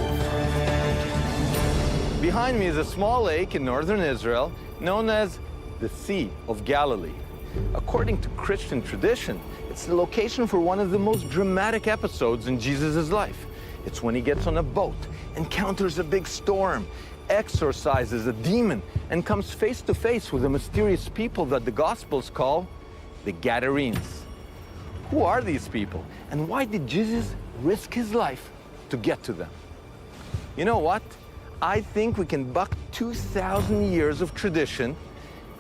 Behind me is a small lake in northern Israel known as the Sea of Galilee. According to Christian tradition, it's the location for one of the most dramatic episodes in Jesus' life. It's when he gets on a boat, encounters a big storm, exorcises a demon, and comes face to face with a mysterious people that the Gospels call the Gadarenes. Who are these people, and why did Jesus risk his life to get to them? You know what? I think we can buck 2,000 years of tradition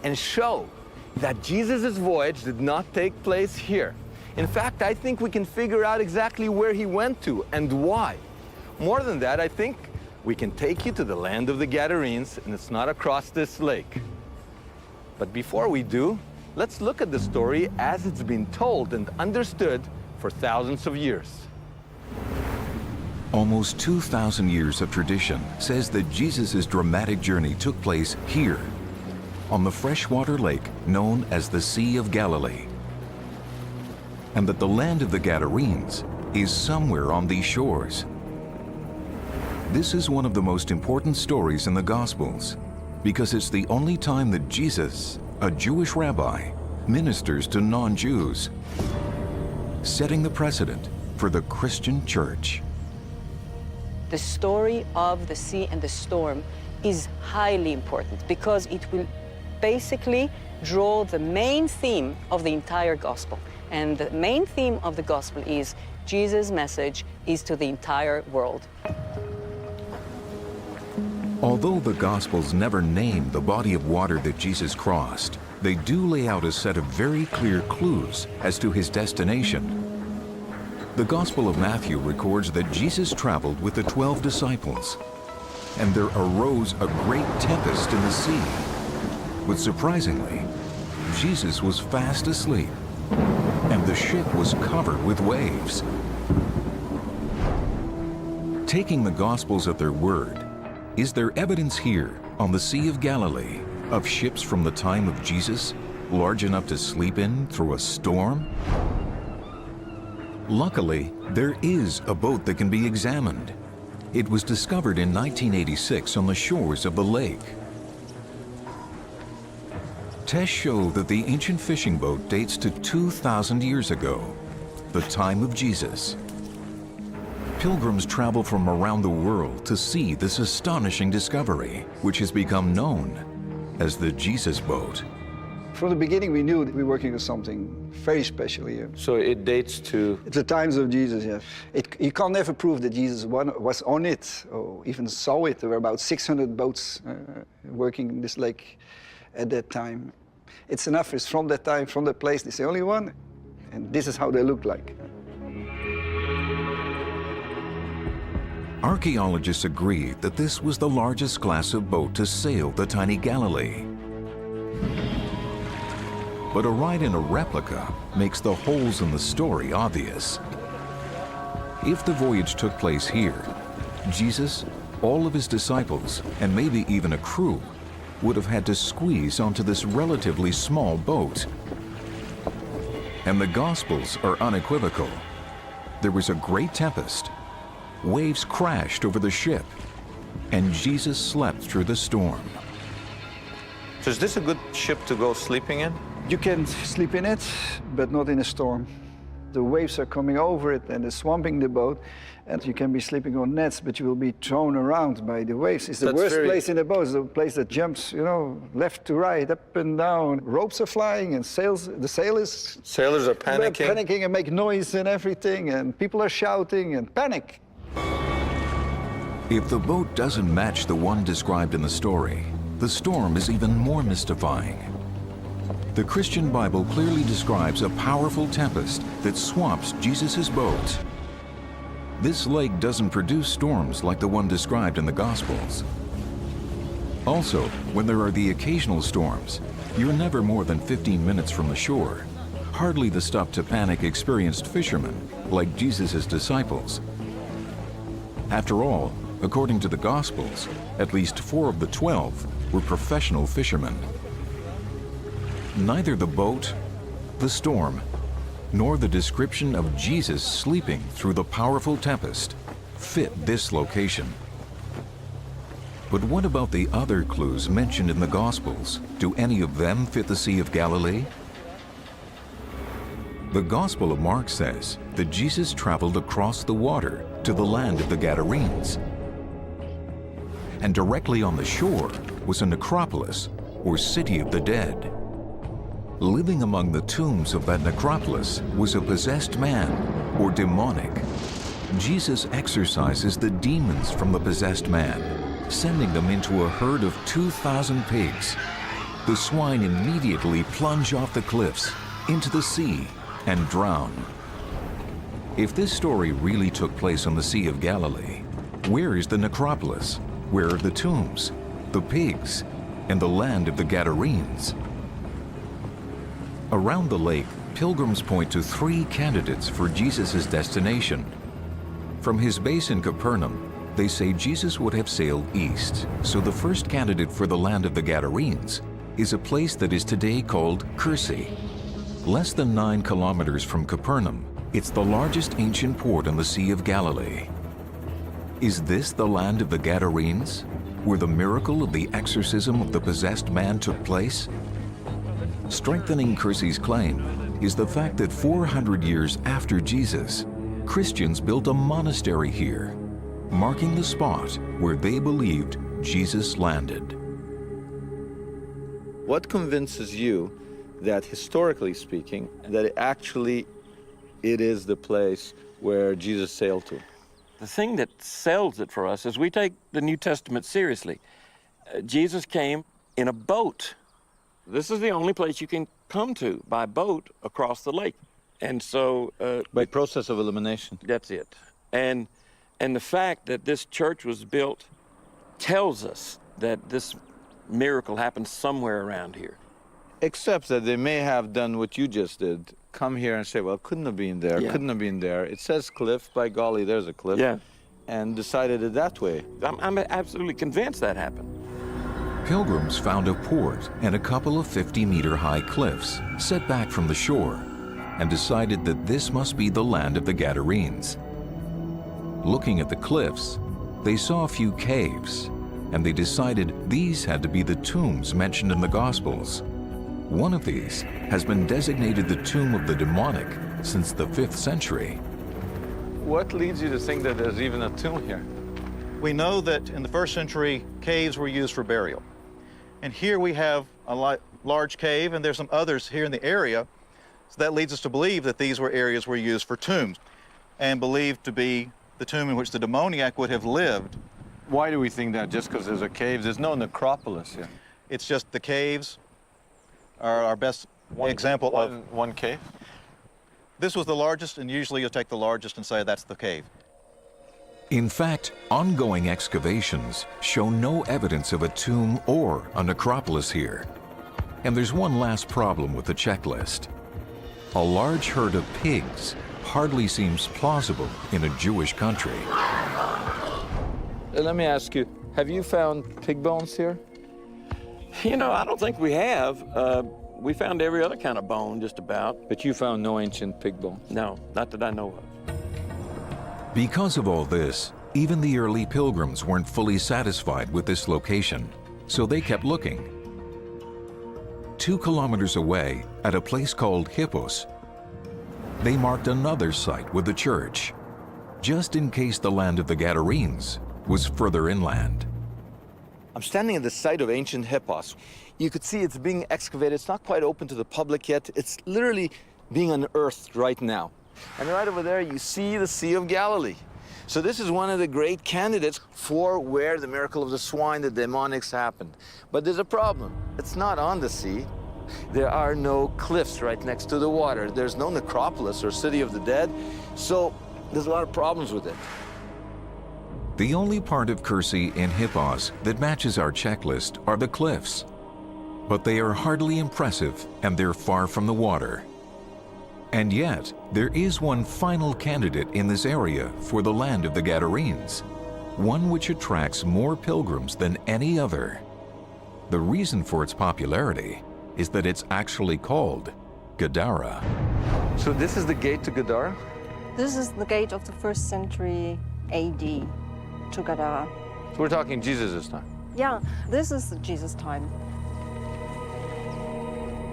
and show that Jesus' voyage did not take place here. In fact, I think we can figure out exactly where he went to and why. More than that, I think we can take you to the land of the Gadarenes, and it's not across this lake. But before we do, let's look at the story as it's been told and understood for thousands of years. Almost 2,000 years of tradition says that Jesus' dramatic journey took place here, on the freshwater lake known as the Sea of Galilee, and that the land of the Gadarenes is somewhere on these shores. This is one of the most important stories in the Gospels because it's the only time that Jesus, a Jewish rabbi, ministers to non-Jews, setting the precedent for the Christian church. The story of the sea and the storm is highly important because it will basically draw the main theme of the entire gospel. And the main theme of the gospel is Jesus' message is to the entire world. Although the Gospels never name the body of water that Jesus crossed, they do lay out a set of very clear clues as to his destination. The Gospel of Matthew records that Jesus traveled with the 12 disciples, and there arose a great tempest in the sea. But surprisingly, Jesus was fast asleep, and the ship was covered with waves. Taking the Gospels at their word, is there evidence here on the Sea of Galilee of ships from the time of Jesus large enough to sleep in through a storm? Luckily, there is a boat that can be examined. It was discovered in 1986 on the shores of the lake. Tests show that the ancient fishing boat dates to 2,000 years ago, the time of Jesus. Pilgrims travel from around the world to see this astonishing discovery, which has become known as the Jesus boat. From the beginning, we knew that we were working with something very special here. So it dates to... It's the times of Jesus, yeah. You can never prove that Jesus was on it or even saw it. There were about 600 boats working in this lake at that time. It's enough, it's from that time, from that place, it's the only one. And this is how they looked like. Archaeologists agree that this was the largest class of boat to sail the tiny Galilee. But a ride in a replica makes the holes in the story obvious. If the voyage took place here, Jesus, all of his disciples, and maybe even a crew would have had to squeeze onto this relatively small boat. And the Gospels are unequivocal. There was a great tempest. Waves crashed over the ship, and Jesus slept through the storm. So is this a good ship to go sleeping in? You can sleep in it, but not in a storm. The waves are coming over it and they're swamping the boat, and you can be sleeping on nets, but you will be thrown around by the waves. It's the worst place in the boat. It's the place that jumps, you know, left to right, up and down. Ropes are flying and the sailors... Sailors are panicking? Panicking and make noise and everything, and people are shouting and panic. If the boat doesn't match the one described in the story, the storm is even more mystifying. The Christian Bible clearly describes a powerful tempest that swamps Jesus' boat. This lake doesn't produce storms like the one described in the Gospels. Also, when there are the occasional storms, you're never more than 15 minutes from the shore, hardly the stuff to panic experienced fishermen like Jesus' disciples. After all, according to the Gospels, at least 4 of the 12 were professional fishermen. Neither the boat, the storm, nor the description of Jesus sleeping through the powerful tempest fit this location. But what about the other clues mentioned in the Gospels? Do any of them fit the Sea of Galilee? The Gospel of Mark says that Jesus traveled across the water to the land of the Gadarenes. And directly on the shore was a necropolis, or city of the dead. Living among the tombs of that necropolis was a possessed man, or demonic. Jesus exorcises the demons from the possessed man, sending them into a herd of 2,000 pigs. The swine immediately plunge off the cliffs into the sea and drown. If this story really took place on the Sea of Galilee, where is the necropolis? Where are the tombs, the pigs, and the land of the Gadarenes? Around the lake, pilgrims point to 3 candidates for Jesus' destination. From his base in Capernaum, they say Jesus would have sailed east, so the first candidate for the land of the Gadarenes is a place that is today called Cursi. Less than 9 kilometers from Capernaum, it's the largest ancient port on the Sea of Galilee. Is this the land of the Gadarenes, where the miracle of the exorcism of the possessed man took place? Strengthening Cursi's claim is the fact that 400 years after Jesus, Christians built a monastery here. marking the spot where they believed Jesus landed. What convinces you that, historically speaking, that it is the place where Jesus sailed to? The thing that sells it for us is we take the New Testament seriously. Jesus came in a boat. This is the only place you can come to by boat across the lake. And so... by process of elimination. That's it. And the fact that this church was built tells us that this miracle happened somewhere around here. Except that they may have done what you just did, come here and say, well, couldn't have been there, couldn't have been there. It says cliff, by golly, there's a cliff. Yeah. And decided it that way. I'm absolutely convinced that happened. Pilgrims found a port and a couple of 50-meter-high cliffs set back from the shore and decided that this must be the land of the Gadarenes. Looking at the cliffs, they saw a few caves, and they decided these had to be the tombs mentioned in the Gospels. One of these has been designated the tomb of the demonic since the 5th century. What leads you to think that there's even a tomb here? We know that in the 1st century, caves were used for burial. And here we have a large cave, and there's some others here in the area. So that leads us to believe that these were areas were used for tombs, and believed to be the tomb in which the demoniac would have lived. Why do we think that? Just because there's a cave? There's no necropolis here. It's just the caves are our best example of... One cave? This was the largest, and usually you'll take the largest and say that's the cave. In fact, ongoing excavations show no evidence of a tomb or a necropolis here. And there's one last problem with the checklist. A large herd of pigs hardly seems plausible in a Jewish country. Let me ask you, have you found pig bones here? You know, I don't think we have. We found every other kind of bone, just about. But you found no ancient pig bones? No, not that I know of. Because of all this, even the early pilgrims weren't fully satisfied with this location, so they kept looking. 2 kilometers away, at a place called Hippos, they marked another site with a church, just in case the land of the Gadarenes was further inland. I'm standing at the site of ancient Hippos. You could see it's being excavated. It's not quite open to the public yet. It's literally being unearthed right now. And right over there, you see the Sea of Galilee. So this is one of the great candidates for where the miracle of the swine, the demonics, happened. But there's a problem. It's not on the sea. There are no cliffs right next to the water. There's no necropolis or city of the dead. So there's a lot of problems with it. The only part of Kürsi in Hippos that matches our checklist are the cliffs. But they are hardly impressive, and they're far from the water. And yet, there is one final candidate in this area for the land of the Gadarenes, one which attracts more pilgrims than any other. The reason for its popularity is that it's actually called Gadara. So this is the gate to Gadara? This is the gate of the 1st century AD to Gadara. So we're talking Jesus' time? Yeah, this is Jesus' time.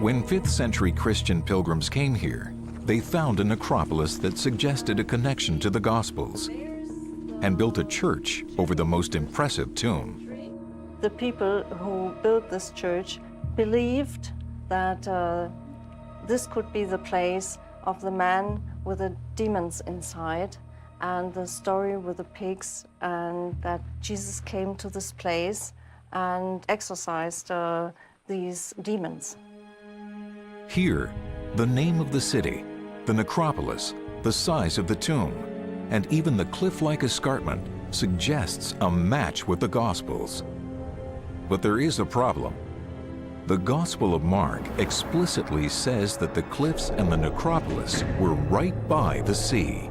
When 5th century Christian pilgrims came here, they found a necropolis that suggested a connection to the Gospels and built a church over the most impressive tomb. The people who built this church believed that this could be the place of the man with the demons inside, and the story with the pigs, and that Jesus came to this place and exorcised these demons. Here, the name of the city, the necropolis, the size of the tomb, and even the cliff-like escarpment suggests a match with the Gospels. But there is a problem. The Gospel of Mark explicitly says that the cliffs and the necropolis were right by the sea.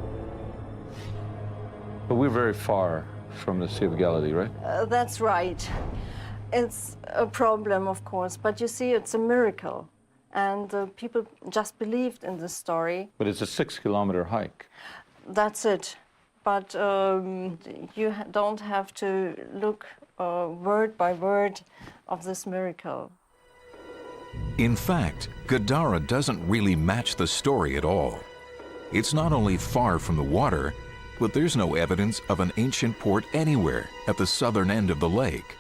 But we're very far from the Sea of Galilee, right? That's right. It's a problem, of course, but you see, it's a miracle. And people just believed in this story. But it's a 6-kilometer hike. That's it. But you don't have to look word by word of this miracle. In fact, Gadara doesn't really match the story at all. It's not only far from the water, but there's no evidence of an ancient port anywhere at the southern end of the lake.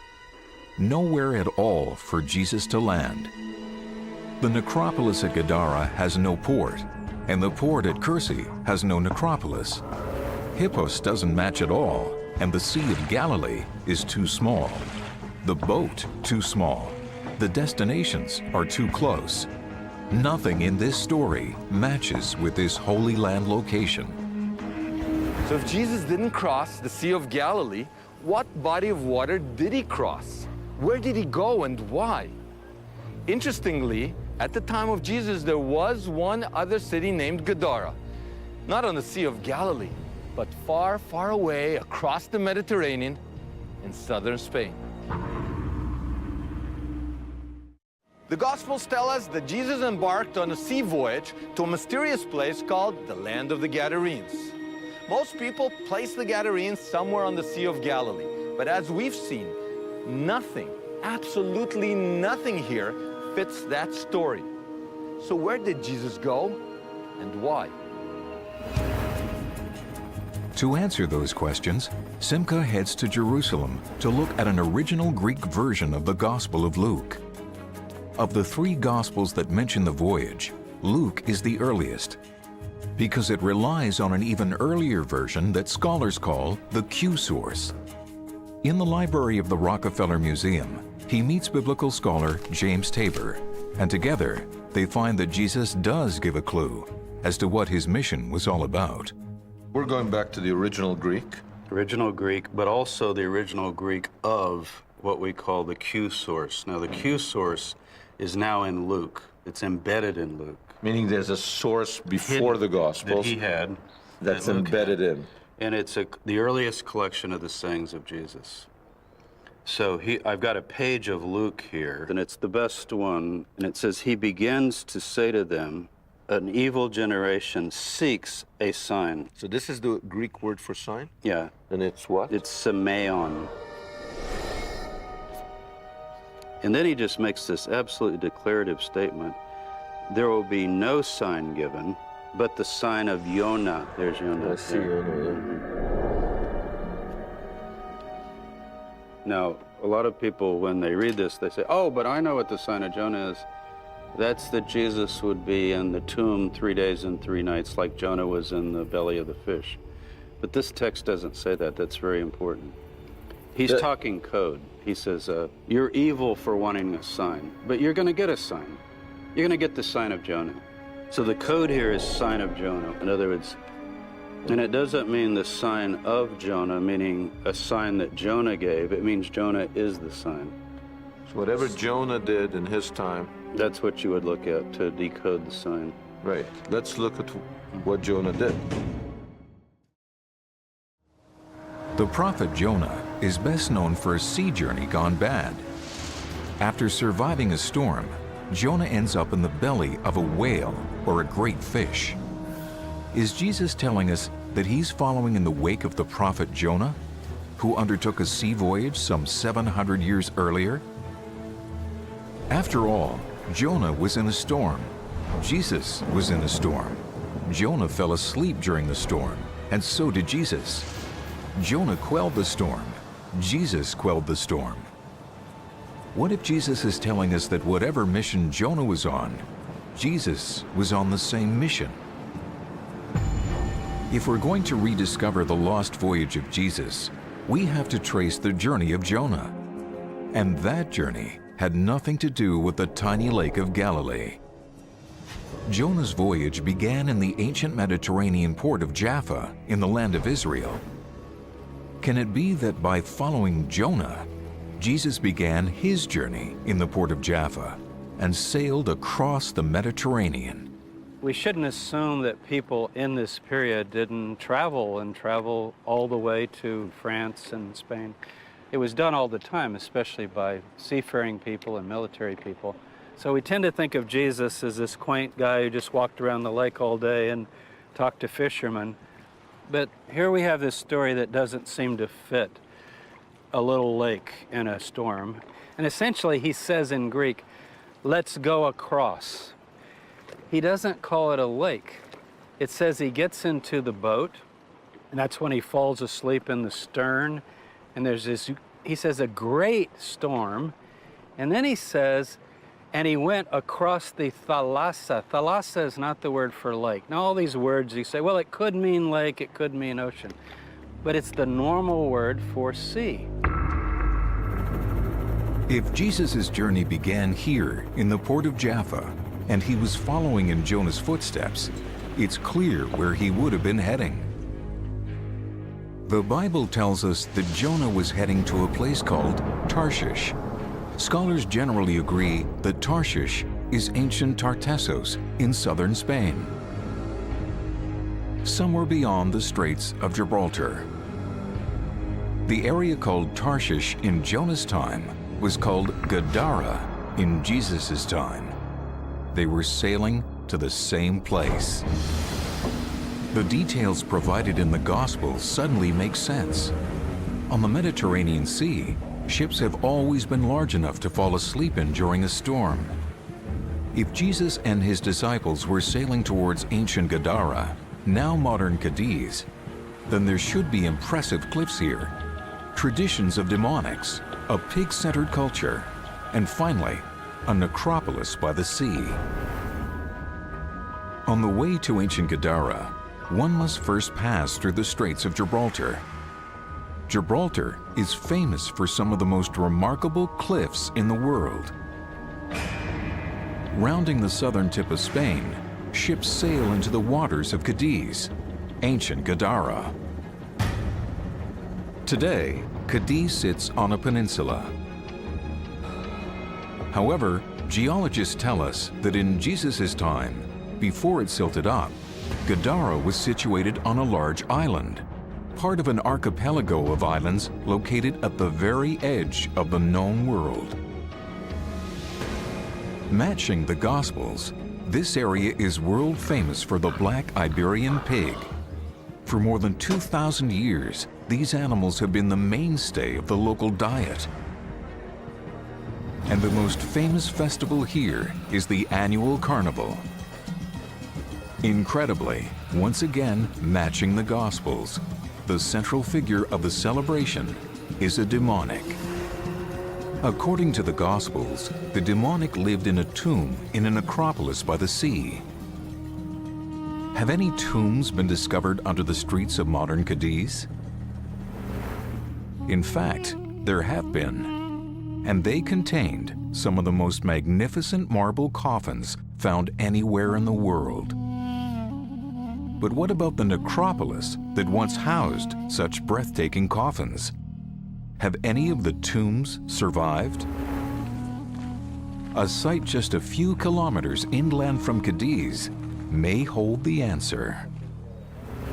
Nowhere at all for Jesus to land. The necropolis at Gadara has no port, and the port at Cursi has no necropolis. Hippos doesn't match at all, and the Sea of Galilee is too small. The boat too small. The destinations are too close. Nothing in this story matches with this Holy Land location. So if Jesus didn't cross the Sea of Galilee, what body of water did he cross? Where did he go and why? Interestingly, at the time of Jesus, there was one other city named Gadara, not on the Sea of Galilee, but far, far away across the Mediterranean in southern Spain. The Gospels tell us that Jesus embarked on a sea voyage to a mysterious place called the land of the Gadarenes. Most people place the Gadarenes somewhere on the Sea of Galilee, but as we've seen, nothing, absolutely nothing here fits that story. So where did Jesus go and why? To answer those questions, Simcha heads to Jerusalem to look at an original Greek version of the Gospel of Luke. Of the three Gospels that mention the voyage, Luke is the earliest, because it relies on an even earlier version that scholars call the Q source. In the library of the Rockefeller Museum, he meets biblical scholar James Tabor, and together they find that Jesus does give a clue as to what his mission was all about. We're going back to the original Greek. Original Greek, but also the original Greek of what we call the Q source. Now, the Q source is now in Luke. It's embedded in Luke. Meaning there's a source before the Gospels that he had that's that Luke embedded had. in. And it's the earliest collection of the sayings of Jesus. So I've got a page of Luke here, and it's the best one, and it says, he begins to say to them, an evil generation seeks a sign. So this is the Greek word for sign? Yeah. And it's what? It's semeion. And then he just makes this absolutely declarative statement. There will be no sign given, but the sign of Yonah. There's Yonah. I see Yonah. Now, a lot of people, when they read this, they say, oh, but I know what the sign of Jonah is. That's that Jesus would be in the tomb 3 days and 3 nights like Jonah was in the belly of the fish. But this text doesn't say that. That's very important. He's talking code. He says, you're evil for wanting a sign, but you're going to get a sign. You're going to get the sign of Jonah. So the code here is sign of Jonah. In other words, and it doesn't mean the sign of Jonah, meaning a sign that Jonah gave. It means Jonah is the sign. So whatever Jonah did in his time. That's what you would look at to decode the sign. Right. Let's look at what Jonah did. The prophet Jonah is best known for a sea journey gone bad. After surviving a storm, Jonah ends up in the belly of a whale or a great fish. Is Jesus telling us that he's following in the wake of the prophet Jonah, who undertook a sea voyage some 700 years earlier? After all, Jonah was in a storm. Jesus was in a storm. Jonah fell asleep during the storm, and so did Jesus. Jonah quelled the storm. Jesus quelled the storm. What if Jesus is telling us that whatever mission Jonah was on, Jesus was on the same mission? If we're going to rediscover the lost voyage of Jesus, we have to trace the journey of Jonah. And that journey had nothing to do with the tiny lake of Galilee. Jonah's voyage began in the ancient Mediterranean port of Jaffa in the land of Israel. Can it be that by following Jonah, Jesus began his journey in the port of Jaffa and sailed across the Mediterranean? We shouldn't assume that people in this period didn't travel all the way to France and Spain. It was done all the time, especially by seafaring people and military people. So we tend to think of Jesus as this quaint guy who just walked around the lake all day and talked to fishermen. But here we have this story that doesn't seem to fit a little lake in a storm. And essentially he says in Greek, let's go across. He doesn't call it a lake. It says he gets into the boat And that's when he falls asleep in the stern. And there's this, he says, a great storm. And then he says, and he went across the thalassa. Thalassa is not the word for lake. Now, all these words, you say, well, it could mean lake, it could mean ocean. But it's the normal word for sea. If Jesus' journey began here in the port of Jaffa, and he was following in Jonah's footsteps, it's clear where he would have been heading. The Bible tells us that Jonah was heading to a place called Tarshish. Scholars generally agree that Tarshish is ancient Tartessos in southern Spain, somewhere beyond the Straits of Gibraltar. The area called Tarshish in Jonah's time was called Gadara in Jesus' time. They were sailing to the same place. The details provided in the Gospels suddenly make sense. On the Mediterranean Sea, ships have always been large enough to fall asleep in during a storm. If Jesus and his disciples were sailing towards ancient Gadara, now modern Cadiz, then there should be impressive cliffs here, traditions of demonics, a pig-centered culture, and finally, a necropolis by the sea. On the way to ancient Gadara, one must first pass through the Straits of Gibraltar. Gibraltar is famous for some of the most remarkable cliffs in the world. Rounding the southern tip of Spain, ships sail into the waters of Cadiz, ancient Gadara. Today, Cadiz sits on a peninsula. However, geologists tell us that in Jesus' time, before it silted up, Gadara was situated on a large island, part of an archipelago of islands located at the very edge of the known world. Matching the Gospels, this area is world famous for the black Iberian pig. For more than 2,000 years, these animals have been the mainstay of the local diet. And the most famous festival here is the annual carnival. Incredibly, once again matching the Gospels, the central figure of the celebration is a demonic. According to the Gospels, the demonic lived in a tomb in a necropolis by the sea. Have any tombs been discovered under the streets of modern Cadiz? In fact, there have been, and they contained some of the most magnificent marble coffins found anywhere in the world. But what about the necropolis that once housed such breathtaking coffins? Have any of the tombs survived? A site just a few kilometers inland from Cadiz may hold the answer.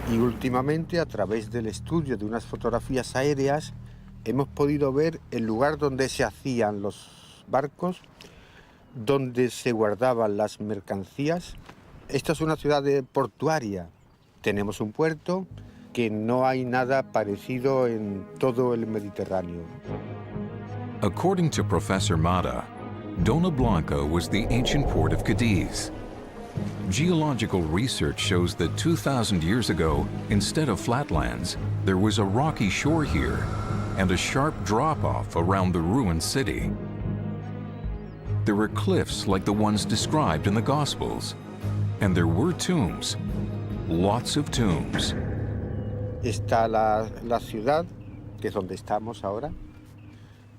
Y últimamente, a través del estudio de unas fotografías aéreas, hemos podido ver el lugar donde se hacían los barcos, donde se guardaban las mercancías. Esta es una ciudad portuaria. Tenemos un puerto que no hay nada parecido en todo el Mediterráneo. According to Professor Mata, Dona Blanca was the ancient port of Cadiz. Geological research shows that 2,000 years ago, instead of flatlands, there was a rocky shore here and a sharp drop-off around the ruined city. There were cliffs like the ones described in the Gospels, and there were tombs. Lots of tombs. Está la ciudad, que es donde estamos ahora,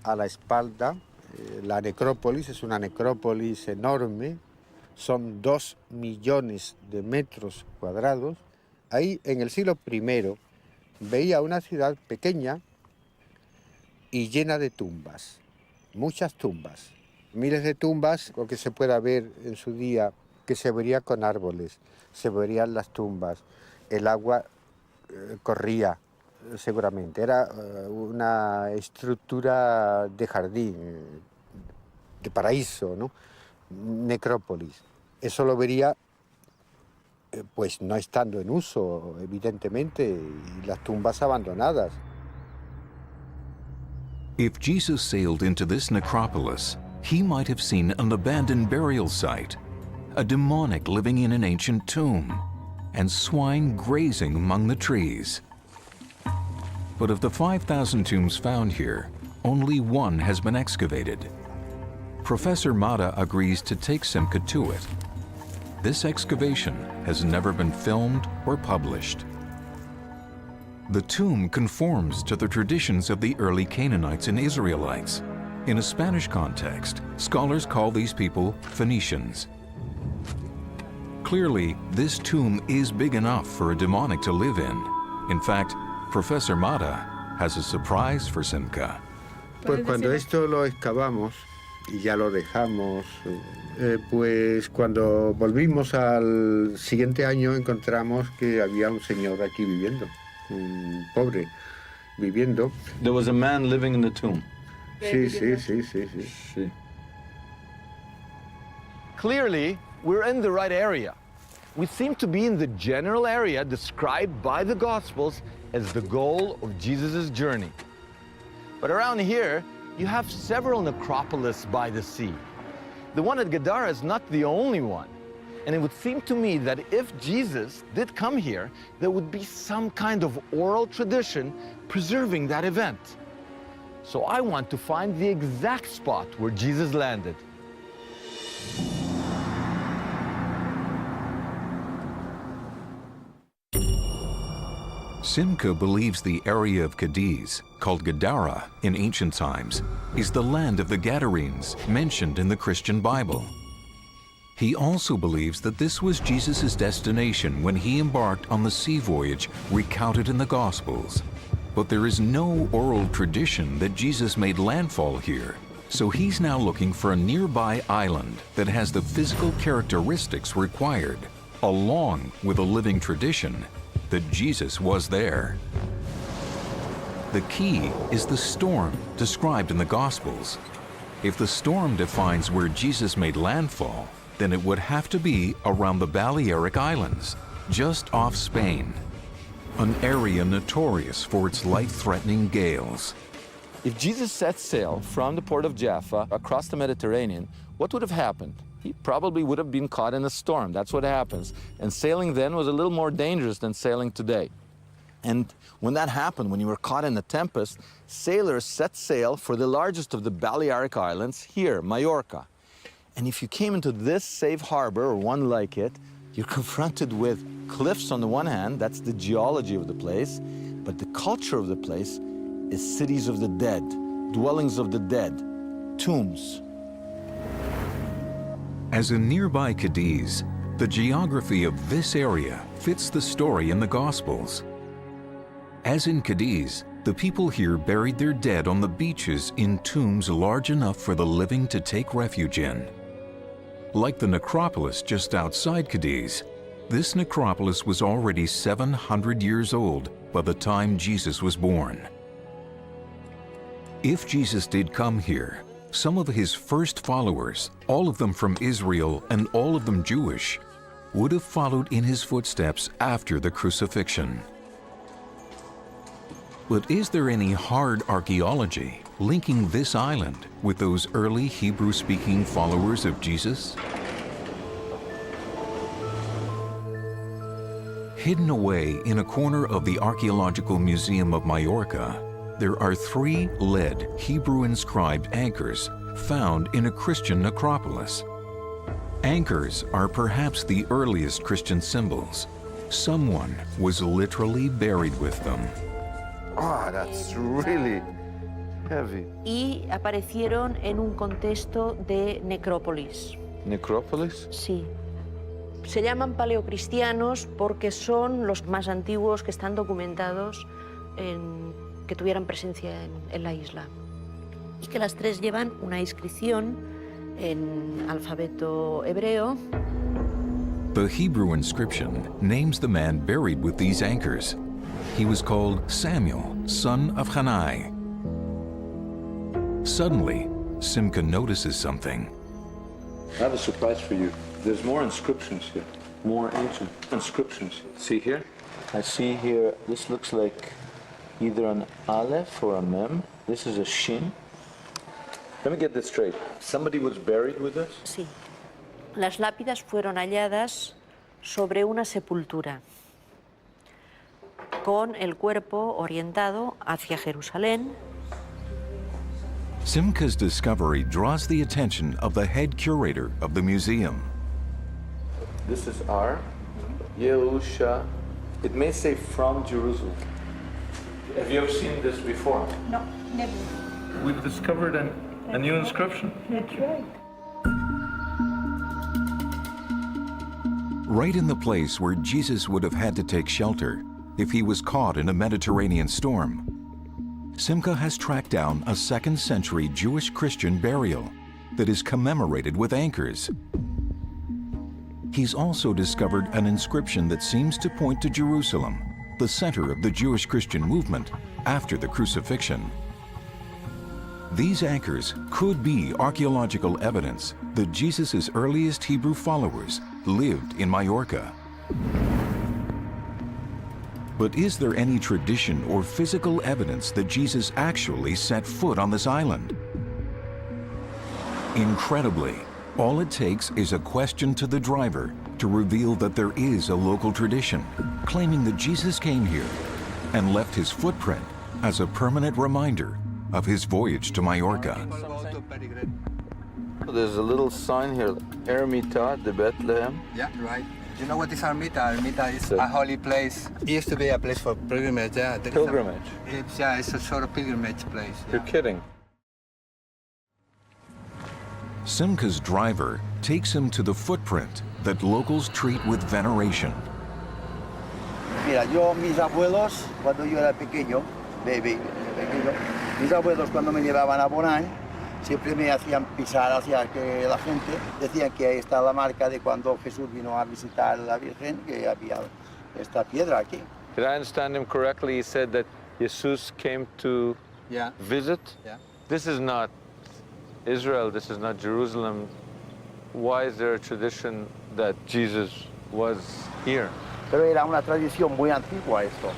a la espalda. La necrópolis es una necrópolis enorme, son 2 millones de metros cuadrados. Ahí, en el siglo I, veía una ciudad pequeña y llena de tumbas, muchas tumbas, miles de tumbas, lo que se pueda ver en su día, que se vería con árboles. Se verían las tumbas, el agua corría seguramente, era una estructura de jardín, de paraíso, ¿no? Necrópolis. Eso lo vería, pues no estando en uso, evidentemente, y las tumbas abandonadas. If Jesus sailed into this necropolis, he might have seen an abandoned burial site, a demonic living in an ancient tomb, and swine grazing among the trees. But of the 5,000 tombs found here, only one has been excavated. Professor Mata agrees to take Simcha to it. This excavation has never been filmed or published. The tomb conforms to the traditions of the early Canaanites and Israelites. In a Spanish context, scholars call these people Phoenicians. Clearly, this tomb is big enough for a demonic to live in. In fact, Professor Mata has a surprise for Simcha. Pues cuando esto lo excavamos y ya lo dejamos, pues cuando volvimos al siguiente año encontramos que había un señor aquí viviendo, un pobre viviendo. There was a man living in the tomb. Sí. Clearly, we're in the right area. We seem to be in the general area described by the Gospels as the goal of Jesus' journey. But around here, you have several necropolis by the sea. The one at Gadara is not the only one. And it would seem to me that if Jesus did come here, there would be some kind of oral tradition preserving that event. So I want to find the exact spot where Jesus landed. Simcha believes the area of Cadiz, called Gadara in ancient times, is the land of the Gadarenes mentioned in the Christian Bible. He also believes that this was Jesus' destination when he embarked on the sea voyage recounted in the Gospels. But there is no oral tradition that Jesus made landfall here, so he's now looking for a nearby island that has the physical characteristics required, along with a living tradition that Jesus was there. The key is the storm described in the Gospels. If the storm defines where Jesus made landfall, then it would have to be around the Balearic Islands, just off Spain, an area notorious for its life-threatening gales. If Jesus set sail from the port of Jaffa across the Mediterranean, what would have happened? He probably would have been caught in a storm. That's what happens. And sailing then was a little more dangerous than sailing today. And when that happened, when you were caught in a tempest, sailors set sail for the largest of the Balearic Islands here, Majorca. And if you came into this safe harbor, or one like it, you're confronted with cliffs on the one hand, that's the geology of the place, but the culture of the place is cities of the dead, dwellings of the dead, tombs. As in nearby Cadiz, the geography of this area fits the story in the Gospels. As in Cadiz, the people here buried their dead on the beaches in tombs large enough for the living to take refuge in. Like the necropolis just outside Cadiz, this necropolis was already 700 years old by the time Jesus was born. If Jesus did come here, some of his first followers, all of them from Israel and all of them Jewish, would have followed in his footsteps after the crucifixion. But is there any hard archaeology linking this island with those early Hebrew-speaking followers of Jesus? Hidden away in a corner of the Archaeological Museum of Majorca, there are 3 lead Hebrew-inscribed anchors found in a Christian necropolis. Anchors are perhaps the earliest Christian symbols. Someone was literally buried with them. Ah, that's really heavy. Y aparecieron en un contexto de necrópolis. ¿Necrópolis? Sí. Se llaman paleocristianos porque son los más antiguos que están documentados que tuvieran presencia en la isla. Y que las 3 llevan una inscripción en alfabeto hebreo. The Hebrew inscription names the man buried with these anchors. He was called Samuel, son of Hanai. Suddenly, Simcha notices something. I have a surprise for you. There's more inscriptions here, more ancient inscriptions. See here? I see here, this looks like either an Aleph or a Mem. This is a Shin. Let me get this straight. Somebody was buried with us? Sí. Las lápidas fueron halladas sobre una sepultura. con el cuerpo orientado hacia Jerusalén. Simcha's discovery draws the attention of the head curator of the museum. This is R. Yehusha. It may say from Jerusalem. Have you ever seen this before? No, never. We've discovered a new inscription. That's right. Right in the place where Jesus would have had to take shelter if he was caught in a Mediterranean storm, Simcha has tracked down a 2nd century Jewish Christian burial that is commemorated with anchors. He's also discovered an inscription that seems to point to Jerusalem, the center of the Jewish Christian movement after the crucifixion. These anchors could be archaeological evidence that Jesus' earliest Hebrew followers lived in Majorca. But is there any tradition or physical evidence that Jesus actually set foot on this island? Incredibly, all it takes is a question to the driver to reveal that there is a local tradition claiming that Jesus came here and left his footprint as a permanent reminder of his voyage to Majorca. There's a little sign here, Ermita de Bethlehem. Yeah, right. You know what is Ermita? Ermita is a holy place. It used to be a place for pilgrimage. Yeah, Pilgrimage? It's a sort of pilgrimage place. Yeah. You're kidding. Simcha's driver takes him to the footprint that locals treat with veneration. Mira, mis abuelos, cuando yo era pequeño, mis abuelos cuando me llevaban a Bonai, siempre me hacían pisar hacia que la gente decían que ahí está la marca de cuando Jesús vino a visitar a la Virgen, que había esta piedra aquí. Did I understand him correctly? He said that Jesus came to visit? Yeah. This is not Israel, this is not Jerusalem. Why is there a tradition that Jesus was here? Pero era una tradición muy antigua esto.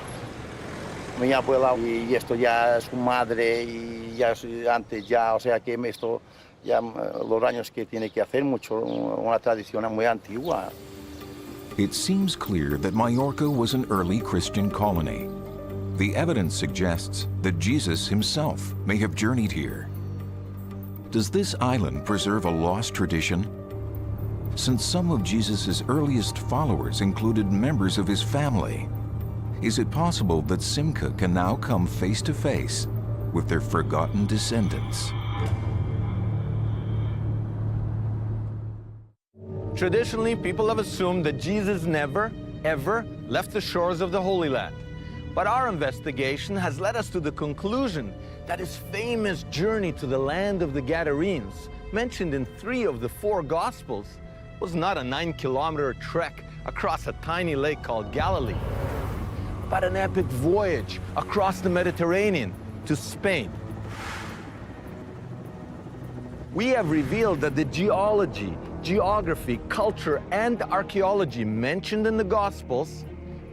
Mi abuela y esto ya es su madre y ya antes ya, o sea que esto ya los años que tiene que hacer mucho, una tradición muy antigua. It seems clear that Majorca was an early Christian colony. The evidence suggests that Jesus himself may have journeyed here. Does this island preserve a lost tradition? Since some of Jesus' earliest followers included members of his family, is it possible that Simcha can now come face to face with their forgotten descendants? Traditionally, people have assumed that Jesus never, ever left the shores of the Holy Land. But our investigation has led us to the conclusion that his famous journey to the land of the Gadarenes, mentioned in 3 of the 4 Gospels, was not a 9-kilometer trek across a tiny lake called Galilee, but an epic voyage across the Mediterranean to Spain. We have revealed that the geology, geography, culture, and archaeology mentioned in the Gospels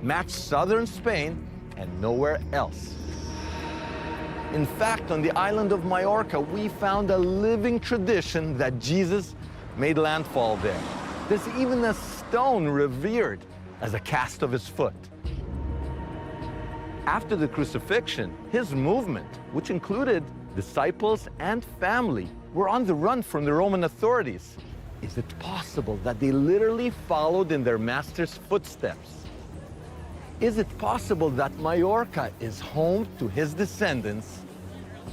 match southern Spain and nowhere else. In fact, on the island of Majorca, we found a living tradition that Jesus made landfall there. There's even a stone revered as a cast of his foot. After the crucifixion, his movement, which included disciples and family, were on the run from the Roman authorities. Is it possible that they literally followed in their master's footsteps? Is it possible that Majorca is home to his descendants,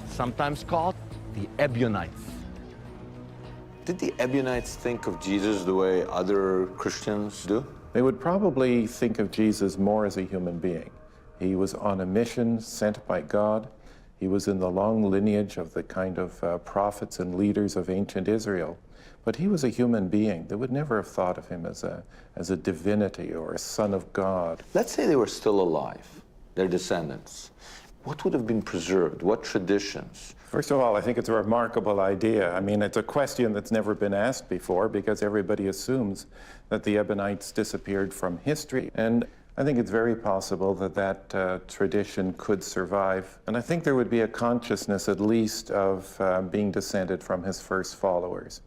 sometimes called the Ebionites? Did the Ebionites think of Jesus the way other Christians do? They would probably think of Jesus more as a human being. He was on a mission sent by God. He was in the long lineage of the kind of prophets and leaders of ancient Israel. But he was a human being. They would never have thought of him as a divinity or a son of God. Let's say they were still alive, their descendants. What would have been preserved? What traditions? First of all, I think it's a remarkable idea. I mean, it's a question that's never been asked before because everybody assumes that the Ebionites disappeared from history. And I think it's very possible that that tradition could survive. And I think there would be a consciousness, at least, of being descended from his first followers.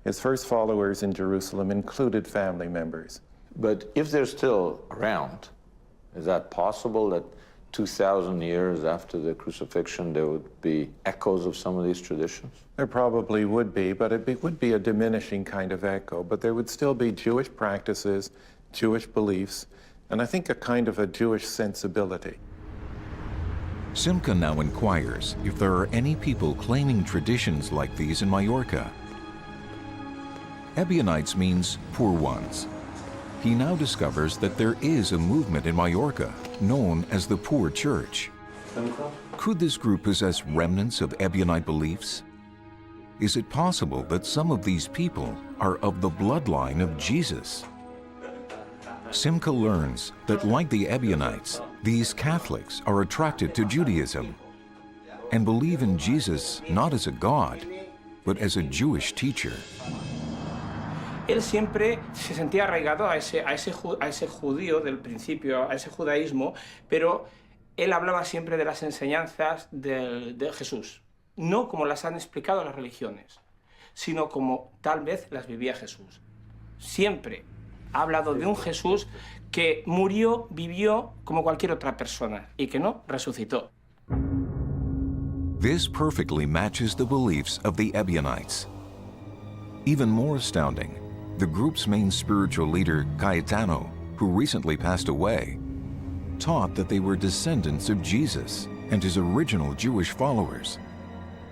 His first followers in Jerusalem included family members. But if they're still around, Is that possible that 2,000 years after the crucifixion there would be echoes of some of these traditions? There probably would be, but it would be a diminishing kind of echo. But there would still be Jewish practices, Jewish beliefs, and I think a kind of a Jewish sensibility. Simcha now inquires if there are any people claiming traditions like these in Majorca. Ebionites means poor ones. He now discovers that there is a movement in Majorca known as the Poor Church. Could this group possess remnants of Ebionite beliefs? Is it possible that some of these people are of the bloodline of Jesus? Simcha learns that, like the Ebionites, these Catholics are attracted to Judaism and believe in Jesus not as a god, but as a Jewish teacher. Él siempre se sentía arraigado a ese judío del principio, a ese judaísmo, pero él hablaba siempre de las enseñanzas de Jesús, no como las han explicado las religiones, sino como tal vez las vivía Jesús. Siempre ha hablado de un Jesús que murió, vivió como cualquier otra persona y que no resucitó. This perfectly matches the beliefs of the Ebionites. Even more astounding, the group's main spiritual leader, Cayetano, who recently passed away, taught that they were descendants of Jesus and his original Jewish followers.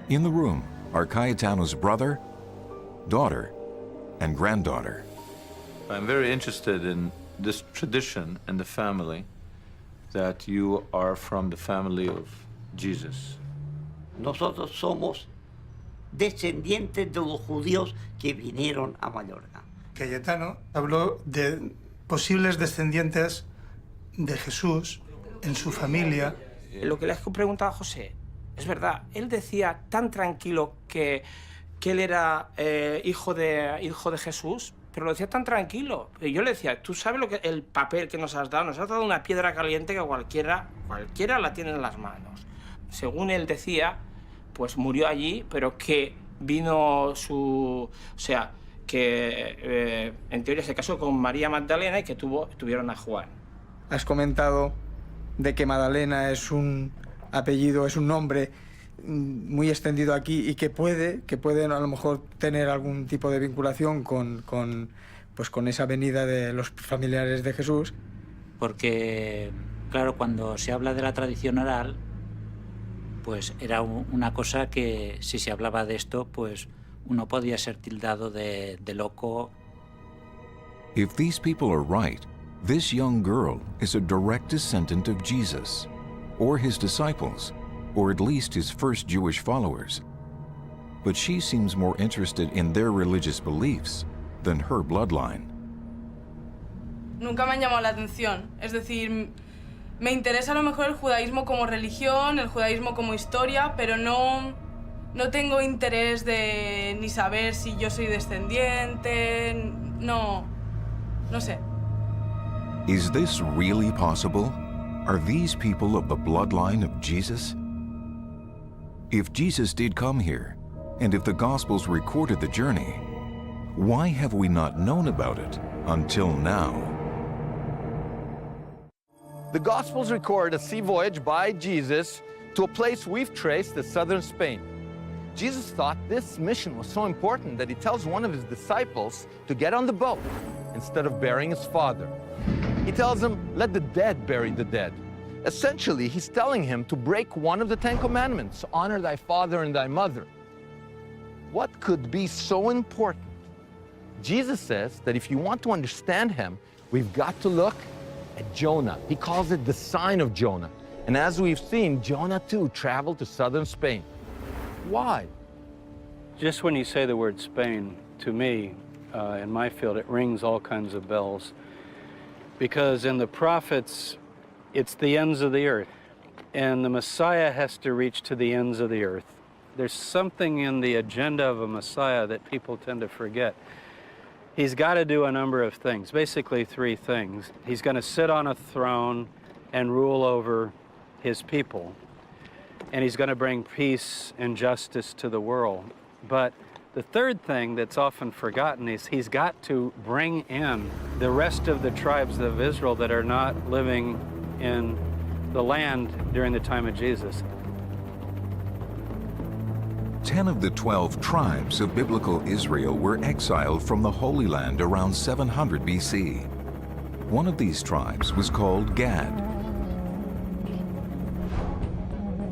In the room are Cayetano's brother, daughter, and granddaughter. I'm very interested in this tradition and the family, that you are from the family of Jesus. Nosotros somos descendientes de los judíos que vinieron a Mallorca. Cayetano habló de posibles descendientes de Jesús en su familia. Lo que le he preguntado a José, es verdad, él decía tan tranquilo que él era hijo de Jesús, pero lo decía tan tranquilo. Y yo le decía, ¿tú sabes el papel que nos has dado? Nos has dado una piedra caliente que cualquiera la tiene en las manos. Según él decía, pues murió allí, pero que vino que en teoría se casó con María Magdalena y que tuvieron a Juan. Has comentado de que Magdalena es un apellido, es un nombre muy extendido aquí y que puede a lo mejor tener algún tipo de vinculación con esa venida de los familiares de Jesús. Porque, claro, cuando se habla de la tradición oral, pues era una cosa que si se hablaba de esto, pues uno podía ser tildado de loco. If these people are right, this young girl is a direct descendant of Jesus, or his disciples, or at least his first Jewish followers. But she seems more interested in their religious beliefs than her bloodline. Nunca me han llamado la atención. Es decir, me interesa a lo mejor el judaísmo como religión, el judaísmo como historia, pero no tengo interés de ni saber si yo soy descendiente, no sé. Is this really possible? Are these people of the bloodline of Jesus? If Jesus did come here, and if the Gospels recorded the journey, why have we not known about it until now? The Gospels record a sea voyage by Jesus to a place we've traced as southern Spain. Jesus thought this mission was so important that he tells one of his disciples to get on the boat instead of burying his father. He tells him, let the dead bury the dead. Essentially, he's telling him to break one of the 10 commandments, honor thy father and thy mother. What could be so important? Jesus says that if you want to understand him, we've got to look at Jonah. He calls it the sign of Jonah. And as we've seen, Jonah too traveled to southern Spain. Why? Just when you say the word Spain, to me, in my field, it rings all kinds of bells. Because in the prophets, it's the ends of the earth. And the Messiah has to reach to the ends of the earth. There's something in the agenda of a Messiah that people tend to forget. He's got to do a number of things, basically 3 things. He's going to sit on a throne and rule over his people. And he's going to bring peace and justice to the world. But the third thing that's often forgotten is he's got to bring in the rest of the tribes of Israel that are not living in the land during the time of Jesus. 10 of the 12 tribes of biblical Israel were exiled from the Holy Land around 700 BC. One of these tribes was called Gad.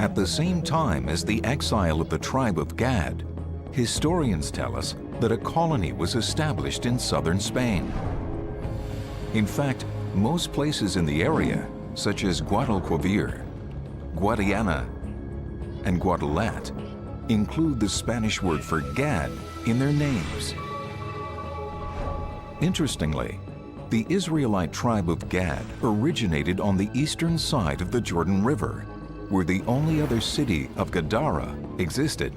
At the same time as the exile of the tribe of Gad, historians tell us that a colony was established in southern Spain. In fact, most places in the area, such as Guadalquivir, Guadiana, and Guadalat, include the Spanish word for Gad in their names. Interestingly, the Israelite tribe of Gad originated on the eastern side of the Jordan River, where the only other city of Gadara existed.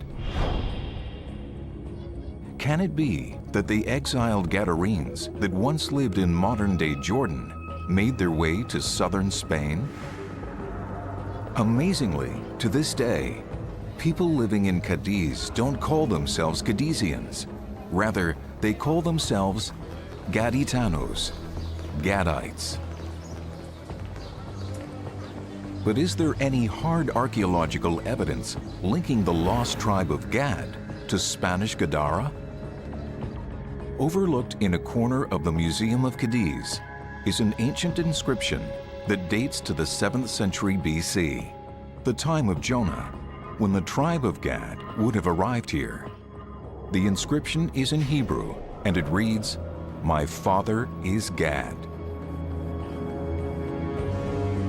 Can it be that the exiled Gadarenes that once lived in modern-day Jordan made their way to southern Spain? Amazingly, to this day, people living in Cadiz don't call themselves Cadizians. Rather, they call themselves Gaditanos, Gadites. But is there any hard archaeological evidence linking the lost tribe of Gad to Spanish Gadara? Overlooked in a corner of the Museum of Cadiz is an ancient inscription that dates to the 7th century BC, the time of Jonah, when the tribe of Gad would have arrived here. The inscription is in Hebrew, and it reads, "My father is Gad."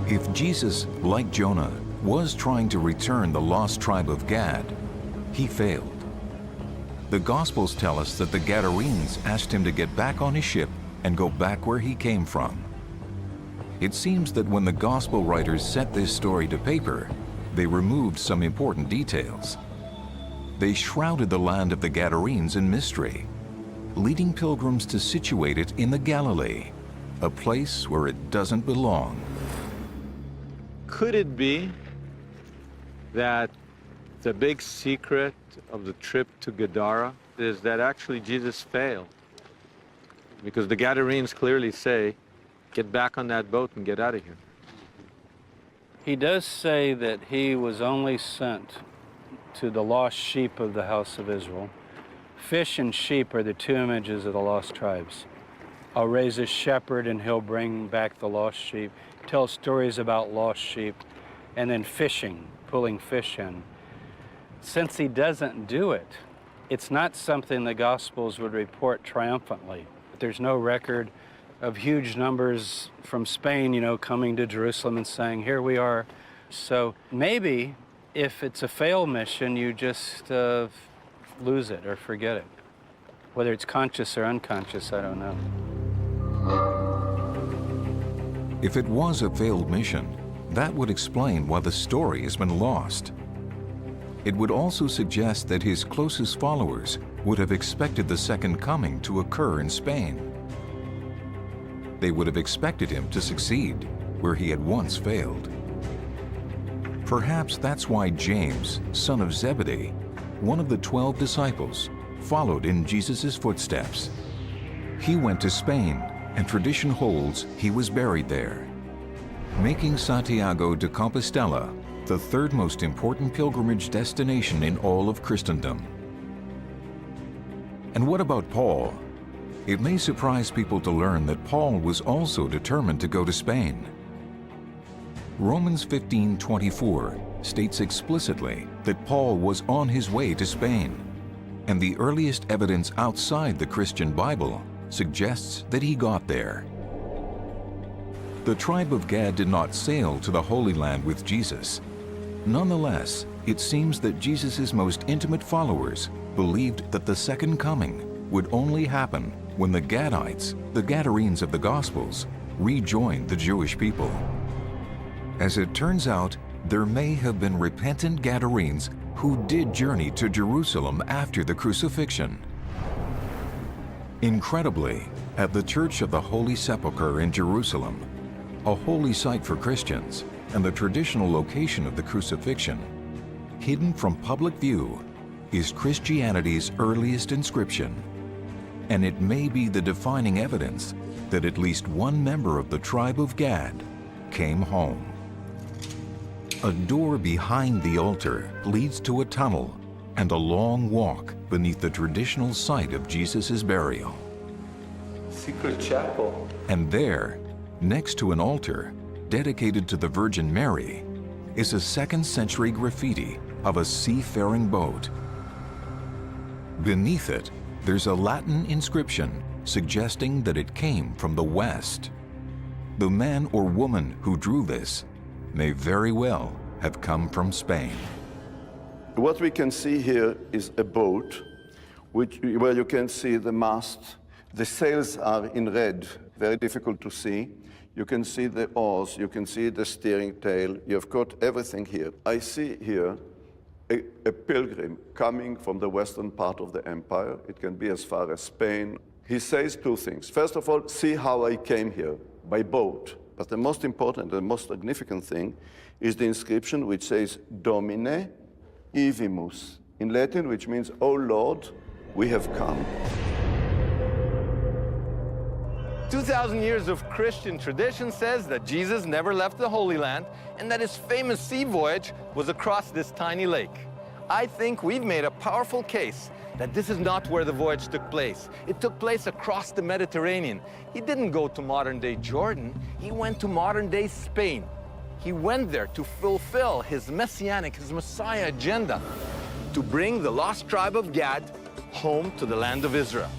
If Jesus, like Jonah, was trying to return the lost tribe of Gad, he failed. The Gospels tell us that the Gadarenes asked him to get back on his ship and go back where he came from. It seems that when the Gospel writers set this story to paper, they removed some important details. They shrouded the land of the Gadarenes in mystery, leading pilgrims to situate it in the Galilee, a place where it doesn't belong. Could it be that the big secret of the trip to Gadara is that actually Jesus failed? Because the Gadarenes clearly say, get back on that boat and get out of here. He does say that he was only sent to the lost sheep of the house of Israel. Fish and sheep are the two images of the lost tribes. I'll raise a shepherd and he'll bring back the lost sheep, tell stories about lost sheep, and then fishing, pulling fish in. Since he doesn't do it, it's not something the Gospels would report triumphantly. There's no record of huge numbers from Spain, coming to Jerusalem and saying, here we are. So maybe if it's a failed mission, you just lose it or forget it. Whether it's conscious or unconscious, I don't know. If it was a failed mission, that would explain why the story has been lost. It would also suggest that his closest followers would have expected the second coming to occur in Spain. They would have expected him to succeed where he had once failed. Perhaps that's why James, son of Zebedee, one of the 12 disciples, followed in Jesus' footsteps. He went to Spain, and tradition holds he was buried there, making Santiago de Compostela the third most important pilgrimage destination in all of Christendom. And what about Paul? It may surprise people to learn that Paul was also determined to go to Spain. Romans 15:24 states explicitly that Paul was on his way to Spain, and the earliest evidence outside the Christian Bible suggests that he got there. The tribe of Gad did not sail to the Holy Land with Jesus. Nonetheless, it seems that Jesus' most intimate followers believed that the second coming would only happen when the Gadites, the Gadarenes of the Gospels, rejoined the Jewish people. As it turns out, there may have been repentant Gadarenes who did journey to Jerusalem after the crucifixion. Incredibly, at the Church of the Holy Sepulchre in Jerusalem, a holy site for Christians and the traditional location of the crucifixion, hidden from public view, is Christianity's earliest inscription. And it may be the defining evidence that at least one member of the tribe of Gad came home. A door behind the altar leads to a tunnel and a long walk beneath the traditional site of Jesus' burial. Secret chapel. And there, next to an altar dedicated to the Virgin Mary, is a 2nd century graffiti of a seafaring boat. Beneath it, there's a Latin inscription suggesting that it came from the West. The man or woman who drew this may very well have come from Spain. What we can see here is a boat where you can see the mast. The sails are in red, very difficult to see. You can see the oars, you can see the steering tail. You've got everything here. I see here a pilgrim coming from the western part of the empire. It can be as far as Spain. He says two things. First of all, see how I came here, by boat. But the most important, the most significant thing is the inscription which says Domine Ivimus, in Latin, which means, "O Lord, we have come." 2,000 years of Christian tradition says that Jesus never left the Holy Land and that his famous sea voyage was across this tiny lake. I think we've made a powerful case that this is not where the voyage took place. It took place across the Mediterranean. He didn't go to modern-day Jordan, he went to modern-day Spain. He went there to fulfill his messianic, his Messiah agenda, to bring the lost tribe of Gad home to the land of Israel.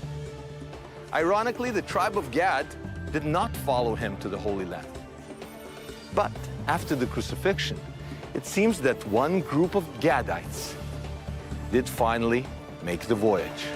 Ironically, the tribe of Gad did not follow him to the Holy Land. But after the crucifixion, it seems that one group of Gadites did finally make the voyage.